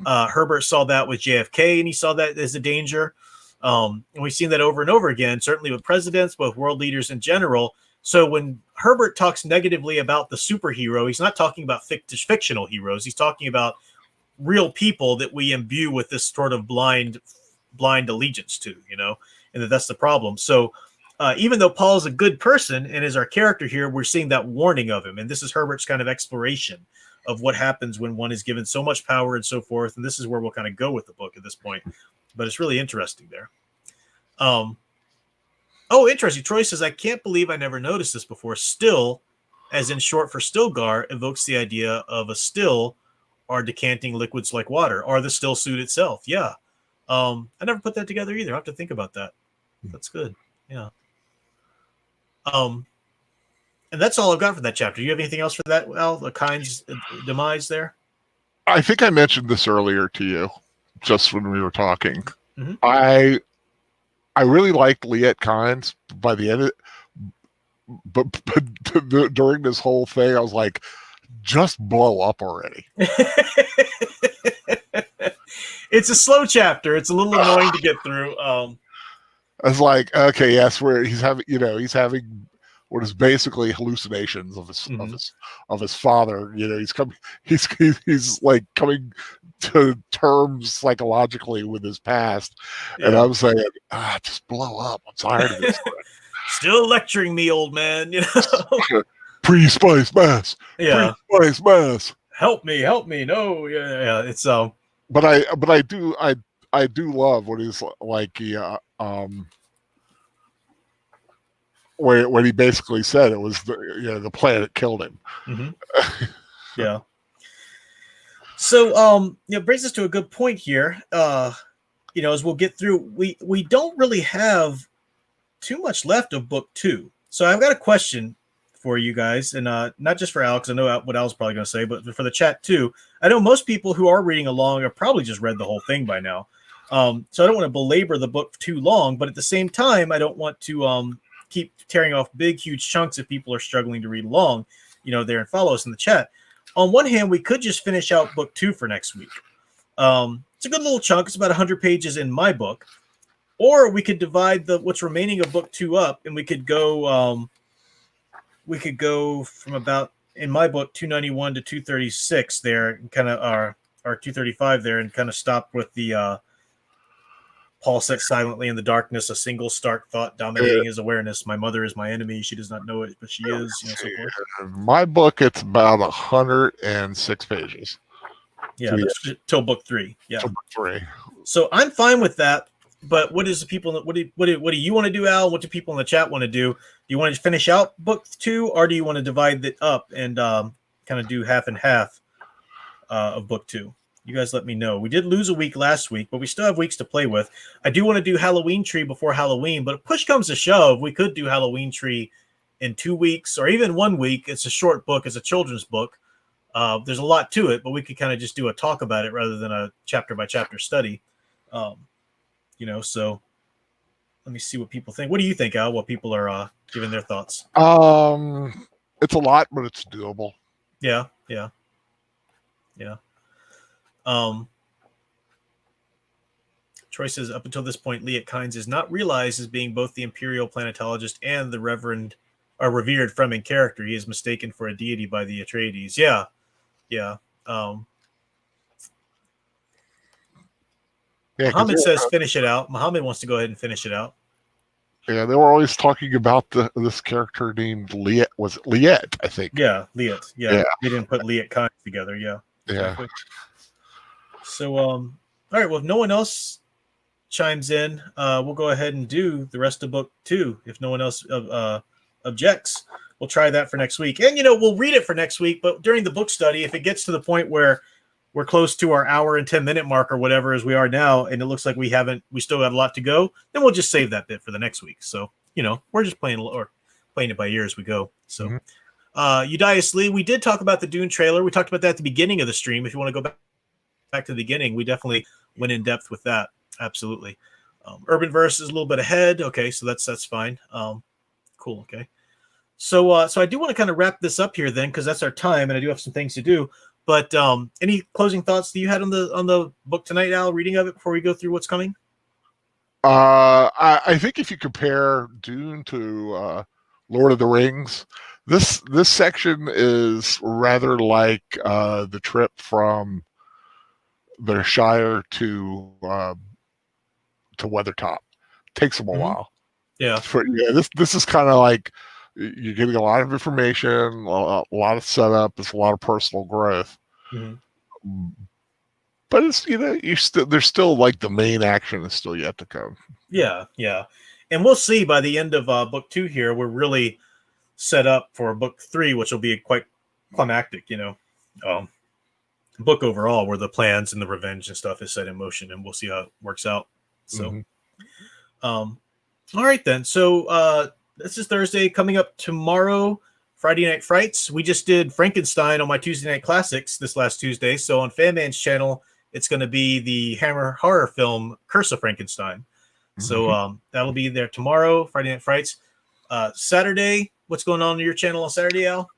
Herbert saw that with JFK, and he saw that as a danger. And we've seen that over and over again, certainly with presidents, both world leaders in general. So when Herbert talks negatively about the superhero, he's not talking about fictional heroes. He's talking about real people that we imbue with this sort of blind allegiance to, and that's the problem. So even though Paul's a good person and is our character here, we're seeing that warning of him. And this is Herbert's kind of exploration of what happens when one is given so much power and so forth. And this is where we'll kind of go with the book at this point. But it's really interesting there. Oh, interesting. Troy says, I can't believe I never noticed this before. Still, as in short for Stilgar, evokes the idea of a still or decanting liquids like water, or the still suit itself. Yeah. I never put that together either. I have to think about that. That's good. Yeah. And that's all I've got for that chapter. Do you have anything else for that, Al? The Kynes demise there? I think I mentioned this earlier to you, just when we were talking. Mm-hmm. I really liked Liet Kynes by the end of it, but during this whole thing, I was like, just blow up already. It's a slow chapter. It's a little annoying to get through. I was like, okay, yes, where he's having what is basically hallucinations of his father. He's like coming to terms psychologically with his past. Yeah. And I'm saying, just blow up. I'm tired of this. Still lecturing me, old man. Pre-spice mass. Yeah. Pre-spice mass. Help me. No. Yeah. It's But I do love what he's like. When he basically said it was the planet killed him. Mm-hmm. Yeah. So it brings us to a good point here. As we'll get through, we don't really have too much left of book 2. So I've got a question for you guys, and not just for Al, because I know what Al's probably going to say, but for the chat too. I know most people who are reading along have probably just read the whole thing by now. So I don't want to belabor the book too long, but at the same time, I don't want to keep tearing off big, huge chunks if people are struggling to read along, there and follow us in the chat. On one hand, we could just finish out book 2 for next week. It's a good little chunk. It's about 100 pages in my book. Or we could divide what's remaining of book 2 up, and we could go from about, in my book, 291 to 236 there, and kind of our 235 there, and kind of stop with the Paul sat silently in the darkness, a single stark thought dominating his awareness. My mother is my enemy. She does not know it, but she is. So forth. In my book, it's about 106 pages. Yeah, till book 3. Yeah, till book 3. So I'm fine with that. But what do you want to do, Al? What do people in the chat want to do? Do you want to finish out book 2, or do you want to divide it up and kind of do half and half of book 2? You guys let me know. We did lose a week last week, but we still have weeks to play with. I do want to do Halloween Tree before Halloween, but if push comes to shove, we could do Halloween Tree in 2 weeks or even 1 week. It's a short book. It's a children's book. There's a lot to it, but we could kind of just do a talk about it rather than a chapter-by-chapter study. So let me see what people think. What do you think, Al? What people are giving their thoughts? It's a lot, but it's doable. Yeah. Troy says, up until this point, Liet Kynes is not realized as being both the imperial planetologist and the revered Fremen character. He is mistaken for a deity by the Atreides. Yeah. Muhammad says finish it out. Muhammad wants to go ahead and finish it out. Yeah, they were always talking about this character named Liet. Was it Liet, I think? Yeah, Liet. Yeah. They didn't put Liet Kynes together. Yeah. Exactly. So, all right. Well, if no one else chimes in, we'll go ahead and do the rest of book 2. If no one else objects, we'll try that for next week. And, we'll read it for next week. But during the book study, if it gets to the point where we're close to our hour and 10-minute mark or whatever as we are now, and it looks like we still got a lot to go, then we'll just save that bit for the next week. So, we're just playing it by ear as we go. So, Udias Lee, we did talk about the Dune trailer. We talked about that at the beginning of the stream. If you want to go back to the beginning, we definitely went in depth with that. Absolutely. Urban Verse is a little bit ahead. Okay, so that's fine. Cool. Okay. So I do want to kind of wrap this up here then, because that's our time, and I do have some things to do. But any closing thoughts that you had on the book tonight, Al, reading of it before we go through what's coming? I think if you compare Dune to Lord of the Rings. This section is rather like the trip from the Shire to Weathertop. Takes them a while. Yeah. This is kind of like you're getting a lot of information, a lot of setup. It's a lot of personal growth. Mm-hmm. But it's there's still like the main action is still yet to come. Yeah, and we'll see by the end of book 2 here. We're really set up for book 3, which will be quite climactic. Book overall, where the plans and the revenge and stuff is set in motion, and we'll see how it works out. So, all right then. So this is Thursday. Coming up tomorrow, Friday Night Frights. We just did Frankenstein on my Tuesday Night Classics this last Tuesday. So on Fanman's channel, it's going to be the Hammer horror film Curse of Frankenstein. So that'll be there tomorrow, Friday Night Frights. Saturday, what's going on your channel on Saturday, Al?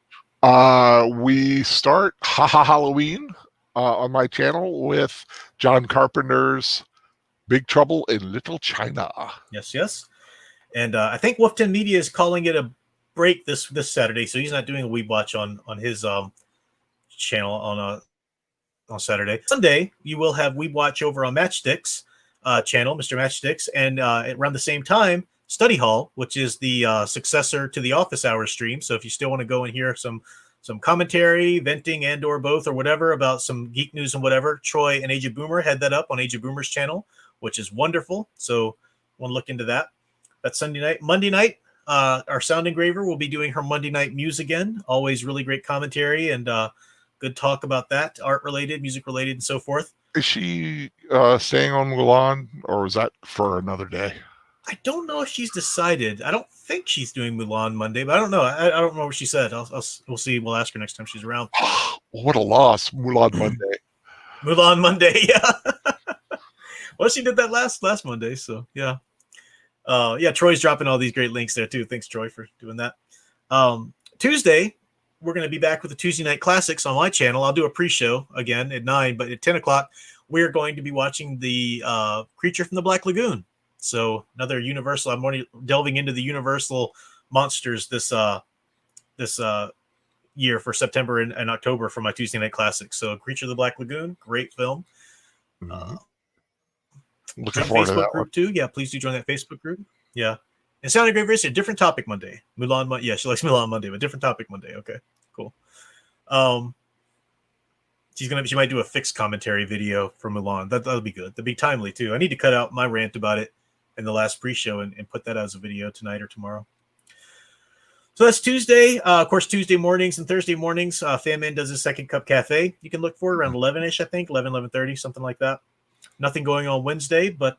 We start Halloween on my channel with John Carpenter's Big Trouble in Little China. Yes. And I think Wolfton Media is calling it a break this Saturday, so he's not doing a Weeb Watch on his channel on Saturday. Sunday, you will have Weeb Watch over on Matchsticks channel, Mr. Matchsticks, and around the same time, Study Hall, which is the successor to the Office Hours stream. So if you still want to go and hear some commentary, venting, and or both or whatever about some geek news and whatever, Troy and Age of Boomer head that up on Age of Boomer's channel, which is wonderful. So want to look into that. That's Sunday night. Monday night, our sound engraver will be doing her Monday Night Muse again. Always really great commentary and good talk about that, art related, music related, and so forth. Is she staying on Mulan, or is that for another day? I don't know if she's decided. I don't think she's doing Mulan Monday, but I don't know. I don't know what she said. We'll see. We'll ask her next time she's around. What a loss, Mulan Monday. Mulan Monday, yeah. Well, she did that last Monday, so yeah. Troy's dropping all these great links there too. Thanks, Troy, for doing that. Tuesday, we're going to be back with the Tuesday Night Classics on my channel. I'll do a pre-show again at 9, but at 10 o'clock, we're going to be watching the Creature from the Black Lagoon. So another Universal. I'm already delving into the Universal monsters this year for September and October for my Tuesday Night Classics. So Creature of the Black Lagoon, great film. Looking forward to that group one too. Yeah, please do join that Facebook group. Yeah, and Sounding Great Racer, different topic Monday. Mulan. Yeah, she likes Mulan Monday, but different topic Monday. Okay, cool. She might do a fixed commentary video for Mulan. That'll be good. That'll be timely too. I need to cut out my rant about it in the last pre-show and put that as a video tonight or tomorrow. So that's Tuesday. Of course, Tuesday mornings and Thursday mornings, Fanman does his Second Cup Cafe. You can look for it around 11-ish, I think, 11:30, something like that. Nothing going on Wednesday, but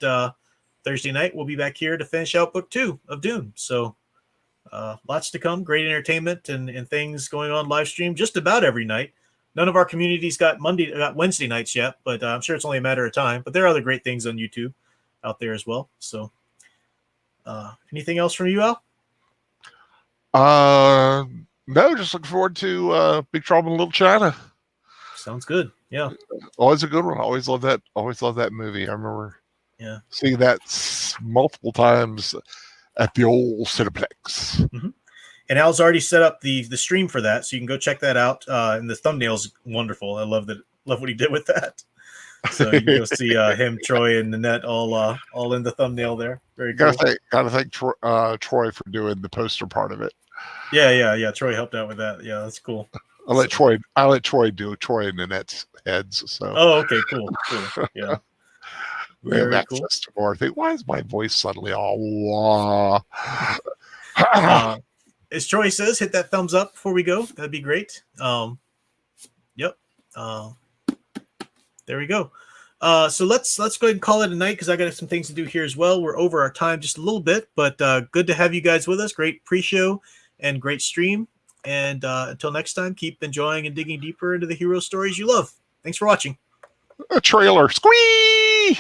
Thursday night we'll be back here to finish out book 2 of Dune. So lots to come, great entertainment and things going on live stream just about every night. None of our communities got Wednesday nights yet, but I'm sure it's only a matter of time. But there are other great things on YouTube out there as well. So anything else from you, Al? No, just looking forward to Big Trouble in Little China. Sounds good. Yeah. Always a good one. Always love that movie. I remember seeing that multiple times at the old Cineplex. Mm-hmm. And Al's already set up the stream for that, so you can go check that out. And the thumbnail's wonderful. I love what he did with that. So you can go see him, Troy, and Nanette all in the thumbnail there. Very cool. Gotta thank Troy for doing the poster part of it. Yeah. Troy helped out with that. Yeah, that's cool. I let Troy do Troy and Nanette's heads. So. Oh, okay, cool. Yeah. We have access to more. I think, why is my voice suddenly all wah? As Troy says, hit that thumbs up before we go. That'd be great. Yep. There we go. So let's go ahead and call it a night because I got some things to do here as well. We're over our time just a little bit, but good to have you guys with us. Great pre-show and great stream. And until next time, keep enjoying and digging deeper into the hero stories you love. Thanks for watching. A trailer. Squee!